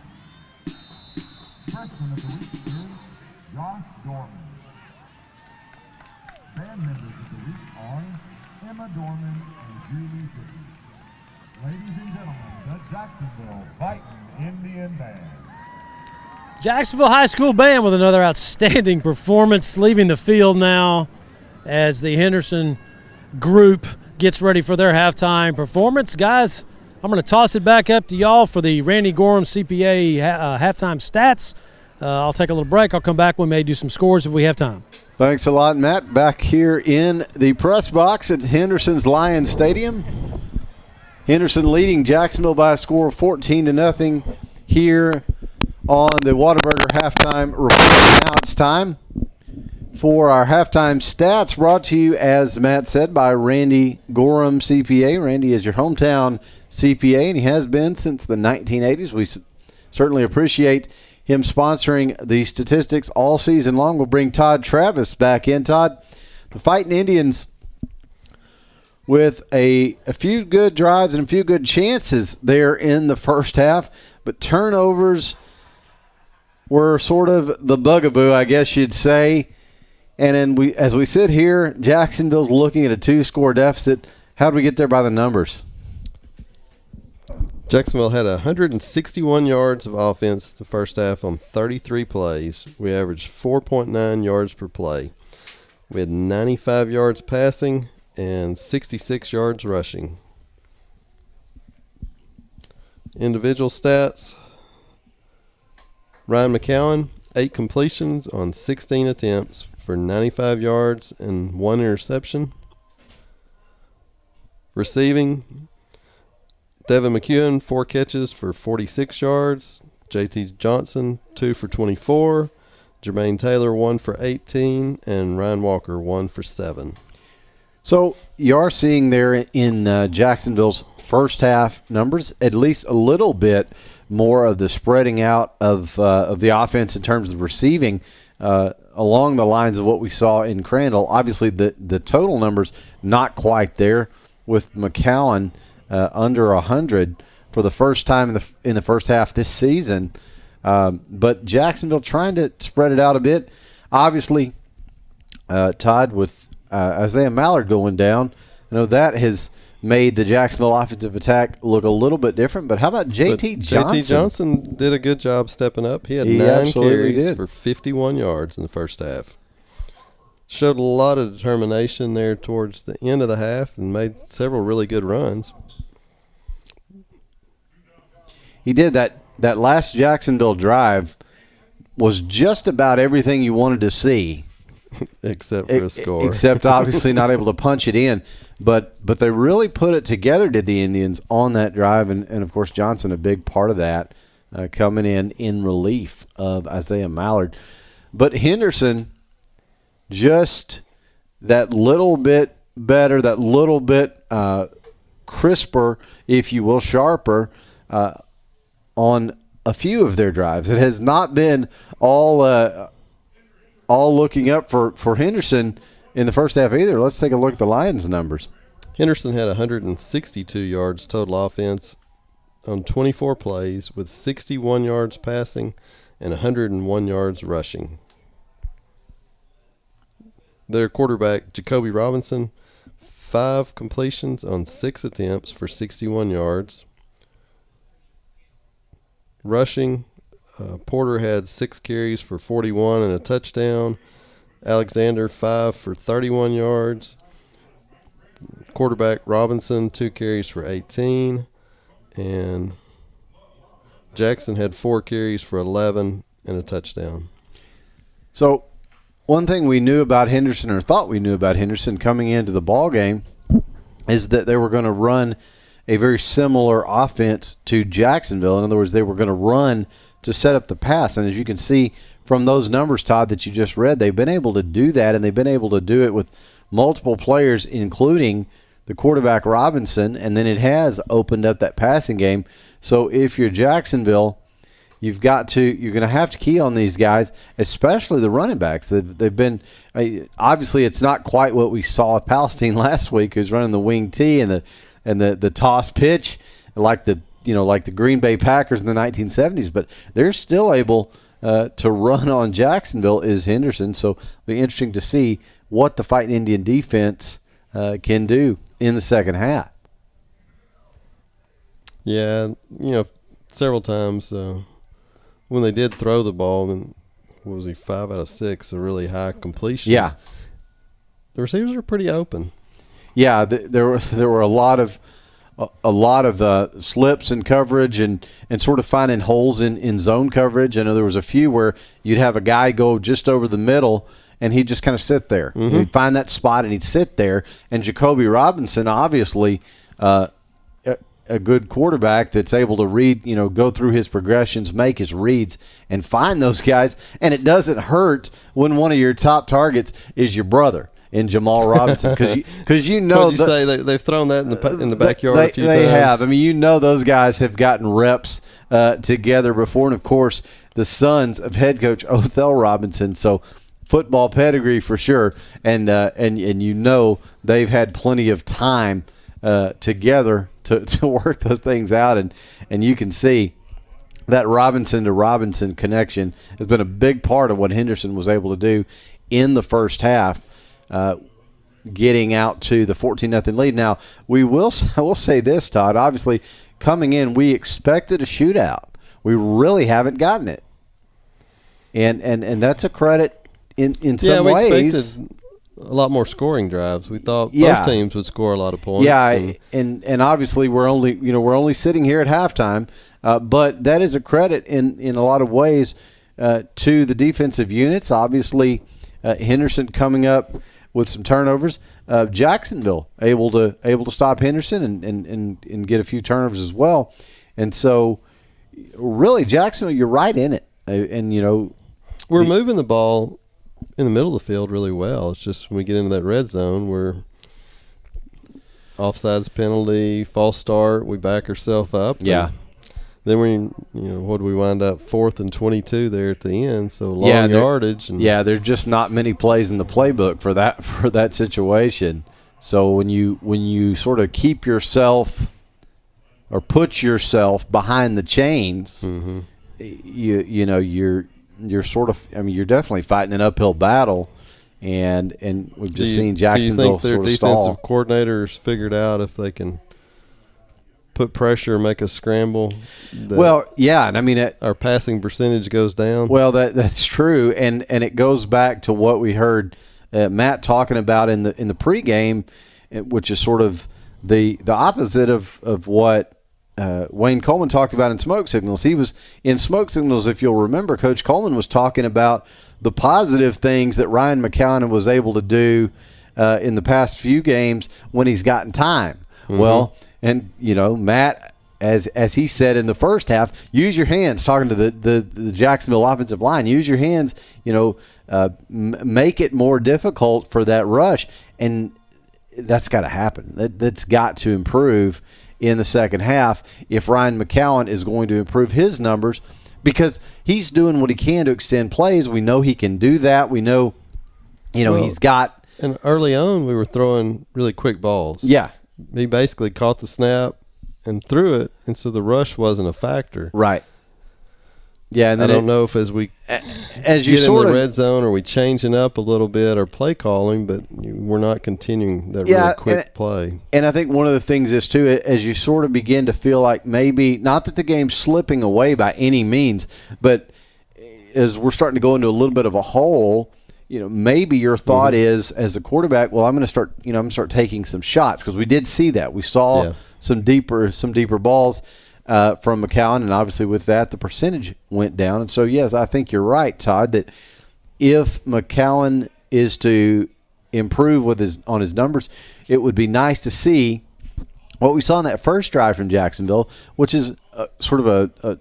Freshman of the week is Josh Dorman. Band members of the week are Emma Dorman and Julie Dickey. Ladies and gentlemen, the Jacksonville Fightin Indian Band. Jacksonville High School Band with another outstanding performance, leaving the field now as the Henderson group gets ready for their halftime performance. Guys, I'm going to toss it back up to y'all for the Randy Gorham CPA halftime stats. I'll take a little break. I'll come back. We may do some scores if we have time. Thanks a lot, Matt. Back here in the press box at Henderson's Lions Stadium. Henderson leading Jacksonville by a score of 14-0 here on the Whataburger halftime report. Now it's time for our halftime stats, brought to you, as Matt said, by Randy Gorham CPA. Randy is your hometown CPA, and he has been since the 1980s. We certainly appreciate him sponsoring the statistics all season long. We'll bring Todd Travis back in. Todd, the Fightin Indians with a few good drives and a few good chances there in the first half, but turnovers were sort of the bugaboo, I guess you'd say. And then as we sit here, Jacksonville's looking at a 2-score deficit. How do we get there by the numbers? Jacksonville had 161 yards of offense the first half on 33 plays. We averaged 4.9 yards per play. We had 95 yards passing and 66 yards rushing. Individual stats. Ryan McCowan, 8 completions on 16 attempts for 95 yards and 1 interception. Receiving, Devin McEwen, 4 catches for 46 yards. JT Johnson, 2 for 24. Jermaine Taylor, 1 for 18. And Ryan Walker, 1 for 7. So you are seeing there in Jacksonville's first half numbers at least a little bit more of the spreading out of the offense in terms of receiving along the lines of what we saw in Crandall. Obviously, the total numbers not quite there, with McCowan under 100 for the first time in the first half this season. But Jacksonville trying to spread it out a bit. Obviously, Todd, with Isaiah Mallard going down, I know that has made the Jacksonville offensive attack look a little bit different. But how about JT Johnson? JT Johnson did a good job stepping up. He had 9 carries for 51 yards in the first half. Showed a lot of determination there towards the end of the half and made several really good runs. He did. That last Jacksonville drive was just about everything you wanted to see. Except for a score. Except obviously not able to punch it in. But they really put it together, did the Indians, on that drive. And of course, Johnson, a big part of that, coming in relief of Isaiah Mallard. But Henderson, just that little bit better, that little bit crisper, if you will, sharper, on a few of their drives. It has not been all looking up for Henderson in the first half either. Let's take a look at the Lions' numbers. Henderson had 162 yards total offense on 24 plays, with 61 yards passing and 101 yards rushing. Their quarterback, Jacoby Robinson, 5 completions on 6 attempts for 61 yards. Rushing, Porter had 6 carries for 41 and a touchdown. Alexander, 5 for 31 yards. Quarterback Robinson, 2 carries for 18. And Jackson had 4 carries for 11 and a touchdown. So one thing we knew about Henderson, or thought we knew about Henderson coming into the ball game, is that they were going to run a very similar offense to Jacksonville. In other words, they were going to run to set up the pass. And as you can see from those numbers, Todd, that you just read, they've been able to do that, and they've been able to do it with multiple players, including the quarterback Robinson, and then it has opened up that passing game. So if you're Jacksonville, you're going to have to key on these guys, especially the running backs. They've been obviously it's not quite what we saw with Palestine last week, who's running the wing T and the toss pitch like the Green Bay Packers in the 1970s, but they're still able to run on Jacksonville is Henderson. So it'll be interesting to see what the Fightin Indian defense can do in the second half. Yeah, several times when they did throw the ball, and what was he, 5 out of 6, a really high completion. Yeah. The receivers were pretty open. Yeah, there were a lot of slips in coverage and sort of finding holes in zone coverage. I know there was a few where you'd have a guy go just over the middle and he'd just kind of sit there. Mm-hmm. He'd find that spot and he'd sit there. And Jacoby Robinson, obviously a good quarterback that's able to read, go through his progressions, make his reads, and find those guys. And it doesn't hurt when one of your top targets is your brother in Jamal Robinson, because you know. What'd you say? They've thrown that in the backyard a few times. They have. I mean, those guys have gotten reps together before, and of course, the sons of head coach Othell Robinson. So, football pedigree for sure, and they've had plenty of time together to work those things out, and you can see that Robinson to Robinson connection has been a big part of what Henderson was able to do in the first half. Getting out to the 14-0 lead. Now, I will say this, Todd. Obviously, coming in, we expected a shootout. We really haven't gotten it, and that's a credit in some ways. We expected a lot more scoring drives. We thought both teams would score a lot of points. Yeah, and obviously we're only sitting here at halftime, but that is a credit in a lot of ways to the defensive units. Obviously, Henderson coming up with some turnovers. Jacksonville able to stop Henderson and get a few turnovers as well. And so, really, Jacksonville, you're right in it. And we're moving the ball in the middle of the field really well. It's just when we get into that red zone, we're offsides penalty, false start, we back ourselves up. Yeah. Then what do we wind up? 4th and 22 there at the end. So long yardage. There's just not many plays in the playbook for that situation. So when you sort of keep yourself or put yourself behind the chains, mm-hmm. you're sort of, I mean, you're definitely fighting an uphill battle, and we've just seen Jacksonville do you think their defensive coordinators figured out if they can put pressure, make us scramble? Well, yeah, and I mean our passing percentage goes down. Well, that's true, and it goes back to what we heard Matt talking about in the pregame, which is sort of the opposite of what Wayne Coleman talked about in Smoke Signals. He was in Smoke Signals, if you'll remember, Coach Coleman was talking about the positive things that Ryan McCowan was able to do in the past few games when he's gotten time. Mm-hmm. Well, and Matt, as he said in the first half, use your hands. Talking to the Jacksonville offensive line, use your hands. Make it more difficult for that rush, and that's got to happen. That's got to improve in the second half if Ryan McCowan is going to improve his numbers, because he's doing what he can to extend plays. We know he can do that. We know, he's got. And early on, we were throwing really quick balls. Yeah. He basically caught the snap and threw it, and so the rush wasn't a factor. Right. Yeah, and then I don't know if as you get in the red zone, are we changing up a little bit our play calling, but we're not continuing that really quick play. And I think one of the things is, too, as you sort of begin to feel like maybe, not that the game's slipping away by any means, but as we're starting to go into a little bit of a hole, maybe your thought mm-hmm. is, as a quarterback, well, I'm going to start taking some shots, because we did see that. We saw some deeper balls from McCowan, and obviously with that, the percentage went down. And so, yes, I think you're right, Todd, that if McCowan is to improve on his numbers, it would be nice to see what we saw in that first drive from Jacksonville, which is sort of a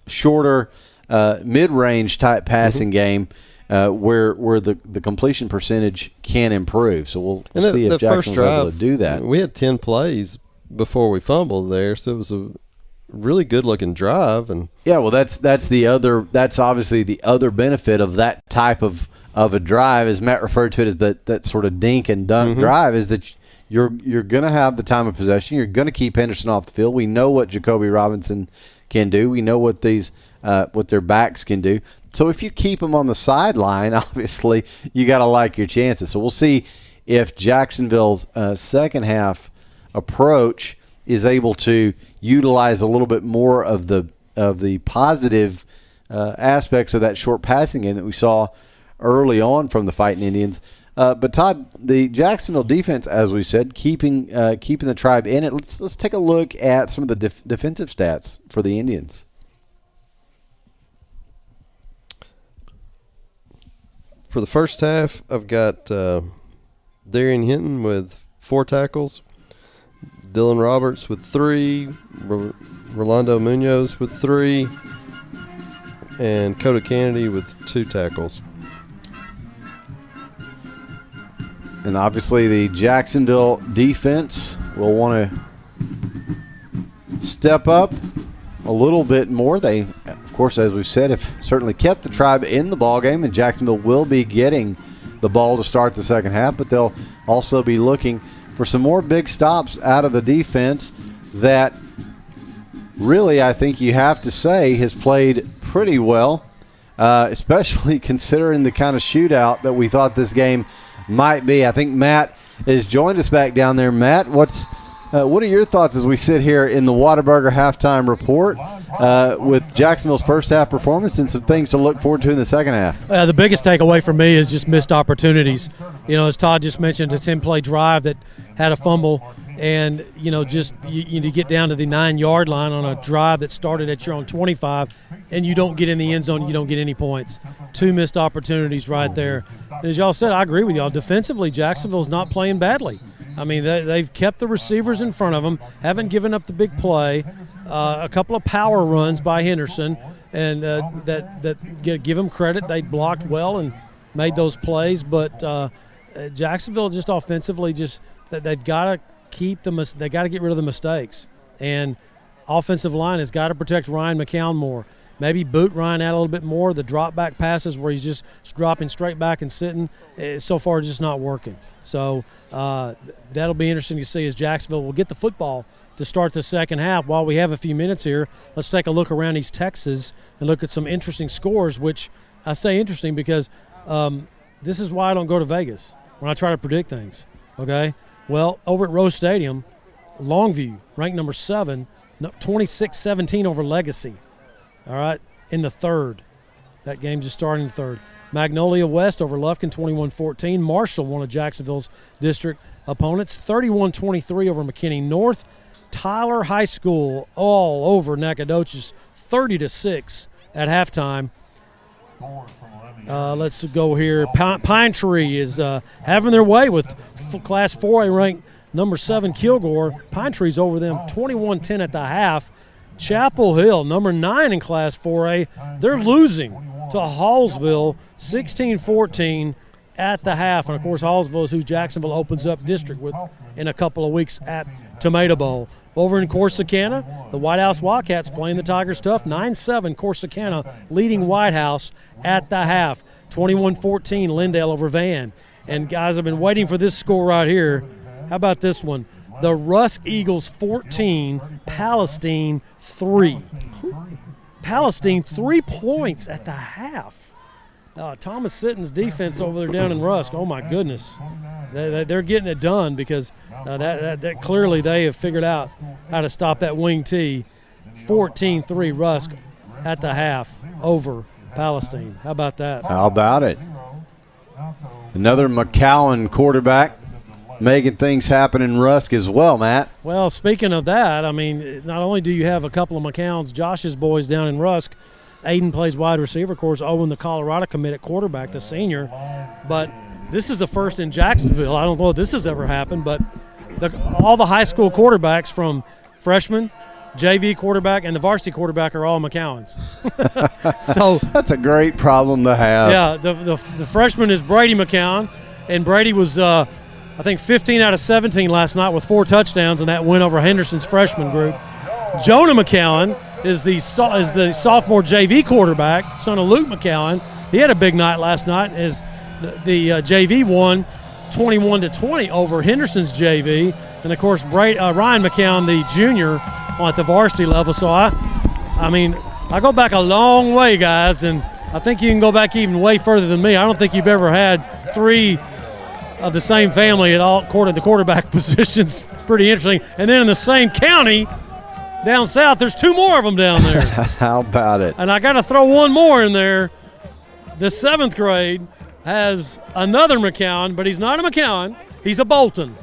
shorter mid-range type passing mm-hmm. game. Where the completion percentage can improve. So we'll see if Jackson's able to do that. We had 10 plays before we fumbled there, so it was a really good-looking drive. And yeah, well, that's obviously the other benefit of that type of a drive, as Matt referred to it as that sort of dink and dunk mm-hmm. drive, is that you're going to have the time of possession. You're going to keep Henderson off the field. We know what Jacoby Robinson can do. We know what what their backs can do. So if you keep them on the sideline, obviously you got to like your chances. So we'll see if Jacksonville's second half approach is able to utilize a little bit more of the positive aspects of that short passing game that we saw early on from the Fightin Indians. But Todd, the Jacksonville defense, as we said, keeping the Tribe in it. Let's take a look at some of the defensive stats for the Indians. For the first half, I've got Darian Hinton with 4 tackles, Dylan Roberts with 3, Rolando Munoz with 3, and Coda Kennedy with 2 tackles. And obviously the Jacksonville defense will want to step up a little bit more. They, of course, as we've said, have certainly kept the Tribe in the ballgame, and Jacksonville will be getting the ball to start the second half, but they'll also be looking for some more big stops out of the defense that really, I think you have to say, has played pretty well, especially considering the kind of shootout that we thought this game might be. I think Matt has joined us back down there. Matt, what are your thoughts as we sit here in the Whataburger halftime report with Jacksonville's first half performance and some things to look forward to in the second half? The biggest takeaway for me is just missed opportunities. As Todd just mentioned, a 10-play drive that had a fumble, and just you get down to the 9-yard line on a drive that started at your own 25, and you don't get in the end zone, you don't get any points. 2 missed opportunities right there. And as y'all said, I agree with y'all. Defensively, Jacksonville's not playing badly. I mean, they've kept the receivers in front of them, haven't given up the big play. A couple of power runs by Henderson, and that give them credit. They blocked well and made those plays. But Jacksonville just offensively, they've got to they got to get rid of the mistakes. And offensive line has got to protect Ryan McCown more. Maybe boot Ryan out a little bit more. The drop back passes where he's just dropping straight back and sitting, so far just not working. So that'll be interesting to see as Jacksonville will get the football to start the second half. While we have a few minutes here, let's take a look around East Texas and look at some interesting scores, which I say interesting because this is why I don't go to Vegas when I try to predict things, okay? Well, over at Rose Stadium, Longview, ranked number 7, 26-17 over Legacy. All right, in the third. That game just started in the third. Magnolia West over Lufkin, 21-14. Marshall, one of Jacksonville's district opponents, 31-23 over McKinney North. Tyler High School all over Nacogdoches, 30-6 at halftime. Let's go here. Pine Tree is having their way with Class 4A ranked number 7 Kilgore. Pine Tree's over them, 21-10 at the half. Chapel Hill, number 9 in Class 4A, they're losing to Hallsville, 16-14 at the half. And, of course, Hallsville is who Jacksonville opens up district with in a couple of weeks at Tomato Bowl. Over in Corsicana, the White House Wildcats playing the Tigers tough, 9-7 Corsicana leading White House at the half, 21-14 Lindale over Van. And, guys, I've been waiting for this score right here. How about this one? The Rusk Eagles 14, Palestine 3. Palestine 3 points at the half. Thomas Sitton's defense over there down in Rusk, oh my goodness. They're getting it done because that clearly they have figured out how to stop that wing T. 14-3 Rusk at the half over Palestine. How about that? How about it? Another McCowan quarterback making things happen in Rusk as well, Matt. Well, speaking of that, I mean, not only do you have a couple of McCown's, Josh's boys down in Rusk, Aiden plays wide receiver, of course, Owen, the Colorado commit at quarterback, the senior, but this is the first in Jacksonville. I don't know if this has ever happened, but all the high school quarterbacks from freshman, JV quarterback, and the varsity quarterback are all McCowan's. So that's a great problem to have. Yeah, the freshman is Brady McCowan, and Brady was I think 15 out of 17 last night with 4 touchdowns in that win over Henderson's freshman group. Jonah McCowan is the sophomore JV quarterback, son of Luke McCowan. He had a big night last night as the JV won 21-20 over Henderson's JV. And, of course, Ryan McCown, the junior, at the varsity level. So, I mean, I go back a long way, guys, and I think you can go back even way further than me. I don't think you've ever had 3 of the same family at all the quarterback positions. Pretty interesting. And then in the same county, down south, there's 2 more of them down there. How about it? And I got to throw one more in there. The 7th grade has another McCown, but he's not a McCown. He's a Bolton.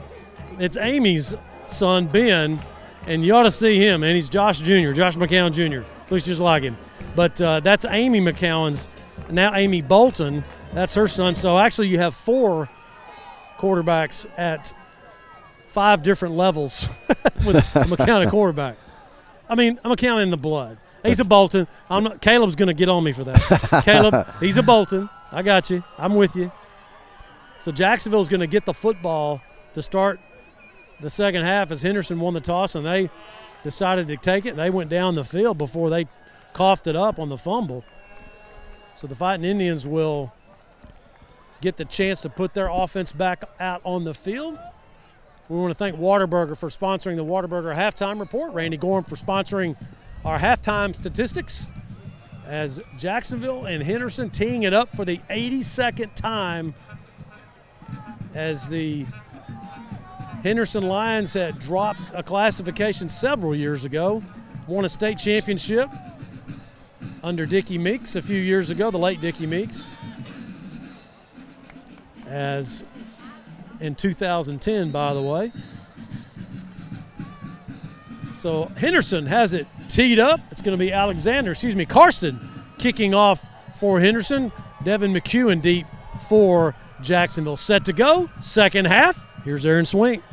It's Amy's son, Ben, and you ought to see him. And he's Josh McCown Jr. Looks just like him. But that's Amy McCown's, now Amy Bolton. That's her son. So actually you have 4 quarterbacks at 5 different levels with a McCown quarterback. I mean, I'm McCown in the blood. He's a Bolton. Caleb's going to get on me for that. Caleb, he's a Bolton. I got you. I'm with you. So Jacksonville's going to get the football to start the second half as Henderson won the toss, and they decided to take it. They went down the field before they coughed it up on the fumble. So the Fightin Indians will get the chance to put their offense back out on the field. We want to thank Whataburger for sponsoring the Whataburger Halftime Report, Randy Gorham for sponsoring our halftime statistics, as Jacksonville and Henderson teeing it up for the 82nd time, as the Henderson Lions had dropped a classification several years ago, won a state championship under Dickie Meeks a few years ago, the late Dickie Meeks, as in 2010, by the way. So Henderson has it teed up. It's going to be Karsten kicking off for Henderson. Devin McEwen deep for Jacksonville. Set to go, second half. Here's Aaron Swink.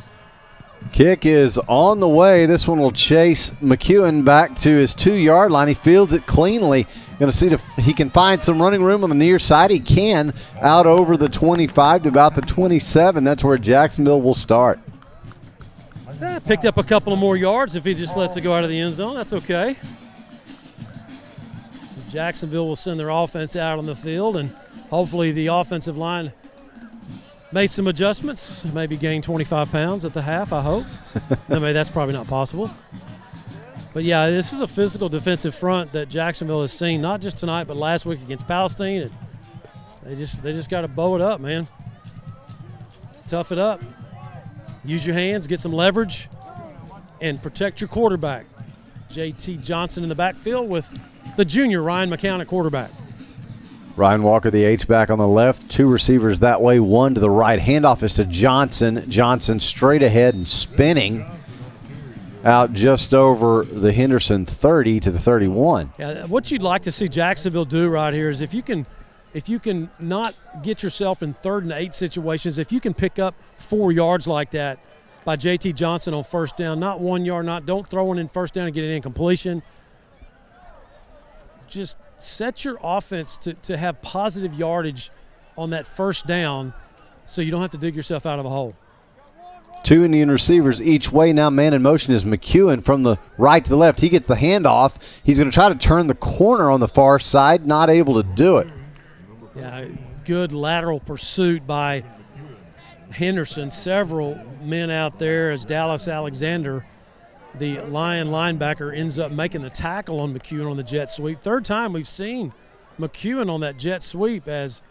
Kick is on the way. This one will chase McEwen back to his 2-yard line. He fields it cleanly. Going to see if he can find some running room on the near side. He can, out over the 25 to about the 27. That's where Jacksonville will start. Picked up a couple of more yards if he just lets it go out of the end zone. That's okay. As Jacksonville will send their offense out on the field, and hopefully the offensive line made some adjustments, maybe gained 25 pounds at the half, I hope. No, maybe that's probably not possible. But, yeah, this is a physical defensive front that Jacksonville has seen, not just tonight but last week against Palestine. And they just got to bow it up, man. Tough it up. Use your hands, get some leverage, and protect your quarterback. J.T. Johnson in the backfield with the junior Ryan McCown at quarterback. Ryan Walker, the H-back on the left. 2 receivers that way, 1 to the right. Handoff is to Johnson. Johnson straight ahead and spinning out just over the Henderson 30 to the 31. Yeah, what you'd like to see Jacksonville do right here is if you can not get yourself in 3rd and 8 situations, if you can pick up 4 yards like that by J.T. Johnson on first down, not 1 yard, don't throw one in first down and get an incompletion. Just set your offense to have positive yardage on that first down so you don't have to dig yourself out of a hole. 2 Indian receivers each way. Now man in motion is McEwen from the right to the left. He gets the handoff. He's going to try to turn the corner on the far side, not able to do it. Yeah, good lateral pursuit by Henderson. Several men out there as Dallas Alexander, the Lion linebacker, ends up making the tackle on McEwen on the jet sweep. 3rd time we've seen McEwen on that jet sweep, as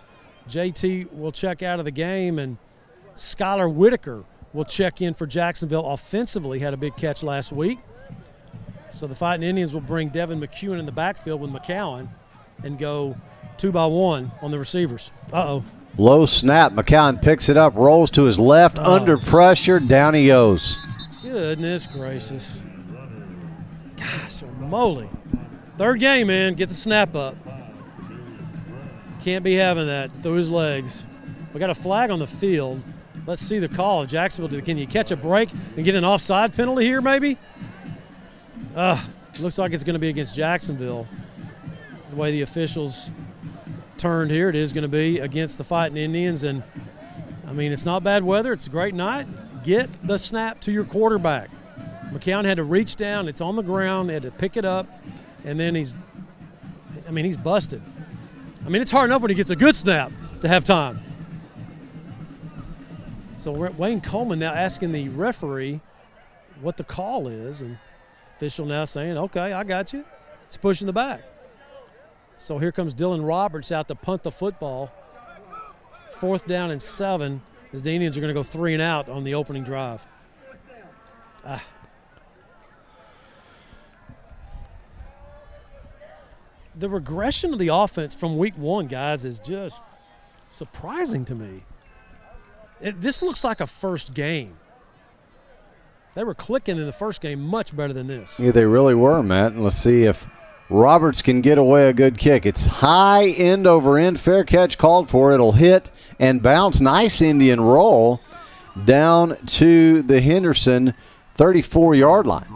JT will check out of the game, and Skylar Whitaker will check in for Jacksonville offensively. Had a big catch last week. So the Fightin Indians will bring Devin McEwen in the backfield with McCown and go 2-by-1 on the receivers. Uh-oh. Low snap. McCown picks it up, rolls to his left, under pressure, down he goes. Goodness gracious. Gosh moly. 3rd game, man. Get the snap up. Can't be having that through his legs. We got a flag on the field. Let's see the call. Jacksonville, can you catch a break and get an offside penalty here maybe? Looks like it's going to be against Jacksonville. The way the officials turned here, it is going to be against the Fightin Indians. And, I mean, it's not bad weather. It's a great night. Get the snap to your quarterback. McCown had to reach down. It's on the ground. He had to pick it up. And then he's busted. I mean, it's hard enough when he gets a good snap to have time. So Wayne Coleman now asking the referee what the call is, and official now saying, okay, I got you. It's pushing the back. So here comes Dylan Roberts out to punt the football. 4th down and 7 as the Indians are going to go 3 and out on the opening drive. the regression of the offense from week one, guys, is just surprising to me. This looks like a first game. They were clicking in the first game much better than this. Yeah, they really were, Matt. And let's see if Roberts can get away a good kick. It's high end over end. Fair catch called for. It'll hit and bounce. Nice Indian roll down to the Henderson 34-yard line.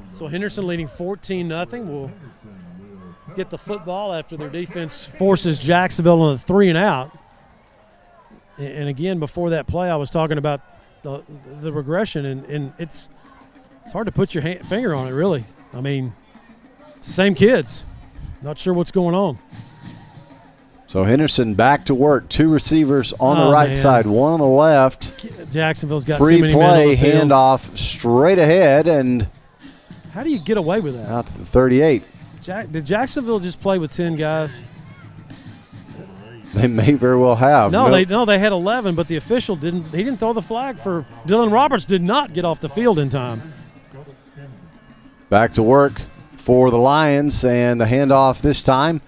So Henderson leading 14-0. Will get the football after their defense forces Jacksonville on a 3-and-out. And again, before that play, I was talking about the regression, and it's hard to put your finger on it, really. I mean, same kids. Not sure what's going on. So Henderson back to work. 2 receivers on the right side, 1 on the left. Jacksonville's got free too many men on the play, field. handoff straight ahead, and how do you get away with that? out to the 38. Did Jacksonville just play with 10 guys? They may very well have. They had 11, but the official didn't. He didn't throw the flag for Dylan Roberts. Did not get off the field in time. Back to work for the Lions, and the handoff this time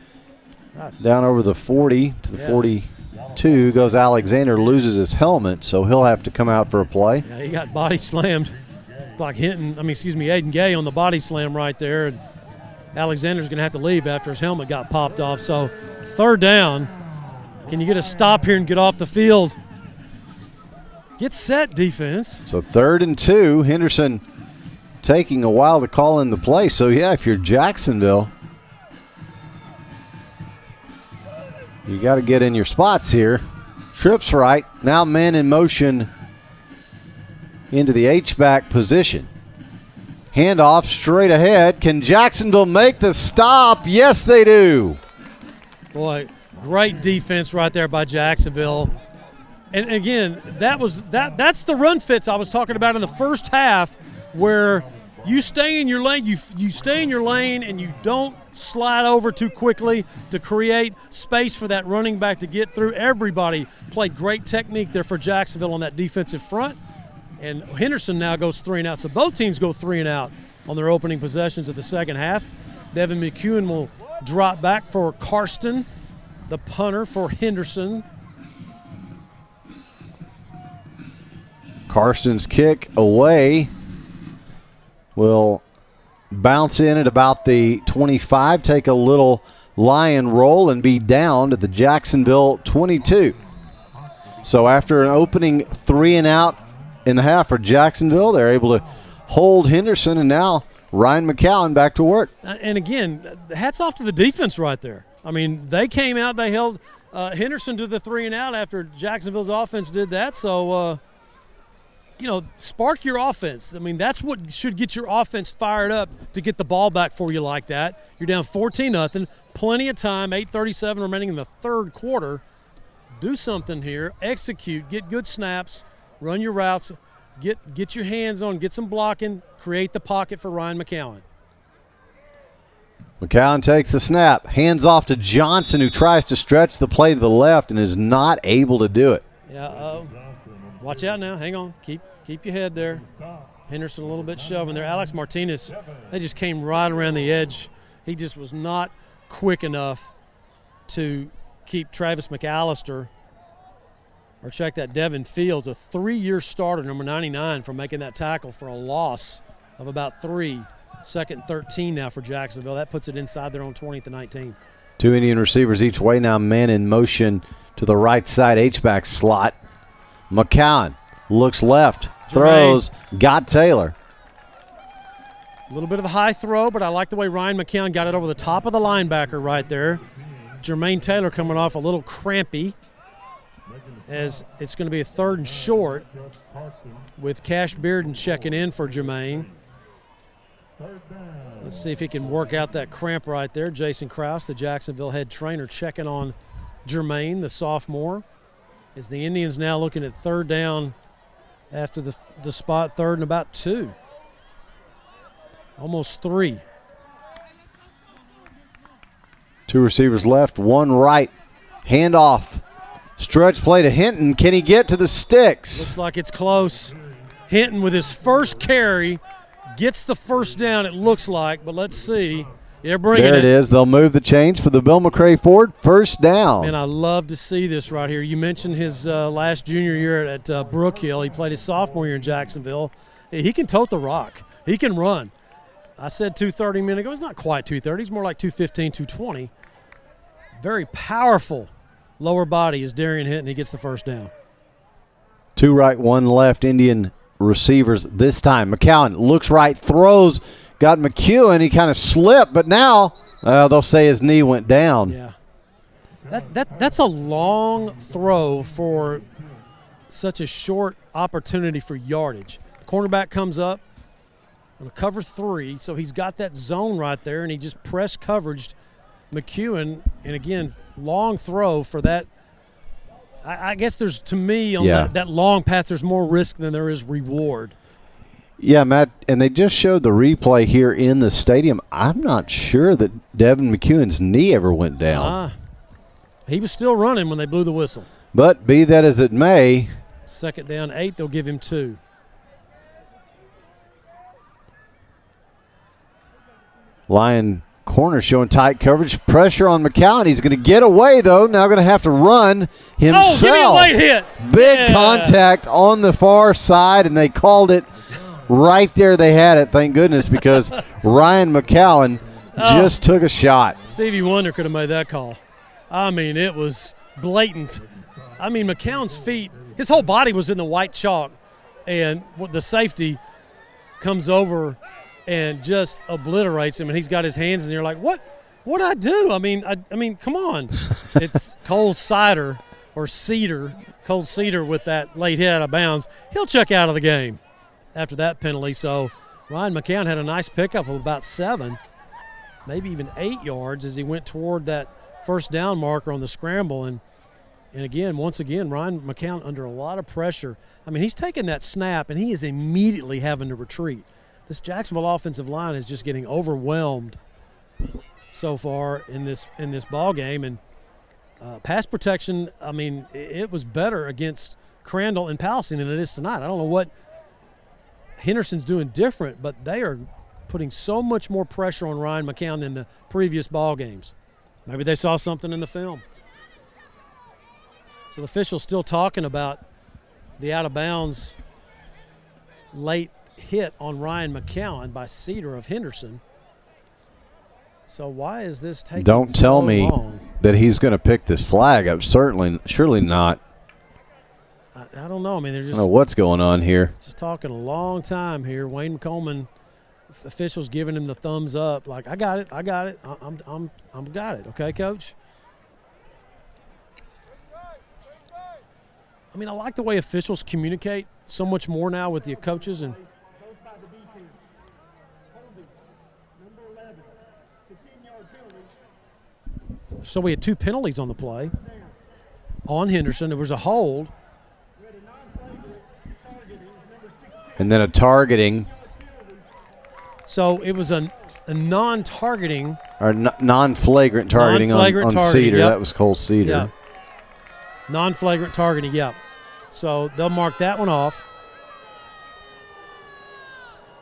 down over the 40 to the 42 goes Alexander, loses his helmet, so he'll have to come out for a play. Yeah, he got body slammed like Aiden Gay on the body slam right there, and Alexander's going to have to leave after his helmet got popped off. So 3rd down. Can you get a stop here and get off the field? Get set, defense. So 3rd and 2. Henderson taking a while to call in the play. So, yeah, if you're Jacksonville, you got to get in your spots here. Trips right. Now men in motion into the H-back position. Handoff straight ahead. Can Jacksonville make the stop? Yes, they do. Boy, great defense right there by Jacksonville. And again, that's the run fits I was talking about in the first half, where you stay in your lane, you stay in your lane, and you don't slide over too quickly to create space for that running back to get through. Everybody played great technique there for Jacksonville on that defensive front. And Henderson now goes 3-and-out. So both teams go 3-and-out on their opening possessions of the second half. Devin McEwen will drop back for Karsten, the punter for Henderson. Karsten's kick away will bounce in at about the 25, take a little lion roll, and be down to the Jacksonville 22. So after an opening 3-and-out in the half for Jacksonville, they're able to hold Henderson, and now Ryan McCowan back to work. And again, hats off to the defense right there. I mean, they came out, they held Henderson to the 3-and-out after Jacksonville's offense did that. So, spark your offense. I mean, that's what should get your offense fired up, to get the ball back for you like that. You're down 14-0, plenty of time, 8:37 remaining in the 3rd quarter. Do something here, execute, get good snaps, run your routes, get your hands on, get some blocking, create the pocket for Ryan McCowan. McCowan takes the snap, hands off to Johnson, who tries to stretch the play to the left and is not able to do it. Yeah, watch out now. Hang on. Keep your head there. Henderson a little bit shoving there. Alex Martinez, they just came right around the edge. He just was not quick enough to keep Travis McAllister, or check that, Devin Fields, a 3-year starter, number 99, from making that tackle for a loss of about 3. 2nd and 13 now for Jacksonville. That puts it inside their own 20th and 19. 2 Indian receivers each way now, men in motion to the right side H-back slot. McCowan looks left, throws, got Taylor. A little bit of a high throw, but I like the way Ryan McCowan got it over the top of the linebacker right there. Jermaine Taylor coming off a little crampy, as it's going to be a 3rd and short with Cash Bearden checking in for Jermaine. Let's see if he can work out that cramp right there. Jason Krause, the Jacksonville head trainer, checking on Jermaine, the sophomore, as the Indians now looking at 3rd down after the spot, 3rd and about 2. Almost 3. 2 receivers left, 1 right. Handoff. Stretch play to Hinton. Can he get to the sticks? Looks like it's close. Hinton with his first carry gets the 1st down, it looks like, but let's see. They're bringing There it is. They'll move the chains for the Bill McRae Ford first down. And I love to see this right here. You mentioned his last junior year at Brook Hill. He played his sophomore year in Jacksonville. He can tote the rock. He can run. I said 230 a minute ago. He's not quite 230. He's more like 215, 220. Very powerful lower body as Darian hit, and he gets the first down. 2 right, 1 left Indian receivers this time. McCowan looks right, throws, got McEwen. He kind of slipped, but now they'll say his knee went down. Yeah. That's a long throw for such a short opportunity for yardage. The cornerback comes up on a cover 3, so he's got that zone right there, and he just press coveraged McEwen. And again, long throw for that. I guess there's, to me, on that long pass, there's more risk than there is reward. Yeah, Matt, and they just showed the replay here in the stadium. I'm not sure that Devin McEwen's knee ever went down. He was still running when they blew the whistle. But be that as it may. 2nd down, 8, they'll give him 2. Lion corner showing tight coverage. Pressure on McCowan. He's going to get away, though. Now going to have to run himself. Oh, give me a late hit. Big contact on the far side, and they called it right there. They had it, thank goodness, because Ryan McCowan just took a shot. Stevie Wonder could have made that call. I mean, it was blatant. I mean, McCown's feet, his whole body was in the white chalk, and the safety comes over and just obliterates him, and he's got his hands in there like, what'd I do? I mean, come on. It's Cole Cedar with that late hit out of bounds. He'll check out of the game after that penalty. So Ryan McCown had a nice pickup of about 7, maybe even 8 yards as he went toward that first down marker on the scramble. And once again, Ryan McCown under a lot of pressure. I mean, he's taking that snap, and he is immediately having to retreat. This Jacksonville offensive line is just getting overwhelmed so far in this ball game. And pass protection, I mean, it was better against Crandall and Palestine than it is tonight. I don't know what Henderson's doing different, but they are putting so much more pressure on Ryan McCown than the previous ball games. Maybe they saw something in the film. So the official's still talking about the out-of-bounds late hit on Ryan McCowan by Cedar of Henderson. So why is this taking Don't tell so me long? that he's going to pick this flag up. Surely not. I don't know. I mean, they're just. I don't know what's going on here. Just talking a long time here. Wayne Coleman, officials giving him the thumbs up. Like, I got it. I'm got it. Okay, coach. I mean, I like the way officials communicate so much more now with the coaches and. So we had 2 penalties on the play on Henderson. There was a hold. And then a targeting. So it was a non-targeting. Or non-flagrant targeting on Cedar. Yep. That was Cole Cedar. Yeah. Non-flagrant targeting, yeah. So they'll mark that one off.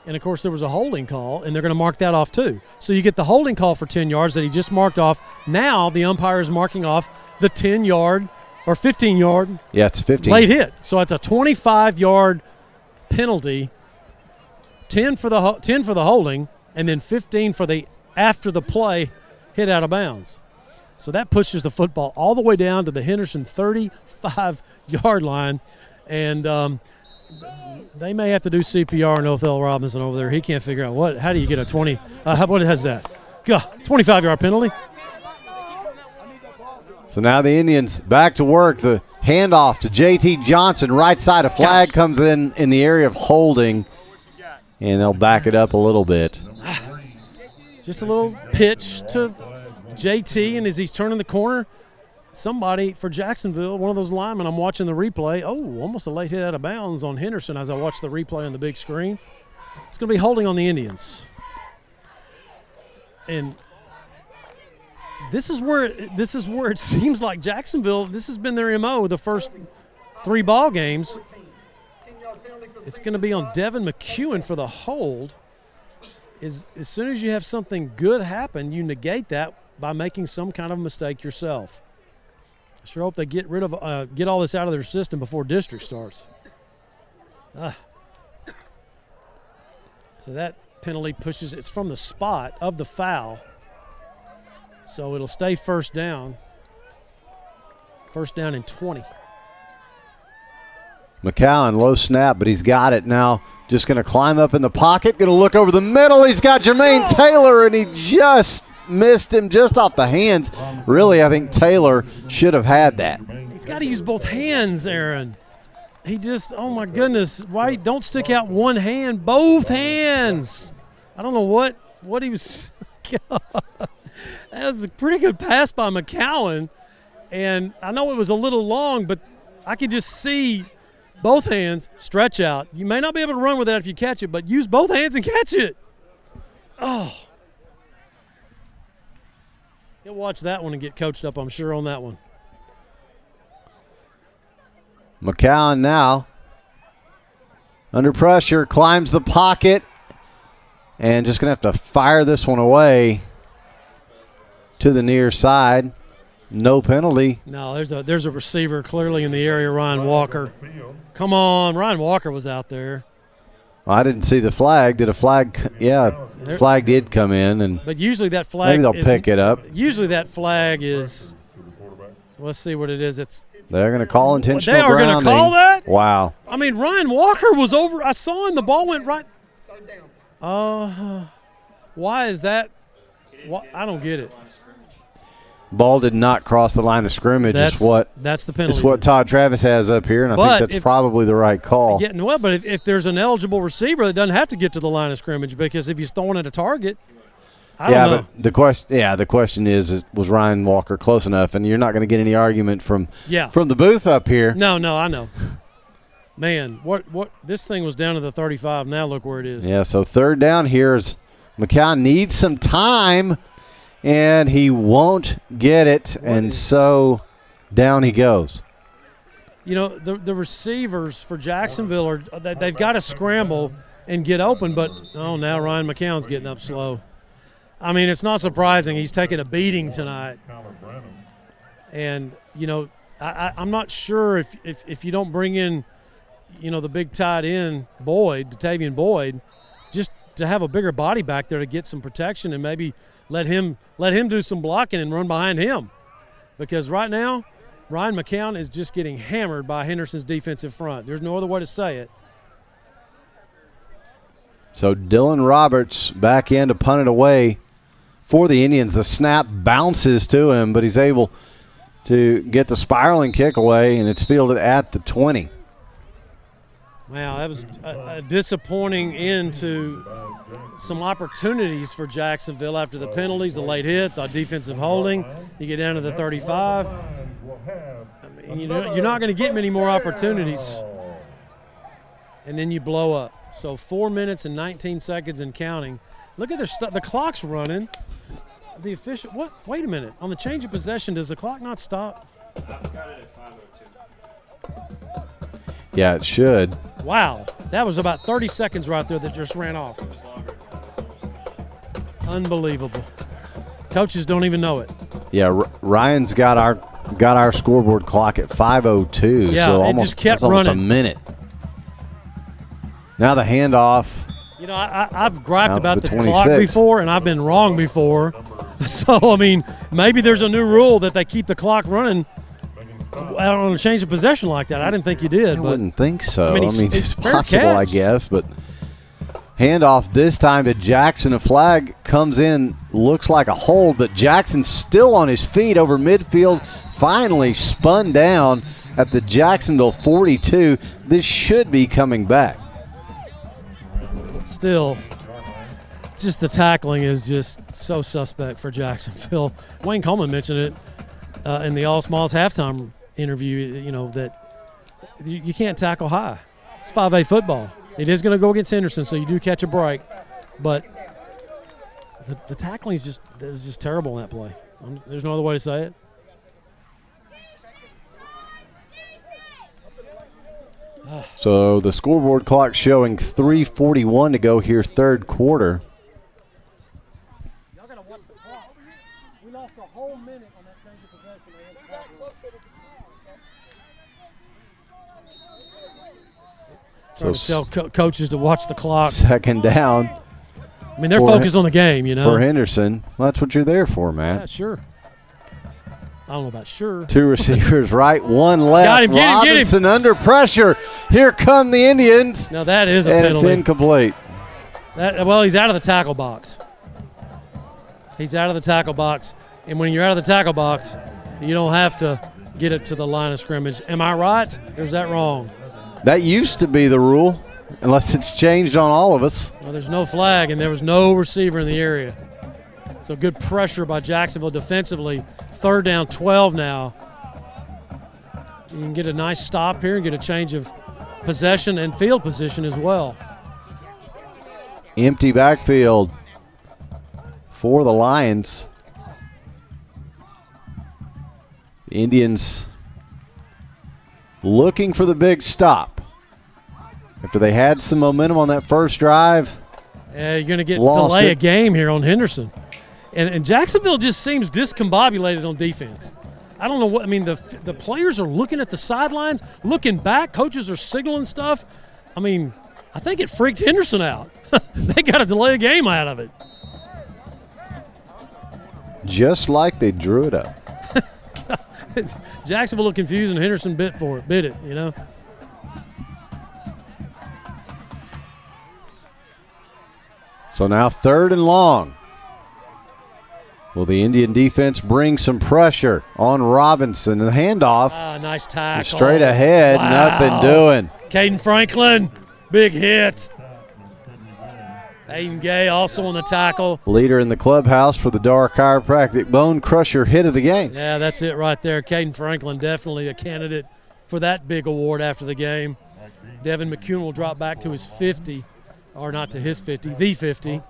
And, of course, there was a holding call, and they're going to mark that off too. So you get the holding call for 10 yards that he just marked off. Now the umpire is marking off the 10-yard or 15-yard Yeah, it's 15. late hit. So it's a 25-yard penalty, 10 for the holding, and then 15 for the after the play hit out of bounds. So that pushes the football all the way down to the Henderson 35-yard line, and they may have to do CPR on Othell Robinson over there. He can't figure out how do you get a 20 what has that? 25-yard penalty. So now the Indians back to work. The handoff to J.T. Johnson, right side. A flag comes in the area of holding, and they'll back it up a little bit. Just a little pitch to J.T., and as he's turning the corner, somebody for Jacksonville, one of those linemen, I'm watching the replay. Oh, almost a late hit out of bounds on Henderson as I watch the replay on the big screen. It's going to be holding on the Indians. And this is where it seems like Jacksonville, this has been their MO the first 3 ball games. It's going to be on Devin McEwen for the hold. is as soon as you have something good happen, you negate that by making some kind of mistake yourself. I sure hope they get all this out of their system before district starts. So that penalty pushes, it's from the spot of the foul. So it'll stay first down. First down and 20. McCowan, low snap, but he's got it now. Just going to climb up in the pocket, going to look over the middle. He's got Jermaine Taylor, and he just missed him just off the hands. Really, I think Taylor should have had that. He's got to use both hands, Aaron. He just, oh my goodness, why don't stick out one hand, both hands. I don't know what he was. That was a pretty good pass by McCowan, and I know it was a little long, but I could just see both hands stretch out. You may not be able to run with that if you catch it, but use both hands and catch it. Oh. He'll watch that one and get coached up, I'm sure, on that one. McCowan now under pressure, climbs the pocket, and just going to have to fire this one away to the near side. No penalty. No, there's a receiver clearly in the area, Ryan Walker. Come on, Ryan Walker was out there. Well, I didn't see the flag. Did a flag? Yeah, flag did come in, but usually that flag. Maybe they'll pick it up. Usually that flag is. Let's see what it is. They're going to call intentional grounding. They are going to call that? Wow. I mean, Ryan Walker was over. I saw him. The ball went right. Why is that? I don't get it. Ball did not cross the line of scrimmage. That's the penalty. It's what Todd Travis has up here, and I think that's probably the right call. Yeah, well, but if there's an eligible receiver, it doesn't have to get to the line of scrimmage, because if he's throwing at a target, I don't know. But the question is was Ryan Walker close enough? And you're not going to get any argument from the booth up here. No, I know. Man, what this thing was down to the 35. Now look where it is. Yeah, so third down here is McCown needs some time, and he won't get it, and so down he goes. You know, the receivers for Jacksonville they've got to scramble and get open, but now Ryan McCown's getting up slow. I mean, it's not surprising. He's taking a beating tonight. And, you know, I'm not sure if you don't bring in, you know, the big tight end, Tavian Boyd, just to have a bigger body back there to get some protection and maybe let him do some blocking and run behind him. Because right now, Ryan McCown is just getting hammered by Henderson's defensive front. There's no other way to say it. So Dylan Roberts back in to punt it away for the Indians. The snap bounces to him, but he's able to get the spiraling kick away, and it's fielded at the 20. Wow, that was a disappointing end to some opportunities for Jacksonville after the penalties, the late hit, the defensive holding. You get down to the 35. I mean, you're not going to get many more opportunities, and then you blow up. So 4 minutes and 19 seconds and counting. Look at the clock's running. The official, what? Wait a minute. On the change of possession, does the clock not stop? I've got it at 5:02. Yeah, it should. Wow. That was about 30 seconds right there that just ran off. Unbelievable. Coaches don't even know it. Yeah, Ryan's got our scoreboard clock at 5:02. Yeah, so it just kept almost running. a minute. Now the handoff. You know, I've griped about the clock before, and I've been wrong before. So, I mean, maybe there's a new rule that they keep the clock running on a change of possession like that. I didn't think you did. I wouldn't think so. I mean, it's possible, catch. I guess. But handoff this time to Jackson. A flag comes in, looks like a hold, but Jackson's still on his feet over midfield, finally spun down at the Jacksonville 42. This should be coming back. Still, just the tackling is just so suspect for Jacksonville. Wayne Coleman mentioned it in the All Smalls halftime interview, you know, that you can't tackle high. It's 5A football. It is going to go against Henderson, so you do catch a break. But the tackling is just terrible in that play. There's no other way to say it. So the scoreboard clock showing 3:41 to go here, third quarter. Trying to tell coaches to watch the clock. Second down. I mean, they're focused on the game, you know. For Henderson. Well, that's what you're there for, man. Yeah, sure. I don't know about sure. 2 receivers right, 1 left. Got him, get him, Robinson under pressure. Here come the Indians. Now that is a penalty. penalty. And it's incomplete. Well, he's out of the tackle box. He's out of the tackle box. And when you're out of the tackle box, you don't have to get it to the line of scrimmage. Am I right, or is that wrong? That used to be the rule, unless it's changed on all of us. Well, there's no flag, and there was no receiver in the area. So good pressure by Jacksonville defensively. 3rd down, 12 now. You can get a nice stop here and get a change of possession and field position as well. Empty backfield for the Lions. The Indians looking for the big stop. After they had some momentum on that first drive. You're going to get delay a game here on Henderson. And Jacksonville just seems discombobulated on defense. I don't know what – I mean, the players are looking at the sidelines, looking back. Coaches are signaling stuff. I mean, I think it freaked Henderson out. They got to delay a game out of it. Just like they drew it up. Jacksonville looked confused and Henderson bit it, you know. So now 3rd and long. Will the Indian defense bring some pressure on Robinson? The handoff. Nice tackle. Straight ahead, wow. Nothing doing. Caden Franklin, big hit. Aiden Gay also on the tackle. Leader in the clubhouse for the Dar Chiropractic Bone Crusher hit of the game. Yeah, that's it right there. Caden Franklin definitely a candidate for that big award after the game. Devin McCune will drop back to his 50, or not to his 50, the 50.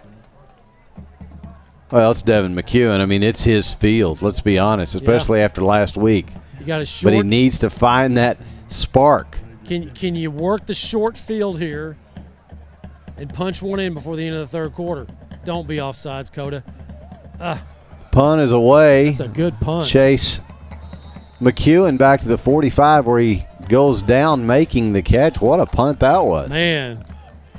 Well, it's Devin McCune. I mean, it's his field, let's be honest, especially after last week. You got a short, but he needs to find that spark. Can you work the short field here and punch one in before the end of the 3rd quarter? Don't be offsides, Coda. Punt is away. That's a good punt. Chase McCune back to the 45 where he goes down making the catch. What a punt that was. Man,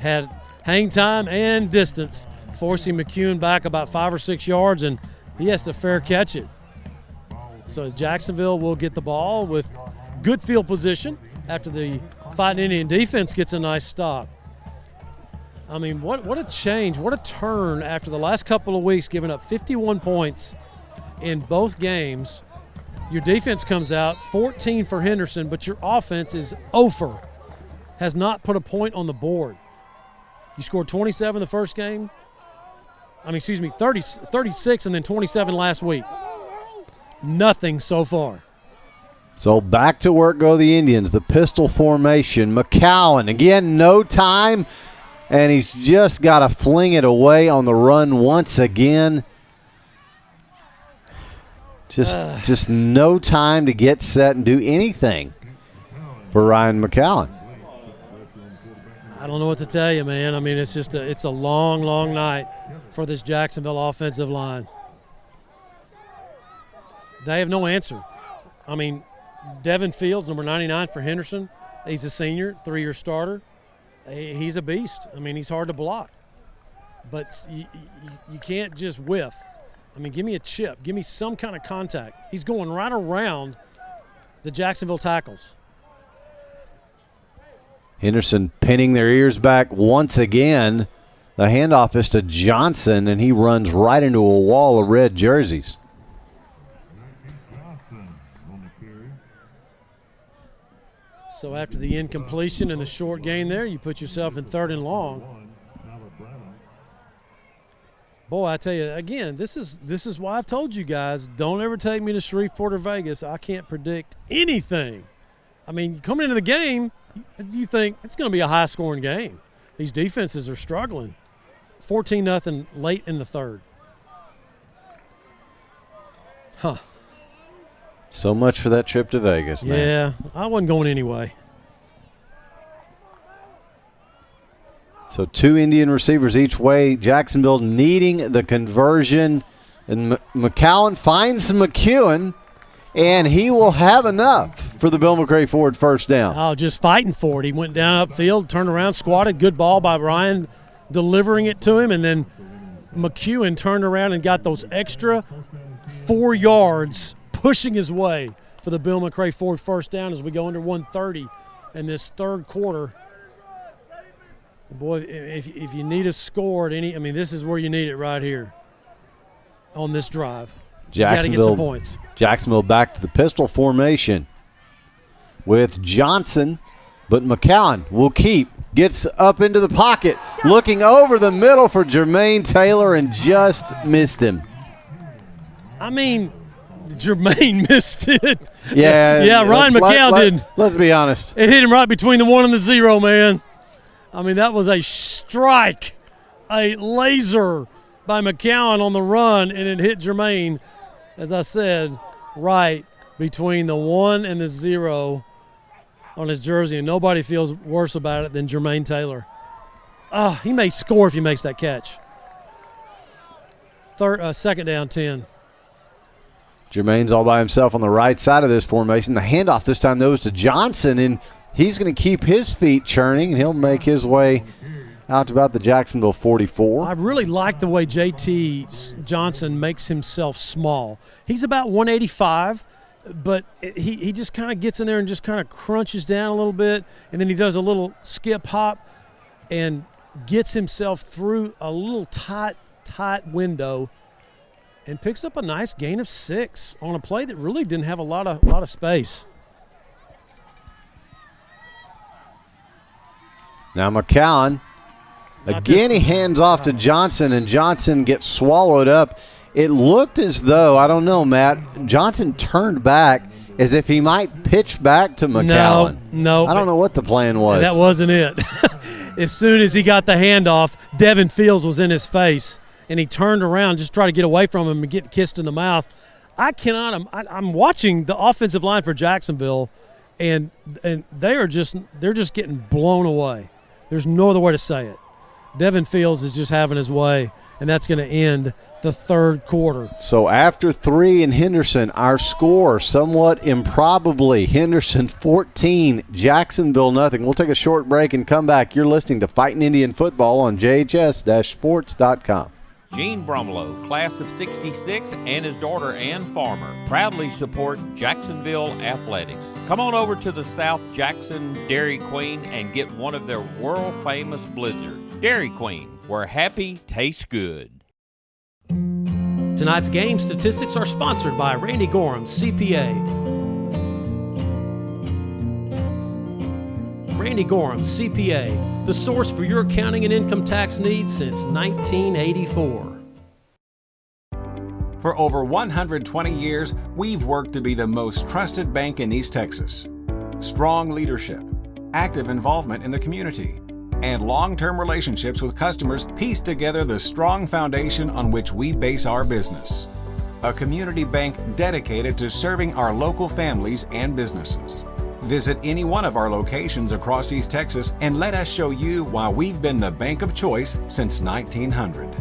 had hang time and distance, forcing McCune back about 5 or 6 yards, and he has to fair catch it. So Jacksonville will get the ball with good field position after the Fightin Indian defense gets a nice stop. I mean, what a change, what a turn after the last couple of weeks, giving up 51 points in both games. Your defense comes out 14 for Henderson, but your offense is 0 has not put a point on the board. You scored 27 the first game. 36 and then 27 last week. Nothing so far. So back to work go the Indians. The pistol formation. McCowan, again, no time. And he's just got to fling it away on the run once again. Just no time to get set and do anything for Ryan McCowan. I don't know what to tell you, man. I mean, it's a long, long night for this Jacksonville offensive line. They have no answer. I mean, Devin Fields, number 99 for Henderson, he's a senior, 3-year starter. He's a beast. I mean, he's hard to block. But you can't just whiff. I mean, give me a chip. Give me some kind of contact. He's going right around the Jacksonville tackles. Henderson pinning their ears back once again. The handoff is to Johnson, and he runs right into a wall of red jerseys. So after the incompletion and the short gain there, you put yourself in 3rd and long. Boy, I tell you, again, this is why I've told you guys, don't ever take me to Shreveport or Vegas. I can't predict anything. I mean, coming into the game, you think it's going to be a high-scoring game. These defenses are struggling. 14-0 late in the 3rd. Huh. So much for that trip to Vegas, man. Yeah, I wasn't going anyway. So 2 Indian receivers each way. Jacksonville needing the conversion. And McCowan finds McCune. and he will have enough for the Bill McRae Ford first down. Oh, just fighting for it. He went down upfield, turned around, squatted. Good ball by Ryan, delivering it to him, and then McEwen turned around and got those extra 4 yards, pushing his way for the Bill McRae Ford first down as we go under 1:30 in this third quarter. Boy, if you need a score at this is where you need it right here on this drive. You got to get some points. Jacksonville back to the pistol formation with Johnson, but McCowan will keep. Gets up into the pocket, looking over the middle for Jermaine Taylor and just missed him. Jermaine missed it. Yeah, Ryan McCown did. Let's be honest. It hit him right between the 1 and the 0, man. That was a strike, a laser by McCown on the run, and it hit Jermaine, as I said, right between the 1 and the 0 on his jersey, and nobody feels worse about it than Jermaine Taylor. He may score if he makes that catch. Second down, 10. Jermaine's all by himself on the right side of this formation. The handoff this time, though, is to Johnson, and he's going to keep his feet churning, and he'll make his way out to about the Jacksonville 44. I really like the way J.T. Johnson makes himself small. He's about 185, but he just kind of gets in there and just kind of crunches down a little bit, and then he does a little skip hop and gets himself through a little tight window and picks up a nice gain of 6 on a play that really didn't have a lot of space. Now McCowan, again he hands off to Johnson, and Johnson gets swallowed up. It looked as though, I don't know, Matt, Johnson turned back as if he might pitch back to McCowan. No. I don't know what the plan was. That wasn't it. As soon as he got the handoff, Devin Fields was in his face, and he turned around just to try to get away from him and get kissed in the mouth. I'm watching the offensive line for Jacksonville, and they're just getting blown away. There's no other way to say it. Devin Fields is just having his way, and that's going to end the third quarter. So after 3 in Henderson, our score somewhat improbably, Henderson 14, Jacksonville nothing. We'll take a short break and come back. You're listening to Fightin' Indian Football on JHS-sports.com. Gene Brumlow, class of 66, and his daughter Ann Farmer proudly support Jacksonville athletics. Come on over to the South Jackson Dairy Queen and get one of their world-famous blizzards. Dairy Queen, where happy tastes good. Tonight's game statistics are sponsored by Randy Gorham, CPA. Randy Gorham, CPA, the source for your accounting and income tax needs since 1984. For over 120 years, we've worked to be the most trusted bank in East Texas. Strong leadership, active involvement in the community, and long-term relationships with customers piece together the strong foundation on which we base our business. A community bank dedicated to serving our local families and businesses. Visit any one of our locations across East Texas and let us show you why we've been the bank of choice since 1900.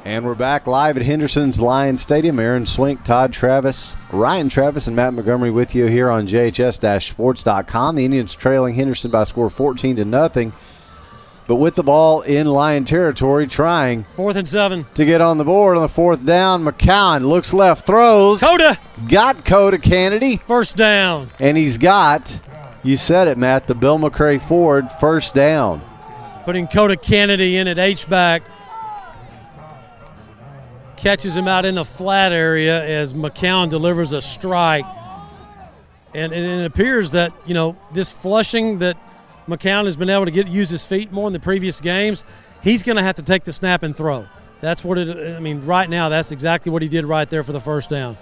And we're back live at Henderson's Lions Stadium. Aaron Swink, Todd Travis, Ryan Travis, and Matt Montgomery with you here on JHS-sports.com. The Indians trailing Henderson by a score of 14-0. But with the ball in Lion territory, trying 4th and 7 to get on the board on the 4th down. McCowan looks left, throws. Coda got Coda Kennedy. First down. And he's got, you said it, Matt, the Bill McRae Ford first down. Putting Coda Kennedy in at H-back. Catches him out in the flat area as McCown delivers a strike. And it appears that, this flushing that McCown has been able to use his feet more in the previous games, he's going to have to take the snap and throw. That's what right now, that's exactly what he did right there for the first down.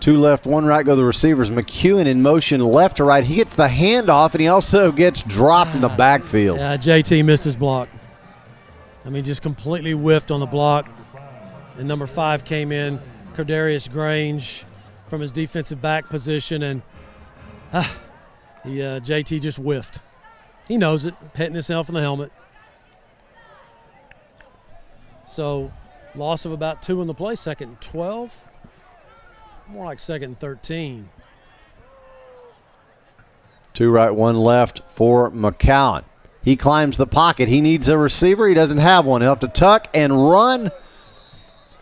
2 left, 1 right go the receivers. McEwen in motion left to right. He gets the handoff, and he also gets dropped in the backfield. Yeah, JT missed his block. Just completely whiffed on the block. And number 5 came in, Cordarius Grange, from his defensive back position, and JT just whiffed. He knows it, petting himself in the helmet. So Loss of about 2 in the play, 2nd and 12. More like 2nd and 13. 2 right, 1 left for McCown. He climbs the pocket. He needs a receiver. He doesn't have one. He'll have to tuck and run.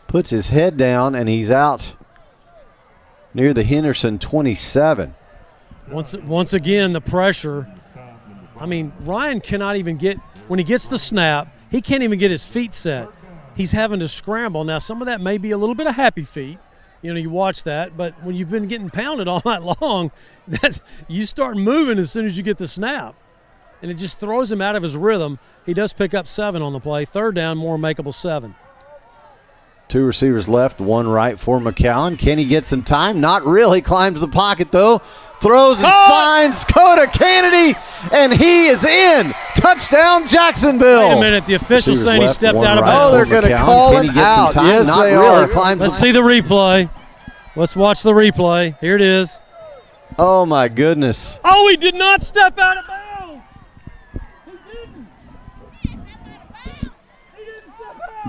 Puts his head down, and he's out near the Henderson 27. Once again, the pressure. I mean, Ryan cannot even get, when he gets the snap, he can't even get his feet set. He's having to scramble. Now, some of that may be a little bit of happy feet. You know, you watch that, but when you've been getting pounded all night long, you start moving as soon as you get the snap. And it just throws him out of his rhythm. He does pick up 7 on the play. 3rd down, more makeable 7. 2 receivers left, 1 right for McCown. Can he get some time? Not really. Climbs the pocket, though. Throws and finds Coda Kennedy, and he is in. Touchdown, Jacksonville. Wait a minute. The official's saying he stepped out of right. bounds. They're going to call him out. Yes, Not they really. are. Let's see the replay. Let's watch the replay. Here it is. Oh, my goodness. Oh, he did not step out of bounds.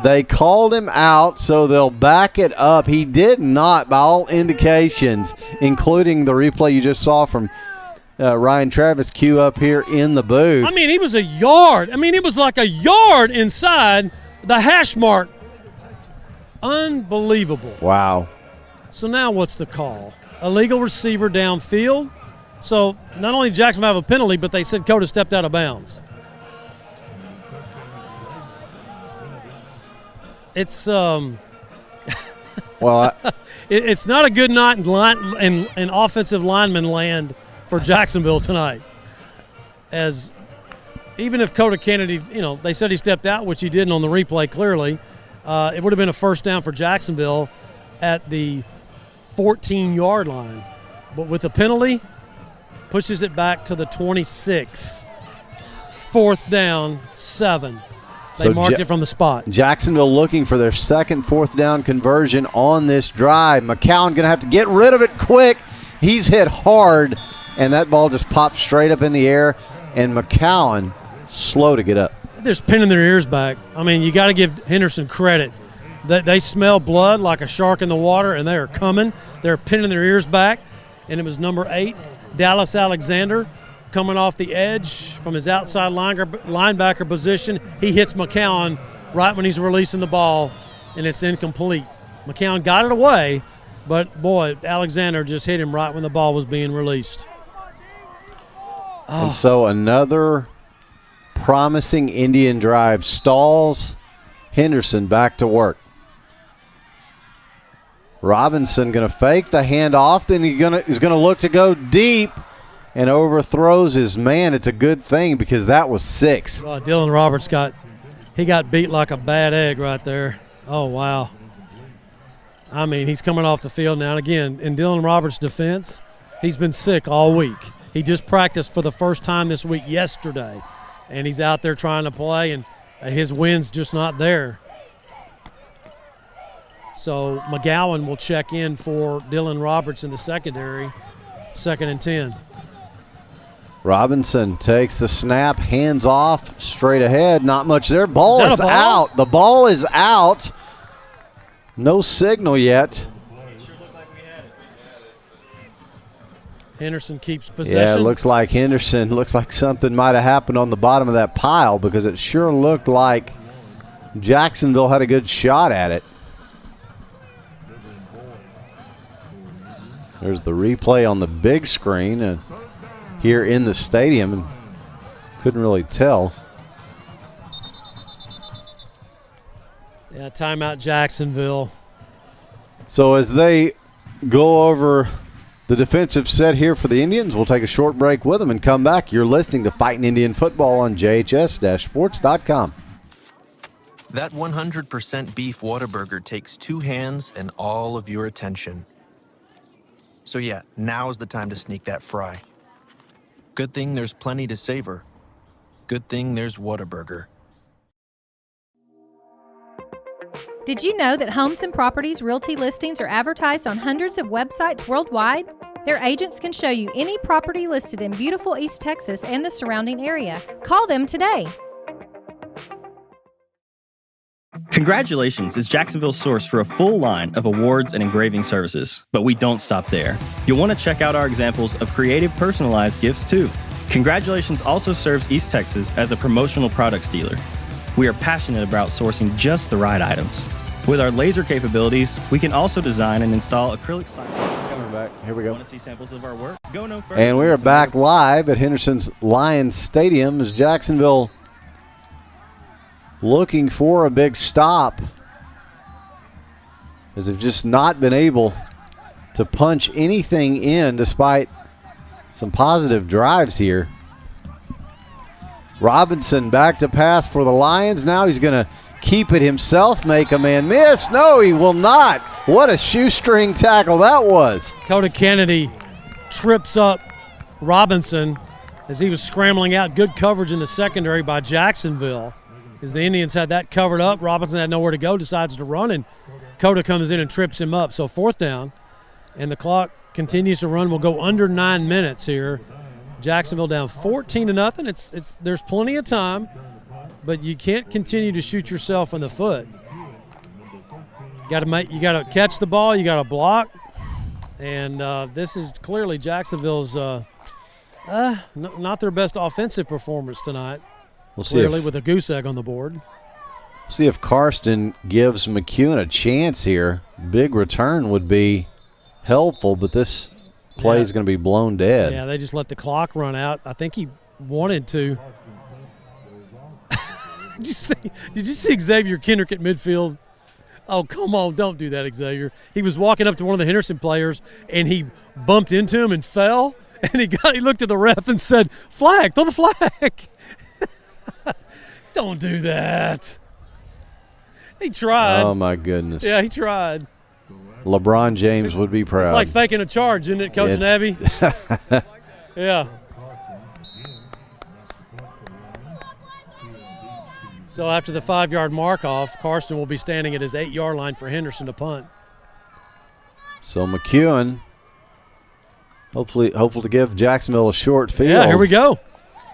They called him out, so they'll back it up. He did not, by all indications, including the replay you just saw from Ryan Travis Q up here in the booth. I mean, he was a yard. I mean, it was like a yard inside the hash mark. Unbelievable. Wow. So now what's the call? Illegal receiver downfield. So not only did Jacksonville have a penalty, but they said Coda stepped out of bounds. It's well, it's not a good night in offensive lineman land for Jacksonville tonight. As even if Coda Kennedy, you know, they said he stepped out, which he didn't on the replay clearly, it would have been a 1st down for Jacksonville at the 14-yard line. But with the penalty, pushes it back to the 26. 4th down, 7. They marked it from the spot. Jacksonville looking for their 2nd 4th down conversion on this drive. McCown going to have to get rid of it quick. He's hit hard, and that ball just popped straight up in the air, and McCown slow to get up. They're pinning their ears back. I mean, you got to give Henderson credit. They smell blood like a shark in the water, and they are coming. They're pinning their ears back, and it was number 8, Dallas Alexander, coming off the edge from his outside linebacker position. He hits McCown right when he's releasing the ball, and it's incomplete. McCown got it away, but, boy, Alexander just hit him right when the ball was being released. And so another promising Indian drive stalls. Henderson back to work. Robinson going to fake the handoff, then he's going to look to go deep. And overthrows his man. It's a good thing because that was 6. Dylan Roberts got beat like a bad egg right there. Oh, wow. I mean, he's coming off the field now. And again, in Dylan Roberts' defense, he's been sick all week. He just practiced for the first time this week yesterday. And he's out there trying to play, and his wind's just not there. So McGowan will check in for Dylan Roberts in the secondary, 2nd and 10. Robinson takes the snap, hands off, straight ahead. Not much there. Ball is out. The ball is out. No signal yet. Henderson keeps possession. Yeah, it looks like Henderson. Looks like something might have happened on the bottom of that pile because it sure looked like Jacksonville had a good shot at it. There's the replay on the big screen and here in the stadium, and couldn't really tell. Yeah, timeout Jacksonville. So as they go over the defensive set here for the Indians, we'll take a short break with them and come back. You're listening to Fightin Indian Football on JHS-Sports.com. That 100% beef Whataburger takes 2 hands and all of your attention. So yeah, now's the time to sneak that fry. Good thing there's plenty to savor. Good thing there's Whataburger. Did you know that Homes and Properties realty listings are advertised on hundreds of websites worldwide? Their agents can show you any property listed in beautiful East Texas and the surrounding area. Call them today. Congratulations is Jacksonville's source for a full line of awards and engraving services. But we don't stop there. You'll want to check out our examples of creative personalized gifts too. Congratulations also serves East Texas as a promotional products dealer. We are passionate about sourcing just the right items. With our laser capabilities, we can also design and install acrylic signs. Coming back. Here we go. Want to see samples of our work? Go no further. And we are back live at Henderson's Lions Stadium as Jacksonville looking for a big stop, as they've just not been able to punch anything in despite some positive drives here. Robinson back to pass for the Lions. Now he's going to keep it himself, make a man miss. No, he will not. What a shoestring tackle that was. Coda Kennedy trips up Robinson as he was scrambling out. Good coverage in the secondary by Jacksonville. As the Indians had that covered up, Robinson had nowhere to go, decides to run, and Coda comes in and trips him up. So 4th down, and the clock continues to run. We'll go under 9 minutes here. Jacksonville down 14-0. There's plenty of time, but you can't continue to shoot yourself in the foot. You got to catch the ball. You got to block, and this is clearly Jacksonville's not their best offensive performance tonight. We'll see clearly with a goose egg on the board. See if Karsten gives McEwen a chance here. Big return would be helpful, but this play is going to be blown dead. Yeah, they just let the clock run out. I think he wanted to. Did you see Xavier Kendrick at midfield? Oh, come on, don't do that, Xavier. He was walking up to one of the Henderson players, and he bumped into him and fell, and he looked at the ref and said, "Flag, throw the flag." Don't do that. He tried. Oh, my goodness. Yeah, he tried. LeBron James would be proud. It's like faking a charge, isn't it, Coach Nabby? Yeah. So after the 5-yard mark-off, Karsten will be standing at his 8-yard line for Henderson to punt. So McEwen, hopeful to give Jacksonville a short field. Yeah, here we go.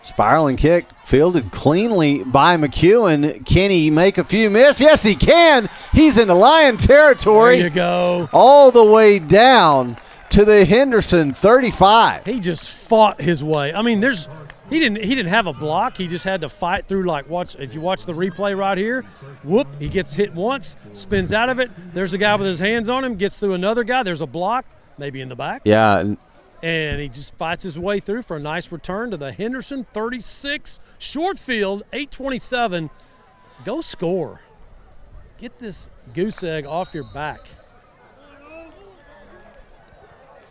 Spiraling kick, fielded cleanly by McEwen. Can he make a few miss? Yes, he can. He's in the Lion territory. There you go. All the way down to the Henderson 35. He just fought his way. I mean, he didn't have a block. He just had to fight through. If you watch the replay right here, whoop, he gets hit once, spins out of it. There's a guy with his hands on him, gets through another guy. There's a block, maybe in the back. Yeah. And he just fights his way through for a nice return to the Henderson 36. Short field, 8:27. Go score. Get this goose egg off your back.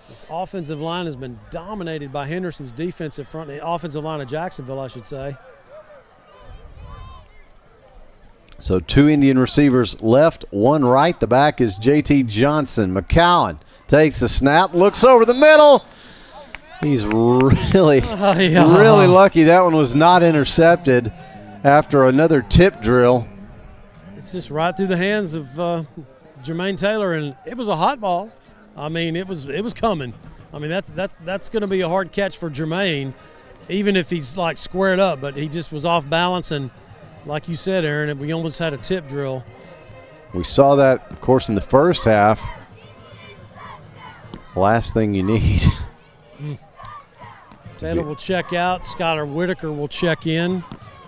This offensive line has been dominated by Henderson's defensive front, the offensive line of Jacksonville, I should say. So 2 Indian receivers left, 1 right. The back is J.T. Johnson. McCowan takes the snap, looks over the middle. He's really lucky that one was not intercepted after another tip drill. It's just right through the hands of Jermaine Taylor, and it was a hot ball. I mean, it was coming. I mean, that's going to be a hard catch for Jermaine, even if he's like squared up. But he just was off balance, and like you said, Aaron, we almost had a tip drill. We saw that, of course, in the first half. Last thing you need. Taylor will check out. Skylar Whitaker will check in.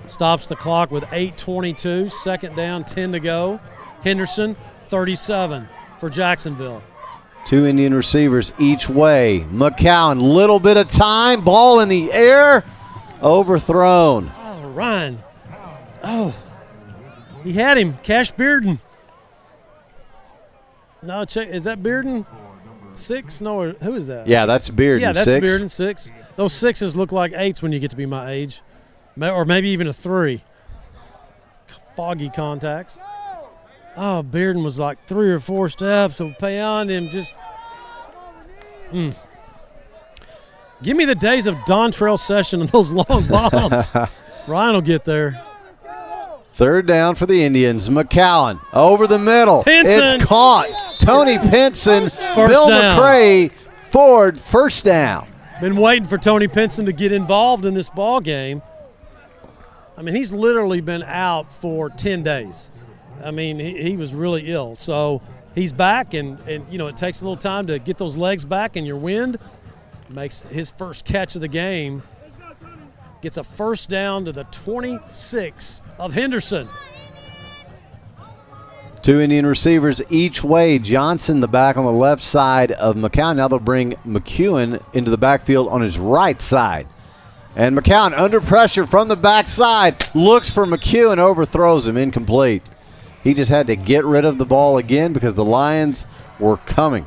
Stops the clock with 8:22. 2nd down, 10 to go. Henderson, 37 for Jacksonville. 2 Indian receivers each way. McCowan, little bit of time. Ball in the air. Overthrown. Oh, Ryan. Oh, he had him. Cash Bearden. No, check. Is that Bearden? 6? No, who is that? Yeah, that's Bearden. Yeah, that's 6. Bearden, 6. Those 6s look like 8s when you get to be my age, or maybe even a 3. Foggy contacts. Oh, Bearden was like 3 or 4 steps beyond him. Just, Give me the days of Dontrell Session and those long bombs. Ryan will get there. 3rd down for the Indians. McCowan over the middle. Pinson. It's caught. Tony Pinson. Bill McCray. Ford, 1st down. Been waiting for Tony Pinson to get involved in this ball game. I mean, he's literally been out for 10 days. I mean, he was really ill. So he's back, and it takes a little time to get those legs back in your wind. Makes his first catch of the game. Gets a first down to the 26 of Henderson. 2 Indian receivers each way. Johnson, the back on the left side of McCown. Now they'll bring McEwen into the backfield on his right side. And McCown under pressure from the backside. Looks for McEwen, overthrows him, incomplete. He just had to get rid of the ball again because the Lions were coming.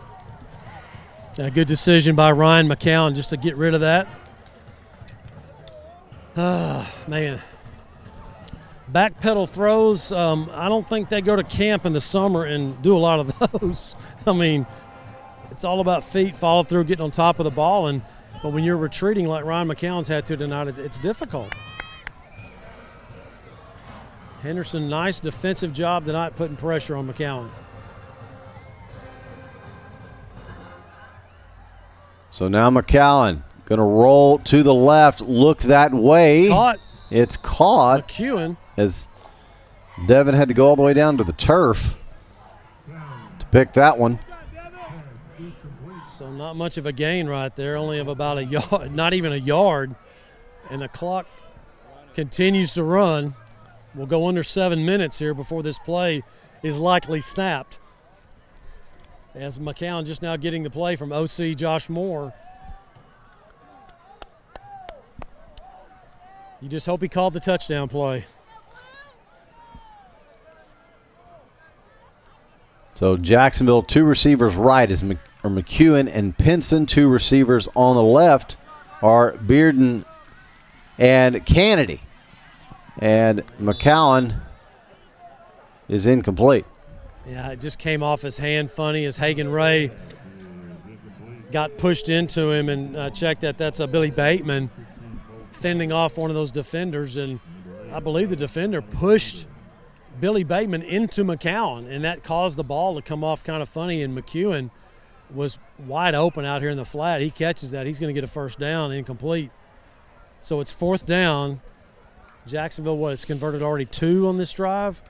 A good decision by Ryan McCown just to get rid of that. Man. Backpedal throws, I don't think they go to camp in the summer and do a lot of those. I mean, it's all about feet, follow through, getting on top of the ball. But when you're retreating like Ryan McCown's had to tonight, it's difficult. Henderson, nice defensive job tonight putting pressure on McCown. So now McCown going to roll to the left, look that way. Caught. It's caught. McEwen. As Devin had to go all the way down to the turf to pick that one. So not much of a gain right there, only of about a yard, not even a yard. And the clock continues to run. We'll go under 7 minutes here before this play is likely snapped. As McCown just now getting the play from OC Josh Moore. You just hope he called the touchdown play. So Jacksonville, 2 receivers right is McEwen and Pinson. 2 receivers on the left are Bearden and Kennedy. And McCown is incomplete. Yeah, it just came off his hand funny as Hagan Ray got pushed into him. And check that, that's a Billy Bateman fending off one of those defenders. And I believe the defender pushed Billy Bateman into McCown, and that caused the ball to come off kind of funny, and McEwen was wide open out here in the flat. He catches that. He's going to get a first down, incomplete. So it's 4th down. Jacksonville, has converted already 2 on this drive?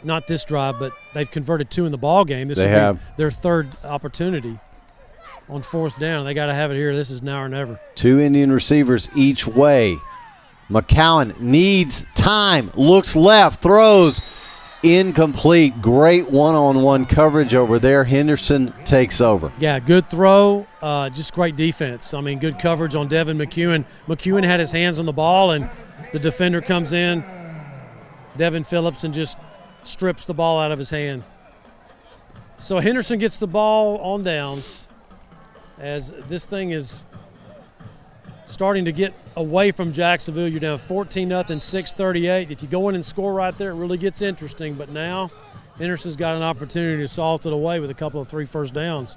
Not this drive, but they've converted 2 in the ball game. This will be their 3rd opportunity on 4th down. They got to have it here. This is now or never. 2 Indian receivers each way. McCown needs time, looks left, throws, incomplete. Great one-on-one coverage over there. Henderson takes over. Yeah, good throw, just great defense. I mean, good coverage on Devin McEwen. McEwen had his hands on the ball, and the defender comes in, Devin Phillips, and just strips the ball out of his hand. So Henderson gets the ball on downs as this thing is starting to get away from Jacksonville. You're down 14-0, 6:38. If you go in and score right there, it really gets interesting. But now Henderson's got an opportunity to salt it away with a couple of 3 first downs.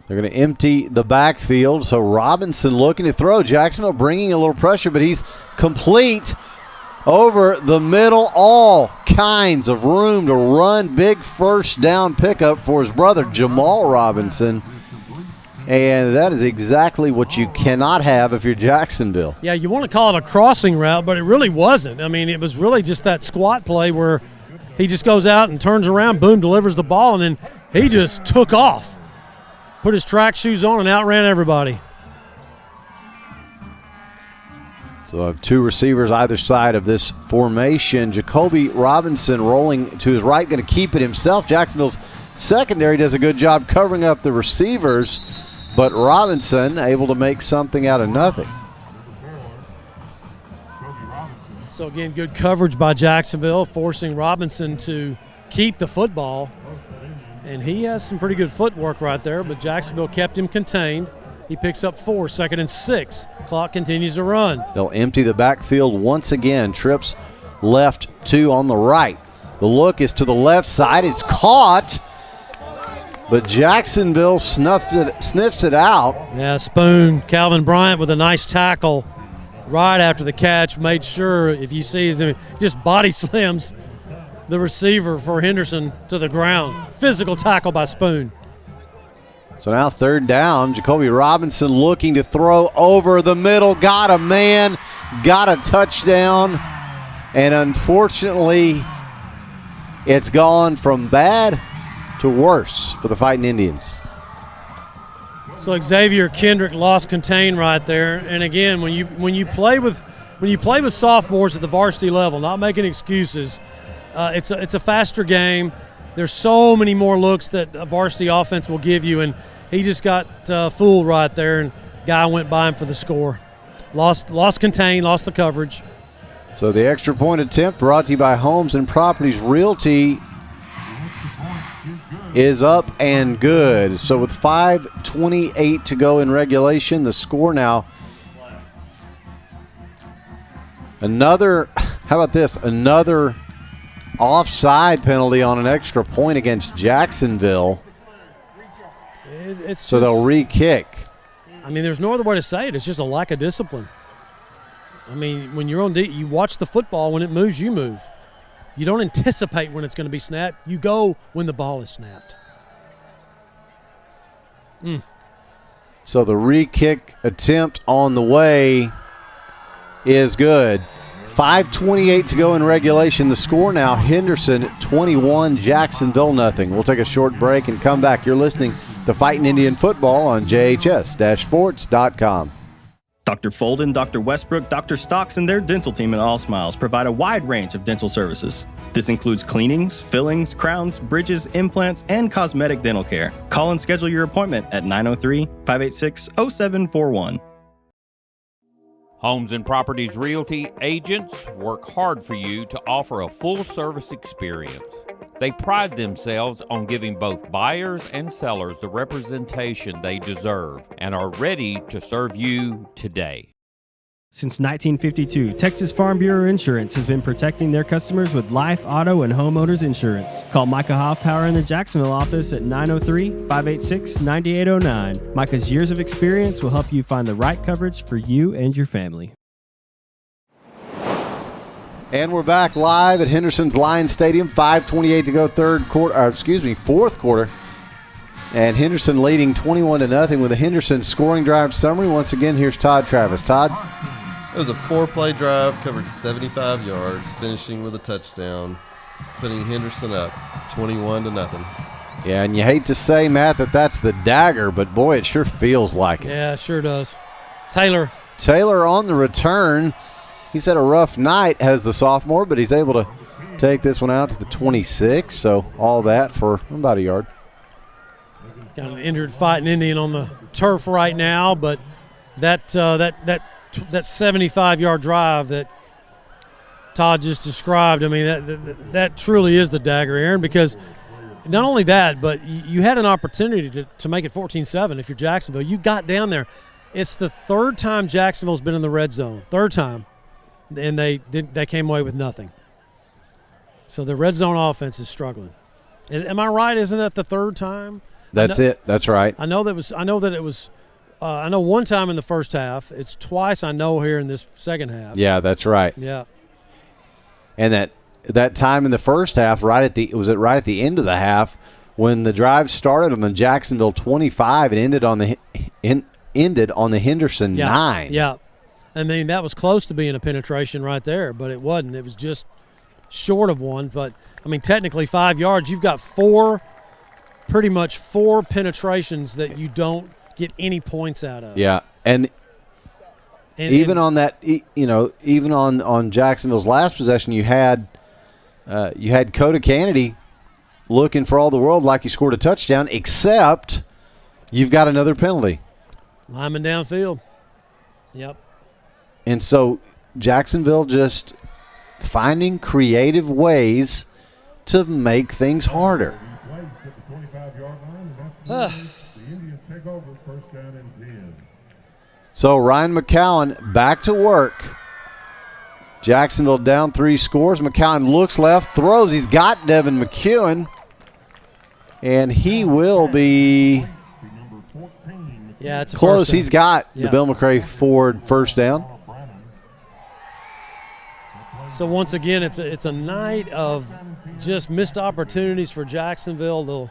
They're going to empty the backfield. So Robinson looking to throw. Jacksonville bringing a little pressure, but he's complete over the middle. All kinds of room to run. Big first down pickup for his brother, Jamal Robinson. And that is exactly what you cannot have if you're Jacksonville. Yeah, you want to call it a crossing route, but it really wasn't. I mean, it was really just that squat play where he just goes out and turns around, boom, delivers the ball, and then he just took off. Put his track shoes on and outran everybody. So I have 2 receivers either side of this formation. Jacoby Robinson rolling to his right, going to keep it himself. Jacksonville's secondary does a good job covering up the receivers. But Robinson able to make something out of nothing. So again, good coverage by Jacksonville, forcing Robinson to keep the football. And he has some pretty good footwork right there, but Jacksonville kept him contained. He picks up 4, 2nd and 6. Clock continues to run. They'll empty the backfield once again. Trips left, 2 on the right. The look is to the left side. It's caught. But Jacksonville sniffs it out. Yeah, Spoon, Calvin Bryant with a nice tackle right after the catch. Made sure, if you see, just body slams the receiver for Henderson to the ground. Physical tackle by Spoon. So now 3rd down. Jacoby Robinson looking to throw over the middle. Got a man. Got a touchdown. And unfortunately, it's gone from bad to worse for the Fightin Indians. So Xavier Kendrick lost contain right there. And again, when you play with sophomores at the varsity level, not making excuses, it's a faster game. There's so many more looks that a varsity offense will give you, and he just got fooled right there, and guy went by him for the score. Lost contain, lost the coverage. So the extra point attempt brought to you by Homes and Properties Realty is up and good. So with 5:28 to go in regulation, the score now. Another offside penalty on an extra point against Jacksonville. So they'll re-kick. I mean, there's no other way to say it. It's just a lack of discipline. I mean, when you're on D, you watch the football. When it moves, you move. You don't anticipate when it's going to be snapped. You go when the ball is snapped. So the re-kick attempt on the way is good. 5:28 to go in regulation. The score now, Henderson 21, Jacksonville nothing. We'll take a short break and come back. You're listening to Fightin' Indian Football on JHS-Sports.com. Dr. Folden, Dr. Westbrook, Dr. Stocks, and their dental team at All Smiles provide a wide range of dental services. This includes cleanings, fillings, crowns, bridges, implants, and cosmetic dental care. Call and schedule your appointment at 903-586-0741. Homes and Properties Realty agents work hard for you to offer a full-service experience. They pride themselves on giving both buyers and sellers the representation they deserve and are ready to serve you today. Since 1952, Texas Farm Bureau Insurance has been protecting their customers with life, auto, and homeowners insurance. Call Micah Hoffpower in the Jacksonville office at 903-586-9809. Micah's years of experience will help you find the right coverage for you and your family. And we're back live at Henderson's Lions Stadium. 5:28 to go, fourth quarter. And Henderson leading 21-0 with a Henderson scoring drive summary. Once again, here's Todd Travis. Todd? It was a 4-play drive, covered 75 yards, finishing with a touchdown, putting Henderson up 21-0. Yeah, and you hate to say, Matt, that's the dagger, but boy, it sure feels like it. Yeah, it sure does. Taylor on the return. He's had a rough night as the sophomore, but he's able to take this one out to the 26. So all that for about a yard. Got an injured Fightin' Indian on the turf right now, but that 75-yard drive that Todd just described, I mean, that truly is the dagger, Aaron, because not only that, but you had an opportunity to make it 14-7 if you're Jacksonville. You got down there. It's the third time Jacksonville's been in the red zone, third time, and they came away with nothing. So the red zone offense is struggling. Am I right? Isn't that the third time? That's it. That's right. I know one time in the first half. It's twice I know here in this second half. Yeah, that's right. Yeah. And that time in the first half, right at the end of the half when the drive started on the Jacksonville 25 and ended on the Henderson 9. Yeah. I mean, that was close to being a penetration right there, but it wasn't. It was just short of one. But, I mean, technically 5 yards. You've got pretty much four penetrations that you don't get any points out of. Yeah, and even on that, even on Jacksonville's last possession, you had Coda Kennedy looking for all the world like he scored a touchdown, except you've got another penalty. Lineman downfield. Yep. And so Jacksonville just finding creative ways to make things harder. So Ryan McCowan back to work. Jacksonville down 3 scores. McCowan looks left, throws. He's got Devin McEwen. And he will be it's close. He's got the Bill McRae Ford first down. So once again, it's a night of just missed opportunities for Jacksonville. They'll,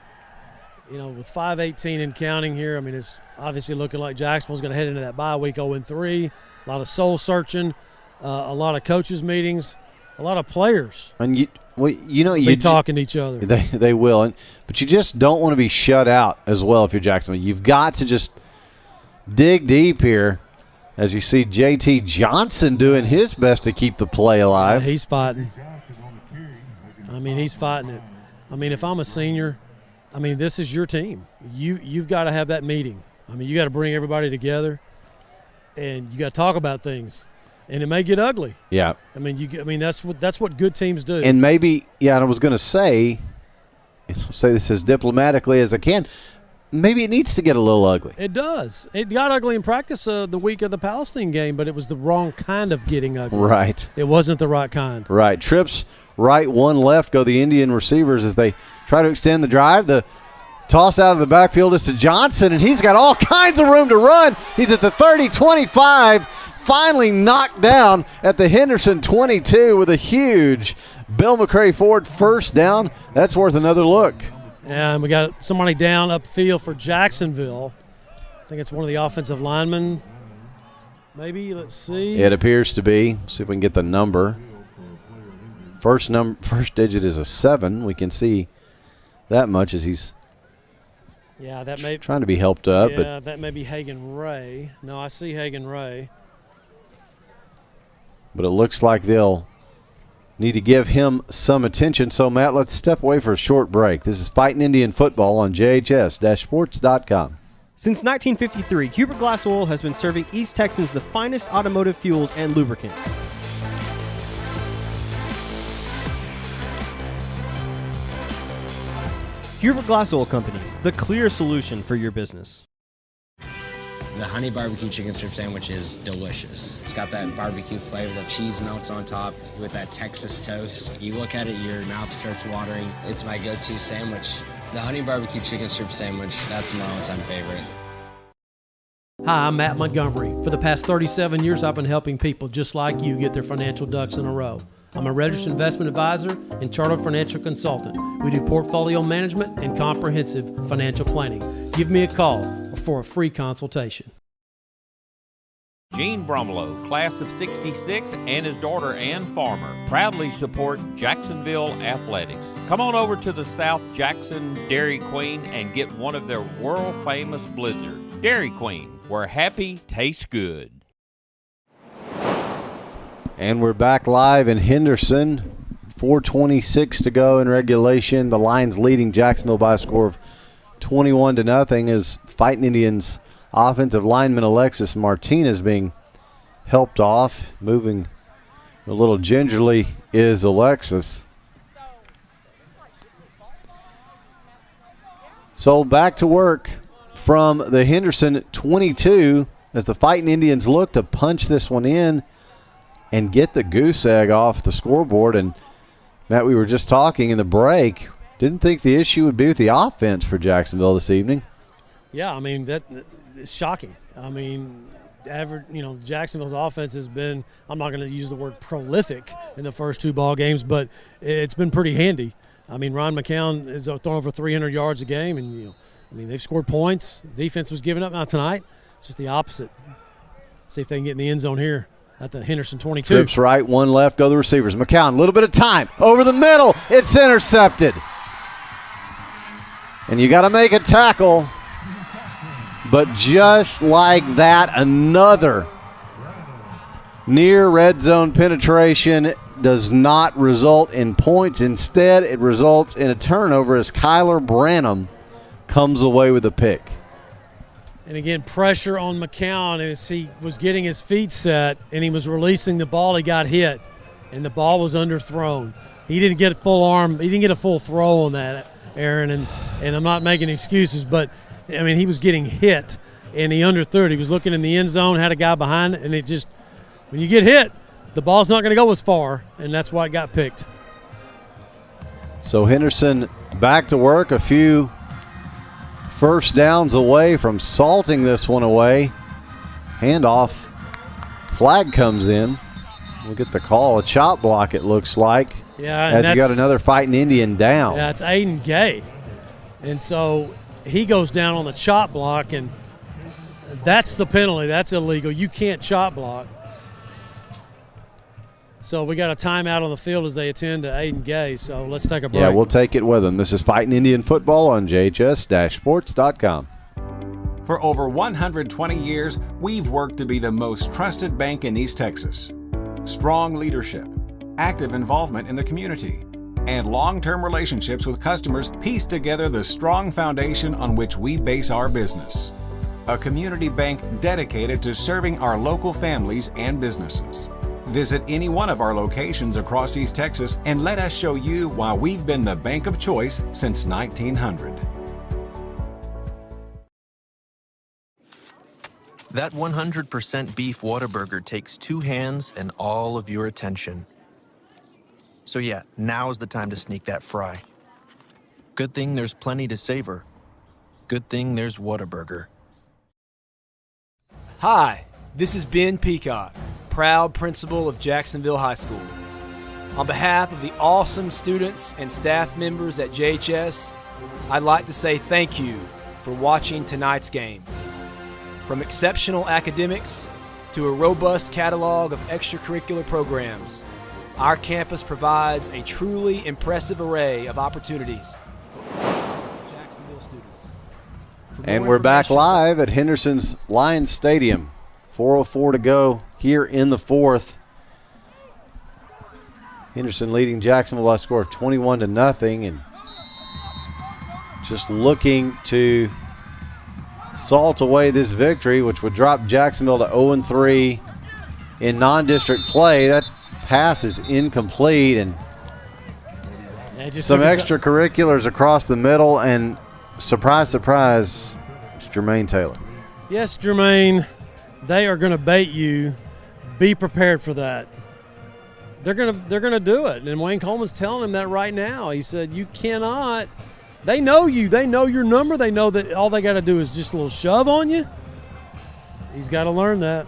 with 5:18 and counting here, I mean, it's obviously looking like Jacksonville's going to head into that bye week 0-3. A lot of soul searching, a lot of coaches meetings. a lot of players. And you be talking to each other. They will, but you just don't want to be shut out as well if you're Jacksonville. You've got to just dig deep here, as you see JT Johnson doing his best to keep the play alive. Yeah, he's fighting. I mean, he's fighting it. I mean, if I'm a senior, I mean, this is your team. You've got to have that meeting. I mean, you got to bring everybody together, and you got to talk about things. And it may get ugly. Yeah. I mean, that's what good teams do. And maybe, and I was going to say this as diplomatically as I can, maybe it needs to get a little ugly. It does. It got ugly in practice the week of the Palestine game, but it was the wrong kind of getting ugly. Right. It wasn't the right kind. Right. Trips right, one left go the Indian receivers as they try to extend the drive. The toss out of the backfield is to Johnson, and he's got all kinds of room to run. He's at the 30, 25. Finally knocked down at the Henderson 22 with a huge Bill McCray Ford first down. That's worth another look. And we got somebody down upfield for Jacksonville. I think it's one of the offensive linemen. Maybe, let's see. It appears to be. See if we can get the number. First digit is a 7. We can see that much as he's trying to be helped up. Yeah, that may be Hagan Ray. No, I see Hagan Ray. But it looks like they'll need to give him some attention. So, Matt, let's step away for a short break. This is Fightin' Indian Football on JHS-Sports.com. Since 1953, Hubert Glass Oil has been serving East Texans the finest automotive fuels and lubricants. Hubert Glass Oil Company, the clear solution for your business. The honey barbecue chicken strip sandwich is delicious. It's got that barbecue flavor, the cheese melts on top with that Texas toast. You look at it, your mouth starts watering. It's my go-to sandwich. The honey barbecue chicken strip sandwich, that's my all-time favorite. Hi, I'm Matt Montgomery. For the past 37 years, I've been helping people just like you get their financial ducks in a row. I'm a registered investment advisor and chartered financial consultant. We do portfolio management and comprehensive financial planning. Give me a call for a free consultation. Gene Bromlow, class of 66, and his daughter Ann Farmer proudly support Jacksonville athletics. Come on over to the South Jackson Dairy Queen and get one of their world-famous blizzards. Dairy Queen, where happy tastes good. And we're back live in Henderson. 4:26 to go in regulation. The Lions leading Jacksonville by a score of 21-0 as Fightin' Indians offensive lineman Alexis Martinez being helped off. Moving a little gingerly is Alexis. So back to work from the Henderson 22 as the Fightin' Indians look to punch this one in and get the goose egg off the scoreboard. And, Matt, we were just talking in the break. Didn't think the issue would be with the offense for Jacksonville this evening. Yeah, I mean, that is shocking. I mean, Jacksonville's offense has been, I'm not going to use the word prolific in the first two ball games, but it's been pretty handy. I mean, Ron McCown is throwing over 300 yards a game, and, they've scored points. Defense was giving up. Now tonight, it's just the opposite. See if they can get in the end zone here at the Henderson 22. Trips right, one left, go the receivers. McCown, a little bit of time. Over the middle, it's intercepted. And you got to make a tackle. But just like that, another near red zone penetration does not result in points. Instead, it results in a turnover as Kyler Branham comes away with a pick. And again, pressure on McCown as he was getting his feet set and he was releasing the ball, he got hit, and the ball was underthrown. He didn't get a full arm. He didn't get a full throw on that, Aaron, and I'm not making excuses, but, I mean, he was getting hit, and he underthrew it. He was looking in the end zone, had a guy behind it, and it just, when you get hit, the ball's not going to go as far, and that's why it got picked. So Henderson back to work, a few first downs away from salting this one away. Handoff. Flag comes in. We'll get the call. A chop block, it looks like. Yeah, as you got another Fightin' Indian down. Yeah, it's Aiden Gay. And so he goes down on the chop block, and that's the penalty. That's illegal. You can't chop block. So we got a timeout on the field as they attend to Aiden Gay. So let's take a break. Yeah, we'll take it with them. This is Fightin Indian Football on JHS-Sports.com. For over 120 years, we've worked to be the most trusted bank in East Texas. Strong leadership, active involvement in the community, and long-term relationships with customers piece together the strong foundation on which we base our business. A community bank dedicated to serving our local families and businesses. Visit any one of our locations across East Texas and let us show you why we've been the bank of choice since 1900. That 100% beef Whataburger takes 2 hands and all of your attention. So yeah, now's the time to sneak that fry. Good thing there's plenty to savor. Good thing there's Whataburger. Hi, this is Ben Peacock, proud principal of Jacksonville High School. On behalf of the awesome students and staff members at JHS, I'd like to say thank you for watching tonight's game. From exceptional academics to a robust catalog of extracurricular programs, our campus provides a truly impressive array of opportunities for Jacksonville students. And we're back live at Henderson's Lions Stadium. 4:04 to go here in the fourth. Henderson leading Jacksonville by a score of 21-0, and just looking to salt away this victory, which would drop Jacksonville to 0-3 in non-district play. That pass is incomplete, and some extracurriculars across the middle, and surprise, surprise, it's Jermaine Taylor. Yes, Jermaine, they are going to bait you. Be prepared for that. They're gonna do it, and Wayne Coleman's telling him that right now. He said, "You cannot." They know you. They know your number. They know that all they got to do is just a little shove on you. He's got to learn that.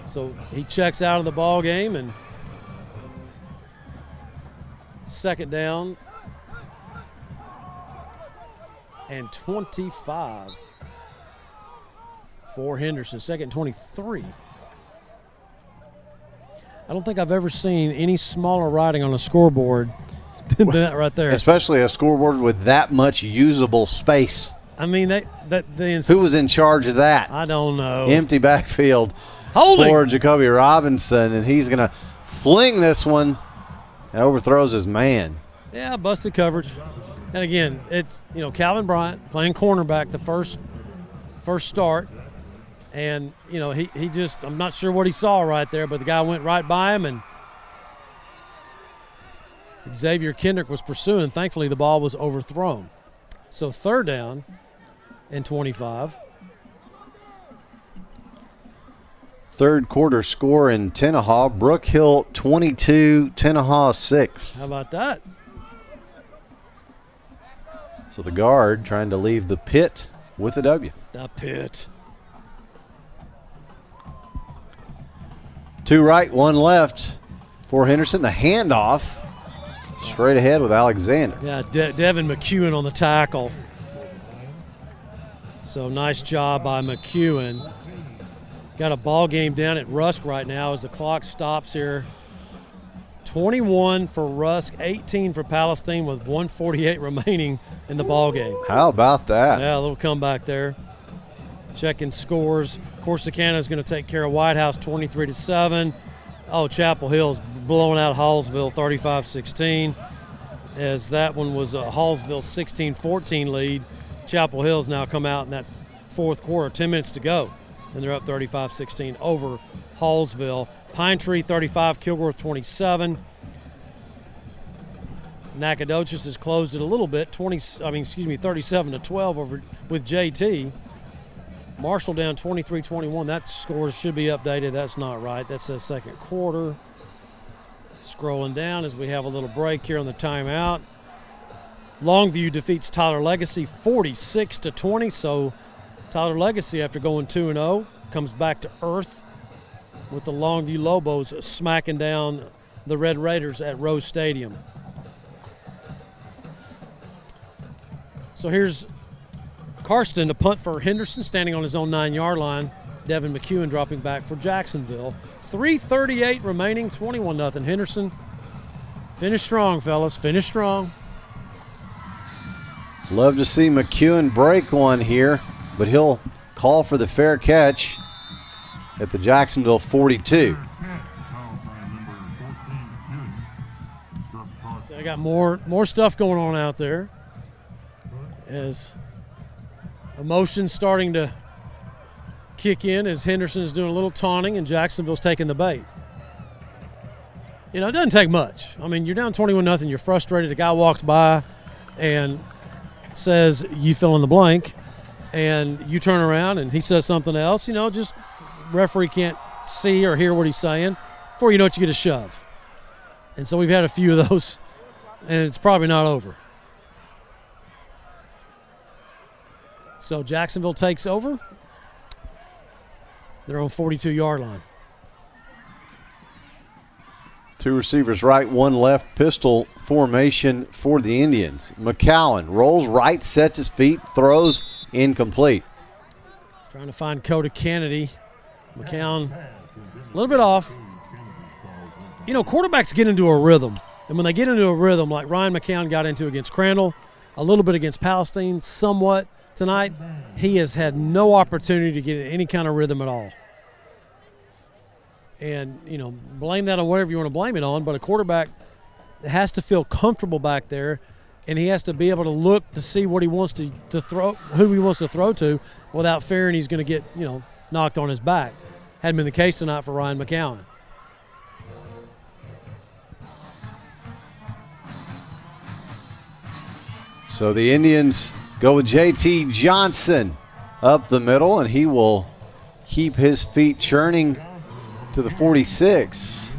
So he checks out of the ball game, and second down and 25 for Henderson. Second 23. I don't think I've ever seen any smaller writing on a scoreboard than that right there. Especially a scoreboard with that much usable space. I mean, who was in charge of that? I don't know. Empty backfield Holding for Jacoby Robinson, and he's going to fling this one and overthrows his man. Yeah, busted coverage. And again, it's Calvin Bryant playing cornerback the first start. And, he just, I'm not sure what he saw right there, but the guy went right by him, and Xavier Kendrick was pursuing. Thankfully, the ball was overthrown. So third down and 25. Third quarter score in Tenaha. Brook Hill 22, Tenaha 6. How about that? So the guard trying to leave the pit with a W. The pit. 2 right, 1 left for Henderson. The handoff straight ahead with Alexander. Yeah, Devin McEwen on the tackle. So nice job by McEwen. Got a ball game down at Rusk right now as the clock stops here. 21 for Rusk, 18 for Palestine with 1:48 remaining in the ball game. How about that? Yeah, a little comeback there. Checking scores. Corsicana is going to take care of White House 23-7. Oh, Chapel Hill's blowing out Hallsville 35-16. As that one was a Hallsville 16-14 lead. Chapel Hill's now come out in that fourth quarter, 10 minutes to go. And they're up 35-16 over Hallsville. Pine Tree 35, Kilgore 27. Nacogdoches has closed it a little bit, 37-12 over with JT. Marshall down 23-21. That score should be updated. That's not right. That says second quarter. Scrolling down as we have a little break here on the timeout. Longview defeats Tyler Legacy 46-20. So Tyler Legacy, after going 2-0, comes back to earth with the Longview Lobos smacking down the Red Raiders at Rose Stadium. So here's Karsten to punt for Henderson, standing on his own 9-yard line. Devin McEwen dropping back for Jacksonville. 3:38 remaining, 21-0 Henderson. Finish strong, fellas. Finish strong. Love to see McEwen break one here, but he'll call for the fair catch at the Jacksonville 42. So I got more stuff going on out there as emotions starting to kick in as Henderson is doing a little taunting and Jacksonville's taking the bait. You know, it doesn't take much. I mean, you're down 21-0, you're frustrated, a guy walks by and says, you fill in the blank, and you turn around and he says something else, you know, just referee can't see or hear what he's saying. Before you know it, you get a shove. And so we've had a few of those, and it's probably not over. So Jacksonville takes over. They're on 42-yard line. Two receivers right, one left, pistol formation for the Indians. McCowan rolls right, sets his feet, throws, incomplete. Trying to find Coda Kennedy. McCowan a little bit off. You know, quarterbacks get into a rhythm. And when they get into a rhythm, like Ryan McCowan got into against Crandall, a little bit against Palestine, somewhat tonight, he has had no opportunity to get in any kind of rhythm at all. And, you know, blame that on whatever you want to blame it on, but a quarterback has to feel comfortable back there, and he has to be able to look to see what he wants to throw, who he wants to throw to, without fearing he's going to get, you know, knocked on his back. Hadn't been the case tonight for Ryan McCowan. So the Indians go with JT Johnson up the middle, and he will keep his feet churning to the 46.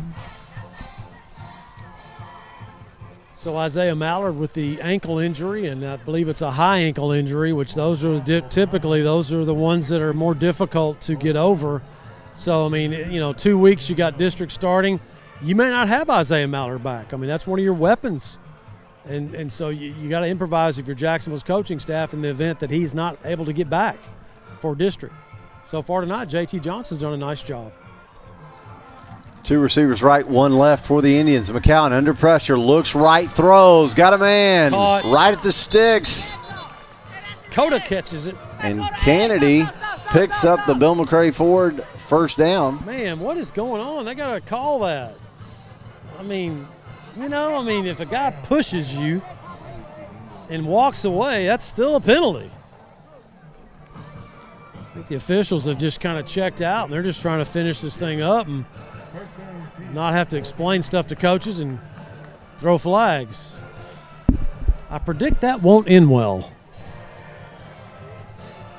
So Isaiah Mallard with the ankle injury, and I believe it's a high ankle injury, which those are typically those are the ones that are more difficult to get over. So, I mean, you know, 2 weeks you got district starting. You may not have Isaiah Mallard back. I mean, that's one of your weapons. And so you got to improvise if you're Jacksonville's coaching staff in the event that he's not able to get back for district. So far tonight, JT Johnson's done a nice job. Two receivers right, one left for the Indians. McCowan under pressure, looks right, throws, got a man. Caught. Right at the sticks. Coda catches it. And Kennedy picks up the Bill McCray Ford first down. Man, what is going on? They got to call that. I mean, you know, if a guy pushes you and walks away, that's still a penalty. I think the officials have just kind of checked out, and they're just trying to finish this thing up and not have to explain stuff to coaches and throw flags. I predict that won't end well.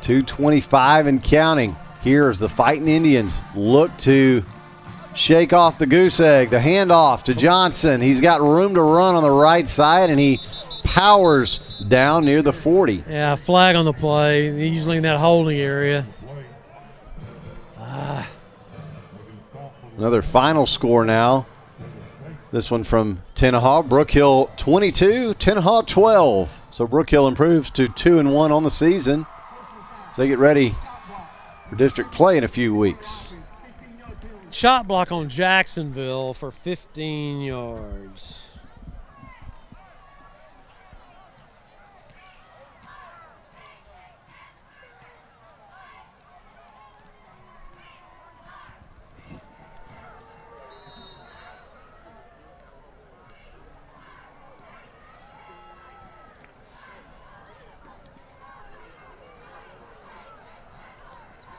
2:25 and counting. Here as the Fightin Indians look to shake off the goose egg. The handoff to Johnson. He's got room to run on the right side, and he powers down near the 40. Yeah, flag on the play, usually in that holding area. Another final score now. This one from Tenaha. Brook Hill 22, Tenaha 12. So Brook Hill improves to 2-1 on the season as they get ready for district play in a few weeks. Shot block on Jacksonville for 15 yards.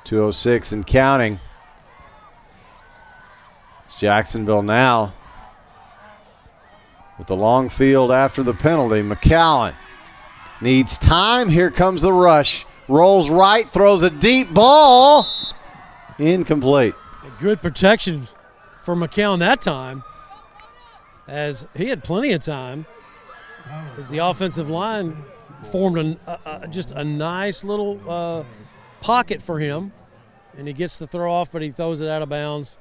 .206 and counting. It's Jacksonville now with the long field after the penalty. McCowan needs time. Here comes the rush. Rolls right, throws a deep ball. Incomplete. Good protection for McCowan that time, as he had plenty of time as the offensive line formed just a nice little pocket for him, and he gets the throw off, but he throws it out of bounds,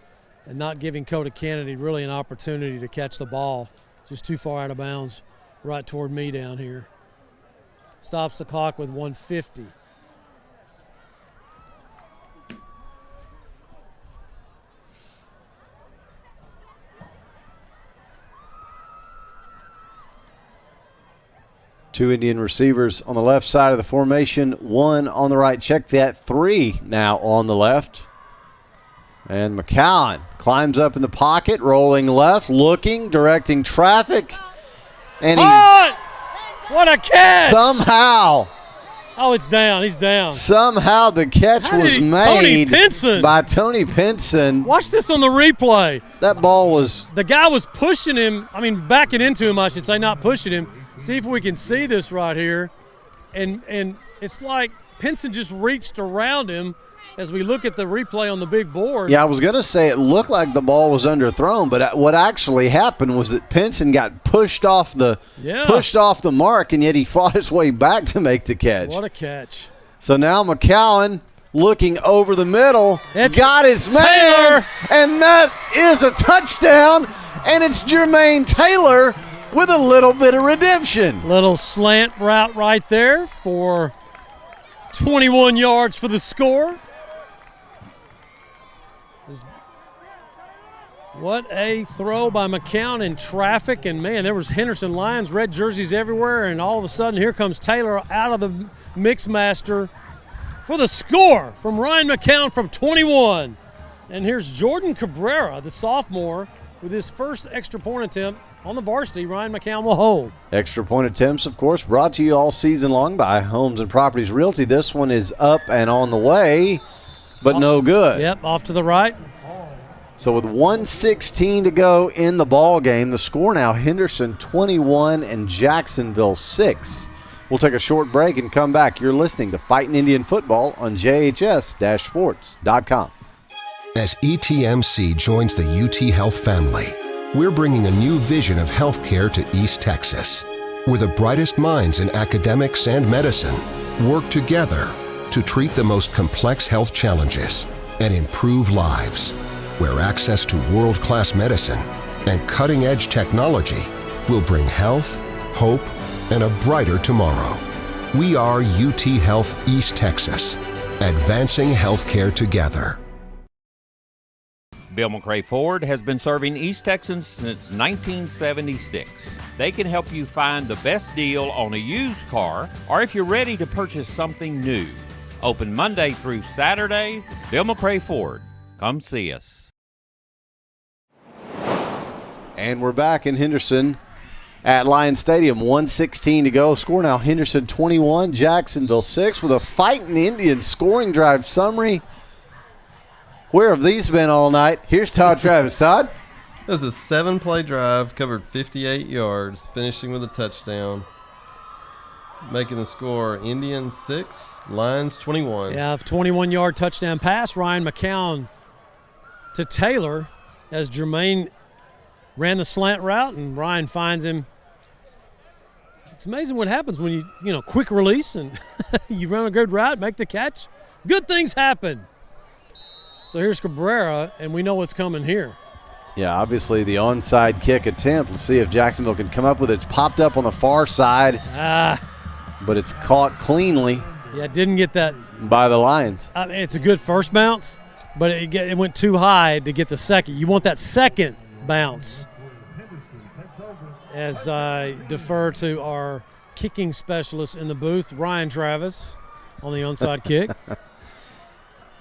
and not giving Coda Kennedy really an opportunity to catch the ball. Just too far out of bounds, right toward me down here. Stops the clock with 1:50. 2 Indian receivers on the left side of the formation, 1 on the right. Check that, 3 now on the left. And McCown climbs up in the pocket, rolling left, looking, directing traffic. And what a catch! Somehow. Oh, it's down. He's down. Somehow the catch was made by Tony Pinson. Watch this on the replay. That ball was... The guy was pushing him, backing into him, I should say, not pushing him. See if we can see this right here. And it's like Pinson just reached around him as we look at the replay on the big board. Yeah, I was going to say it looked like the ball was underthrown, but what actually happened was that Pinson got pushed off the mark, and yet he fought his way back to make the catch. What a catch. So now McCowan looking over the middle, got his man, Taylor. And that is a touchdown, and it's Jermaine Taylor with a little bit of redemption. Little slant route right there for 21 yards for the score. What a throw by McCown in traffic. And, man, there was Henderson Lions, red jerseys everywhere, and all of a sudden here comes Taylor out of the mix master for the score from Ryan McCown from 21. And here's Jordan Cabrera, the sophomore, with his first extra point attempt on the varsity. Ryan McCown will hold. Extra point attempts, of course, brought to you all season long by Homes and Properties Realty. This one is up and on the way, but no good. Yep, off to the right. So with 1:16 to go in the ball game, the score now Henderson 21 and Jacksonville 6. We'll take a short break and come back. You're listening to Fightin Indian Football on JHS-Sports.com. As ETMC joins the UT Health family, we're bringing a new vision of healthcare to East Texas, where the brightest minds in academics and medicine work together to treat the most complex health challenges and improve lives, where access to world-class medicine and cutting-edge technology will bring health, hope, and a brighter tomorrow. We are UT Health East Texas, advancing healthcare together. Bill McRae Ford has been serving East Texans since 1976. They can help you find the best deal on a used car, or if you're ready to purchase something new. Open Monday through Saturday. Bill McRae Ford. Come see us. And we're back in Henderson at Lions Stadium. 1:16 to go. Score now Henderson 21, Jacksonville 6 with a Fightin Indians scoring drive summary. Where have these been all night? Here's Todd Travis. Todd? This is a 7-play drive, covered 58 yards, finishing with a touchdown. Making the score Indians 6, Lions 21. Yeah, 21-yard touchdown pass. Ryan McCown to Taylor as Jermaine ran the slant route, and Ryan finds him. It's amazing what happens when you quick release and you run a good route, make the catch. Good things happen. So here's Cabrera, and we know what's coming here. Yeah, obviously the onside kick attempt. Let's see if Jacksonville can come up with it. It's popped up on the far side, but it's caught cleanly. Yeah, didn't get that. By the Lions. It's a good first bounce, but it went too high to get the second. You want that second bounce. As I defer to our kicking specialist in the booth, Ryan Travis, on the onside kick.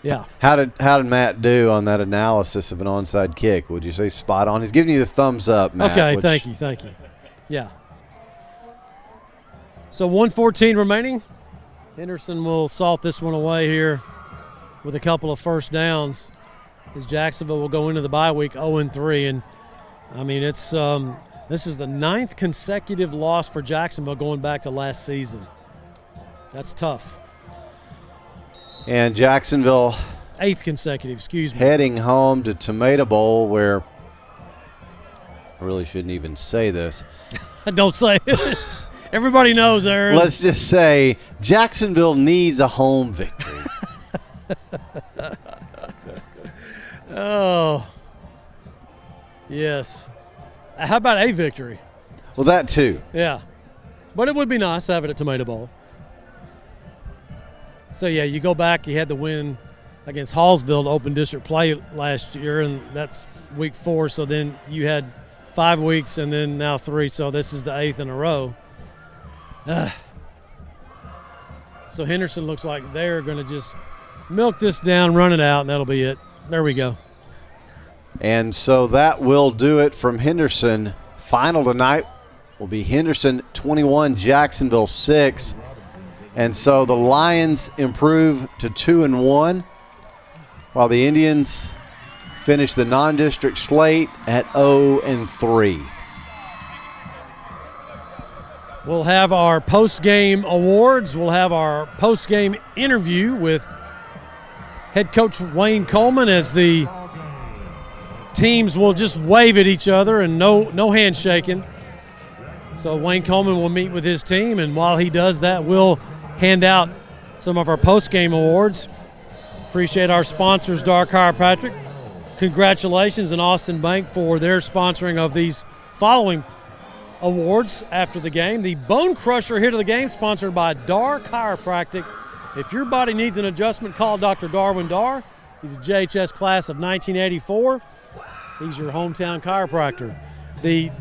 Yeah. How did Matt do on that analysis of an onside kick? Would you say spot on? He's giving you the thumbs up, Matt. Okay, thank you. Yeah. So 1:14 remaining. Henderson will salt this one away here with a couple of first downs as Jacksonville will go into the bye week 0-3. And, it's this is the 9th consecutive loss for Jacksonville going back to last season. That's tough. And Jacksonville 8th consecutive, excuse me. Heading home to Tomato Bowl, where I really shouldn't even say this. Don't say it. Everybody knows, Aaron. Let's just say Jacksonville needs a home victory. Oh, yes. How about a victory? Well, that too. Yeah. But it would be nice to have it at Tomato Bowl. So, yeah, you go back, you had the win against Hallsville to open district play last year, and that's week 4. So then you had 5 weeks and then now 3. So this is the 8th in a row. So Henderson looks like they're going to just milk this down, run it out, and that'll be it. There we go. And so that will do it from Henderson. Final tonight will be Henderson 21, Jacksonville 6. And so the Lions improve to 2-1, while the Indians finish the non-district slate at 0-3. We'll have our post-game awards. We'll have our post-game interview with head coach Wayne Coleman, as the teams will just wave at each other and no handshaking. So Wayne Coleman will meet with his team, and while he does that, we'll hand out some of our post-game awards. Appreciate our sponsors, Dar Chiropractic. Congratulations, and Austin Bank for their sponsoring of these following awards after the game. The Bone Crusher hit of the game, sponsored by Dar Chiropractic. If your body needs an adjustment, call Dr. Darwin Dar. He's a JHS class of 1984. He's your hometown chiropractor. The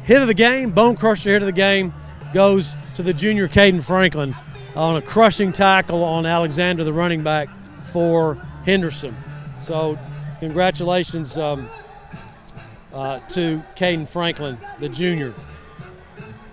hit of the game, Bone Crusher hit of the game, goes to the junior Caden Franklin on a crushing tackle on Alexander, the running back for Henderson. So congratulations to Caden Franklin, the junior.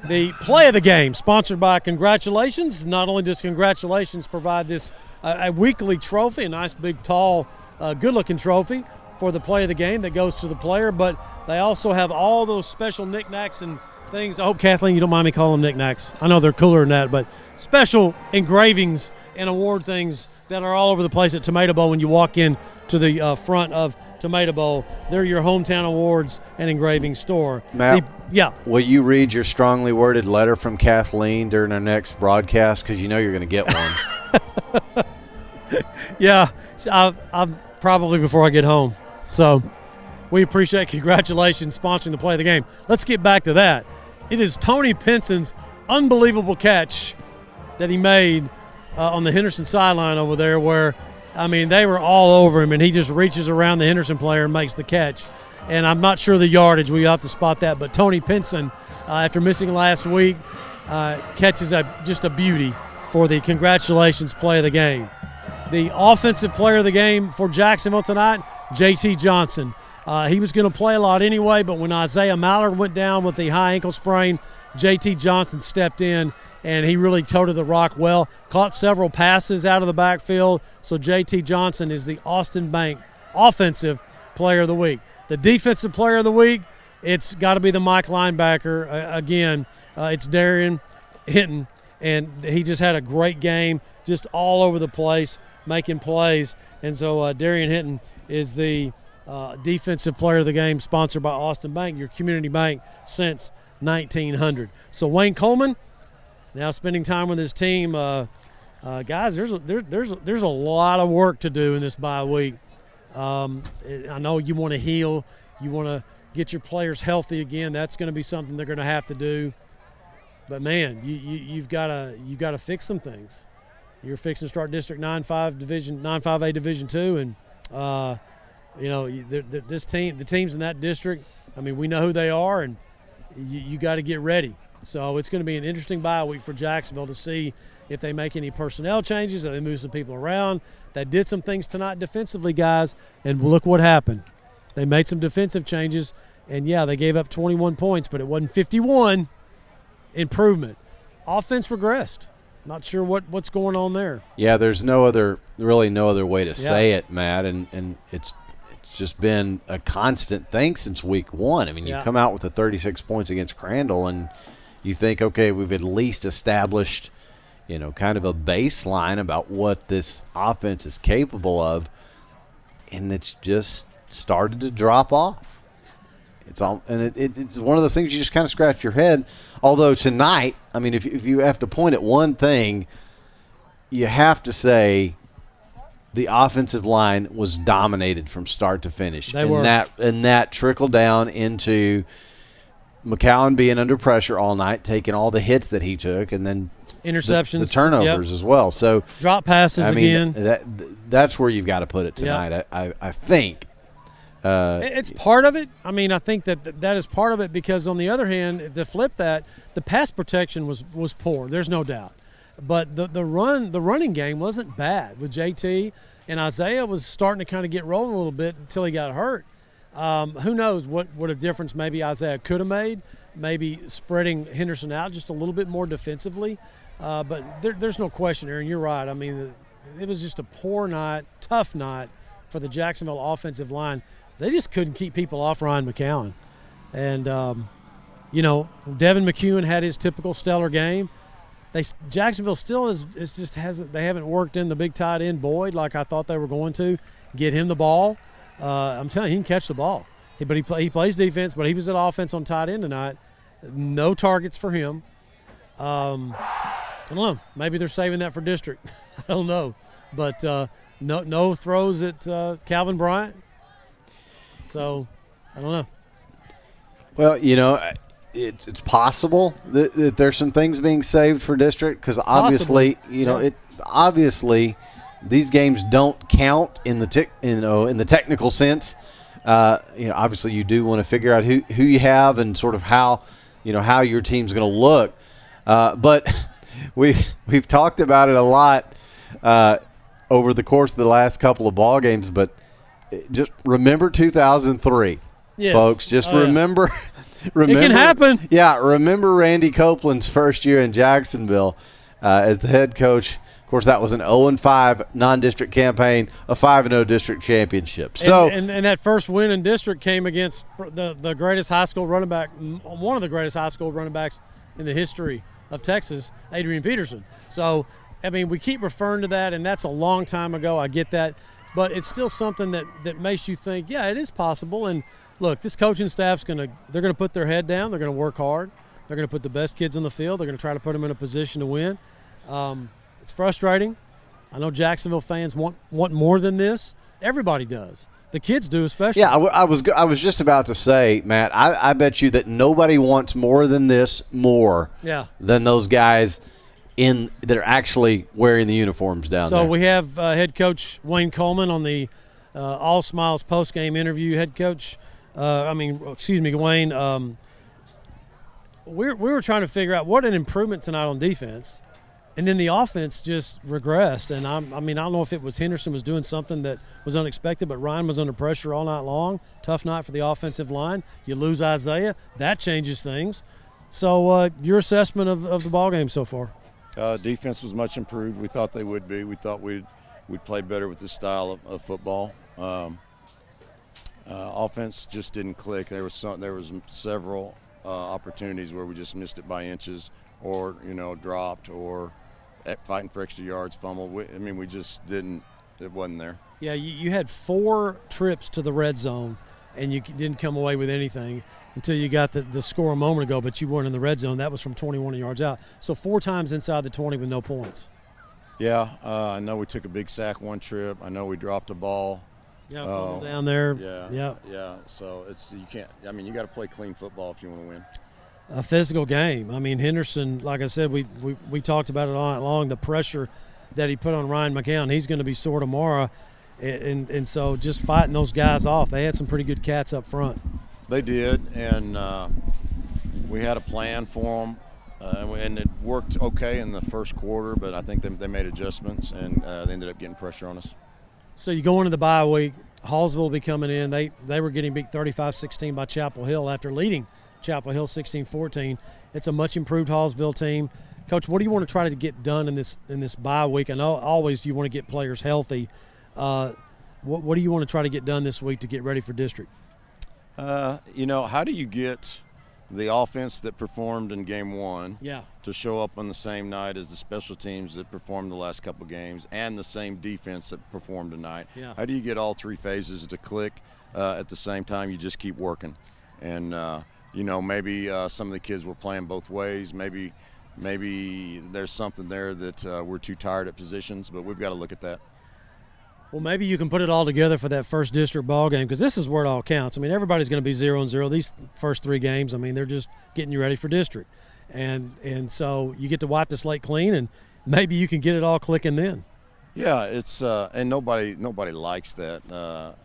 The play of the game, sponsored by Congratulations. Not only does Congratulations provide this a weekly trophy, a nice big tall good-looking trophy for the play of the game that goes to the player, but they also have all those special knickknacks and things. I hope, Kathleen, you don't mind me calling them knickknacks. I know they're cooler than that, but special engravings and award things that are all over the place at Tomato Bowl when you walk in to the front of Tomato Bowl. They're your hometown awards and engraving store. Matt, will you read your strongly worded letter from Kathleen during our next broadcast? Because you know you're going to get one. Yeah, I'll probably before I get home. So we appreciate Congratulations sponsoring the play of the game. Let's get back to that. It is Tony Penson's unbelievable catch that he made on the Henderson sideline over there, where, I mean, they were all over him, and he just reaches around the Henderson player and makes the catch. And I'm not sure the yardage. We have to spot that. But Tony Penson, after missing last week, catches just a beauty for the Congratulations play of the game. The offensive player of the game for Jacksonville tonight, J.T. Johnson. He was going to play a lot anyway, but when Isaiah Mallard went down with the high ankle sprain, J.T. Johnson stepped in, and he really toted the rock well, caught several passes out of the backfield. So J.T. Johnson is the Austin Bank offensive player of the week. The defensive player of the week, it's got to be the Mike linebacker. Again, it's Darian Hinton, and he just had a great game, just all over the place, making plays. And so Darian Hinton is the defensive player of the game, sponsored by Austin Bank, your community bank since 1900. So Wayne Coleman now spending time with his team. Guys, there's a lot of work to do in this bye week. I know you want to heal, you want to get your players healthy again. That's going to be something they're going to have to do. But man, you've got to fix some things. You're fixing to start District 9-5A Division 2, and the teams in that district, I mean, we know who they are, and you got to get ready. So it's going to be an interesting bye week for Jacksonville to see if they make any personnel changes, if they move some people around. They did some things tonight defensively, guys, and look what happened. They made some defensive changes, and yeah, they gave up 21 points, but it wasn't 51. Improvement. Offense regressed. Not sure what's going on there. Yeah, there's really no other way to say it, Matt, and it's just been a constant thing since week one. I mean, you come out with the 36 points against Crandall, and you think, okay, we've at least established, kind of a baseline about what this offense is capable of, and it's just started to drop off. It's one of those things you just kind of scratch your head. Although tonight, I mean, if you have to point at one thing, you have to say the offensive line was dominated from start to finish. And that trickled down into McCowan being under pressure all night, taking all the hits that he took, and then interceptions, the turnovers as well. So drop passes again. That's where you've got to put it tonight. I think. It's part of it. I mean, I think that is part of it because, on the other hand, to flip that, the pass protection was poor. There's no doubt. But the running game wasn't bad with JT, and Isaiah was starting to kind of get rolling a little bit until he got hurt. Who knows what a difference maybe Isaiah could have made, maybe spreading Henderson out just a little bit more defensively. But there's no question, Aaron, you're right. I mean, it was just a poor night, tough night for the Jacksonville offensive line. They just couldn't keep people off Ryan McCowan. And, Devin McEwen had his typical stellar game. Jacksonville still they haven't worked in the big tight end Boyd like I thought they were going to. Get him the ball. I'm telling you, he can catch the ball. But he plays defense, but he was at offense on tight end tonight. No targets for him. I don't know. Maybe they're saving that for district. I don't know. But no throws at Calvin Bryant. So, I don't know. Well, it's possible that there's some things being saved for district because obviously, obviously these games don't count in the technical sense. Obviously you do want to figure out who you have and sort of how your team's going to look. But we've talked about it a lot over the course of the last couple of ball games. But just remember 2003, yes. Folks. Just remember. It can happen. Yeah, remember Randy Copeland's first year in Jacksonville as the head coach. Of course, that was an 0-5 non-district campaign, a 5-0 district championship. So, and that first win in district came against the greatest high school running back, one of the greatest high school running backs in the history of Texas, Adrian Peterson. So, I mean, we keep referring to that, and that's a long time ago. I get that. But it's still something that makes you think, yeah, it is possible. And, look, this coaching staff's they're going to put their head down. They're going to work hard. They're going to put the best kids on the field. They're going to try to put them in a position to win. It's frustrating. I know Jacksonville fans want more than this. Everybody does. The kids do especially. Yeah, I was just about to say, Matt, I bet you that nobody wants more than this than those guys that are actually wearing the uniforms down there. So we have head coach Wayne Coleman on the All Smiles post-game interview. Head coach, Wayne, we were trying to figure out what an improvement tonight on defense. And then the offense just regressed. And I don't know if it was Henderson was doing something that was unexpected, but Ryan was under pressure all night long. Tough night for the offensive line. You lose Isaiah. That changes things. So your assessment of the ballgame so far? Defense was much improved. We thought they would be. We thought we'd play better with this style of football. Offense just didn't click. There was several opportunities where we just missed it by inches or, dropped or fighting for extra yards, fumbled. We just didn't – it wasn't there. Yeah, you had 4 trips to the red zone, and you didn't come away with anything until you got the score a moment ago, but you weren't in the red zone. That was from 21 yards out. So 4 times inside the 20 with no points. Yeah, I know we took a big sack one trip. I know we dropped a ball. Yeah, down there. Yeah. So you can't – you got to play clean football if you want to win. A physical game. Henderson, like I said, we talked about it all night long, the pressure that he put on Ryan McCown. He's going to be sore tomorrow. And so just fighting those guys off. They had some pretty good cats up front. They did, and we had a plan for them, and it worked okay in the first quarter, but I think they made adjustments, and they ended up getting pressure on us. So you go into the bye week, Hallsville will be coming in. They were getting beat 35-16 by Chapel Hill after leading Chapel Hill 16-14. It's a much improved Hallsville team. Coach, what do you want to try to get done in this bye week? I know always you want to get players healthy. What do you want to try to get done this week to get ready for district? How do you get the offense that performed in game 1 to show up on the same night as the special teams that performed the last couple games and the same defense that performed tonight? Yeah. How do you get all 3 phases to click at the same time? You just keep working. And, maybe some of the kids were playing both ways. Maybe there's something there that we're too tired at positions, but we've got to look at that. Well, maybe you can put it all together for that first district ball game because this is where it all counts. Everybody's going to be 0-0. These first 3 games, they're just getting you ready for district. And so you get to wipe the slate clean, and maybe you can get it all clicking then. Yeah, it's and nobody likes that.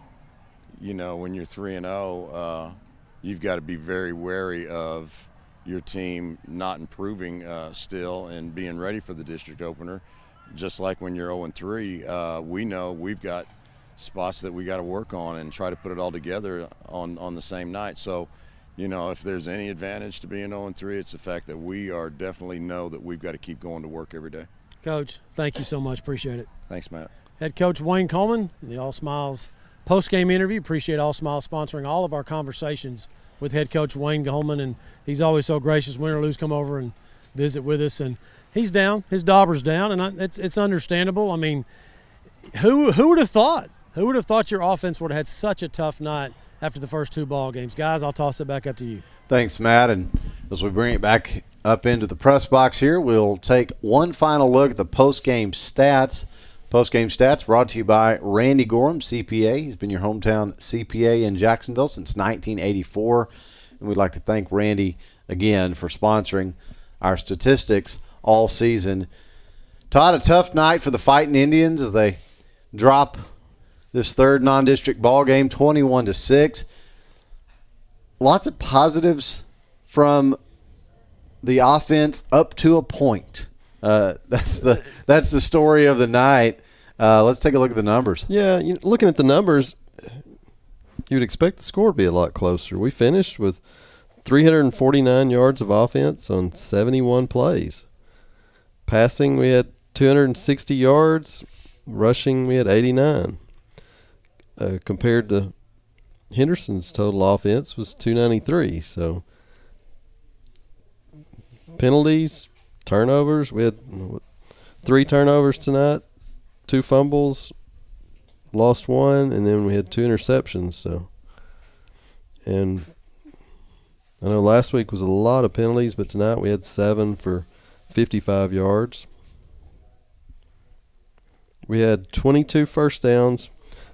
when you're 3-0, you've got to be very wary of your team not improving still and being ready for the district opener. Just like when you're 0-3, we know we've got spots that we got to work on and try to put it all together on the same night. So, if there's any advantage to being 0-3, it's the fact that we are definitely know that we've got to keep going to work every day. Coach, thank you so much. Appreciate it. Thanks, Matt. Head Coach Wayne Coleman, the All Smiles post-game interview. Appreciate All Smiles sponsoring all of our conversations with Head Coach Wayne Coleman, and he's always so gracious. Win or lose, come over and visit with us. And he's down. His dauber's down, and it's understandable. I mean, who would have thought? Who would have thought your offense would have had such a tough night after the first 2 ball games? Guys, I'll toss it back up to you. Thanks, Matt. And as we bring it back up into the press box here, we'll take one final look at the post-game stats. Post-game stats brought to you by Randy Gorham, CPA. He's been your hometown CPA in Jacksonville since 1984. And we'd like to thank Randy again for sponsoring our statistics all season. Todd, a tough night for the Fightin Indians as they drop this third non-district ball game, 21-6. Lots of positives from the offense up to a point. That's the story of the night. Let's take a look at the numbers. Yeah, looking at the numbers, you would expect the score to be a lot closer. We finished with 349 yards of offense on 71 plays. Passing, we had 260 yards. Rushing, we had 89. Compared to Henderson's total offense was 293. So penalties, turnovers, we had 3 turnovers tonight, 2 fumbles, lost 1, and then we had 2 interceptions. So, and I know last week was a lot of penalties, but tonight we had 7 for 55 yards. We had 22 first downs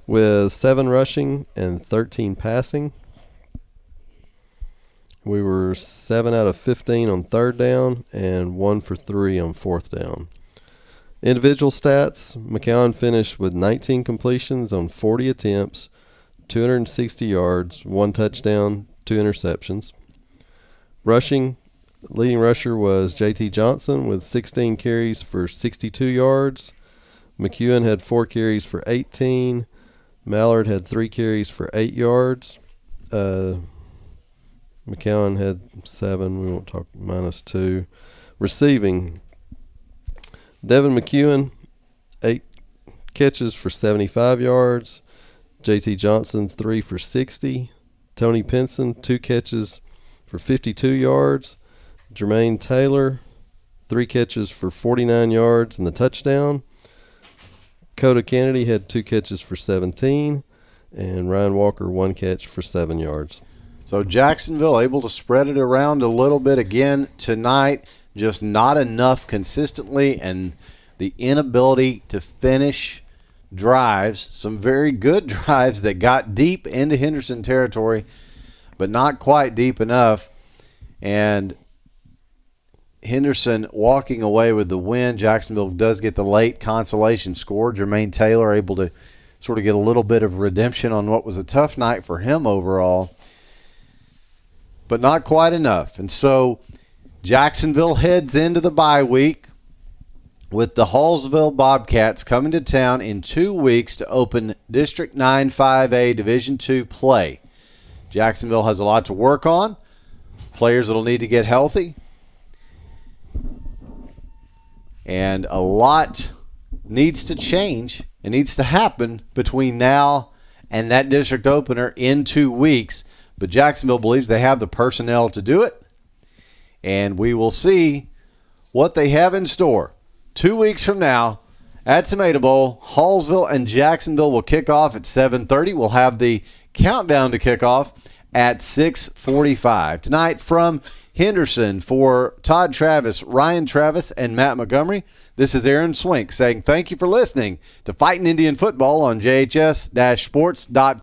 with 7 rushing and 13 passing. We were 7 out of 15 on third down and 1 for 3 on fourth down. Individual stats, McCowan finished with 19 completions on 40 attempts, 260 yards, 1 touchdown, 2 interceptions. Rushing, leading rusher was J.T. Johnson with 16 carries for 62 yards. McEwen had 4 carries for 18. Mallard had 3 carries for 8 yards. McCowan had 7. We won't talk -2. Receiving, Devin McEwen, 8 catches for 75 yards. J.T. Johnson, 3 for 60. Tony Pinson, 2 catches for 52 yards. Jermaine Taylor, 3 catches for 49 yards and the touchdown. Coda Kennedy had 2 catches for 17, and Ryan Walker 1 catch for 7 yards. So Jacksonville able to spread it around a little bit again tonight, just not enough consistently, and the inability to finish drives, some very good drives that got deep into Henderson territory, but not quite deep enough. And Henderson walking away with the win. Jacksonville does get the late consolation score. Jermaine Taylor able to sort of get a little bit of redemption on what was a tough night for him overall, but not quite enough. And so Jacksonville heads into the bye week with the Hallsville Bobcats coming to town in 2 weeks to open District 9 5A Division II play. Jacksonville has a lot to work on, players that will need to get healthy, and a lot needs to change and needs to happen between now and that district opener in 2 weeks. But Jacksonville believes they have the personnel to do it, and we will see what they have in store. 2 weeks from now at Tomato Bowl, Hallsville and Jacksonville will kick off at 7:30. We'll have the countdown to kickoff at 6:45. Tonight from Henderson, for Todd Travis, Ryan Travis, and Matt Montgomery, this is Aaron Swink saying thank you for listening to Fightin' Indian Football on JHS-Sports.com.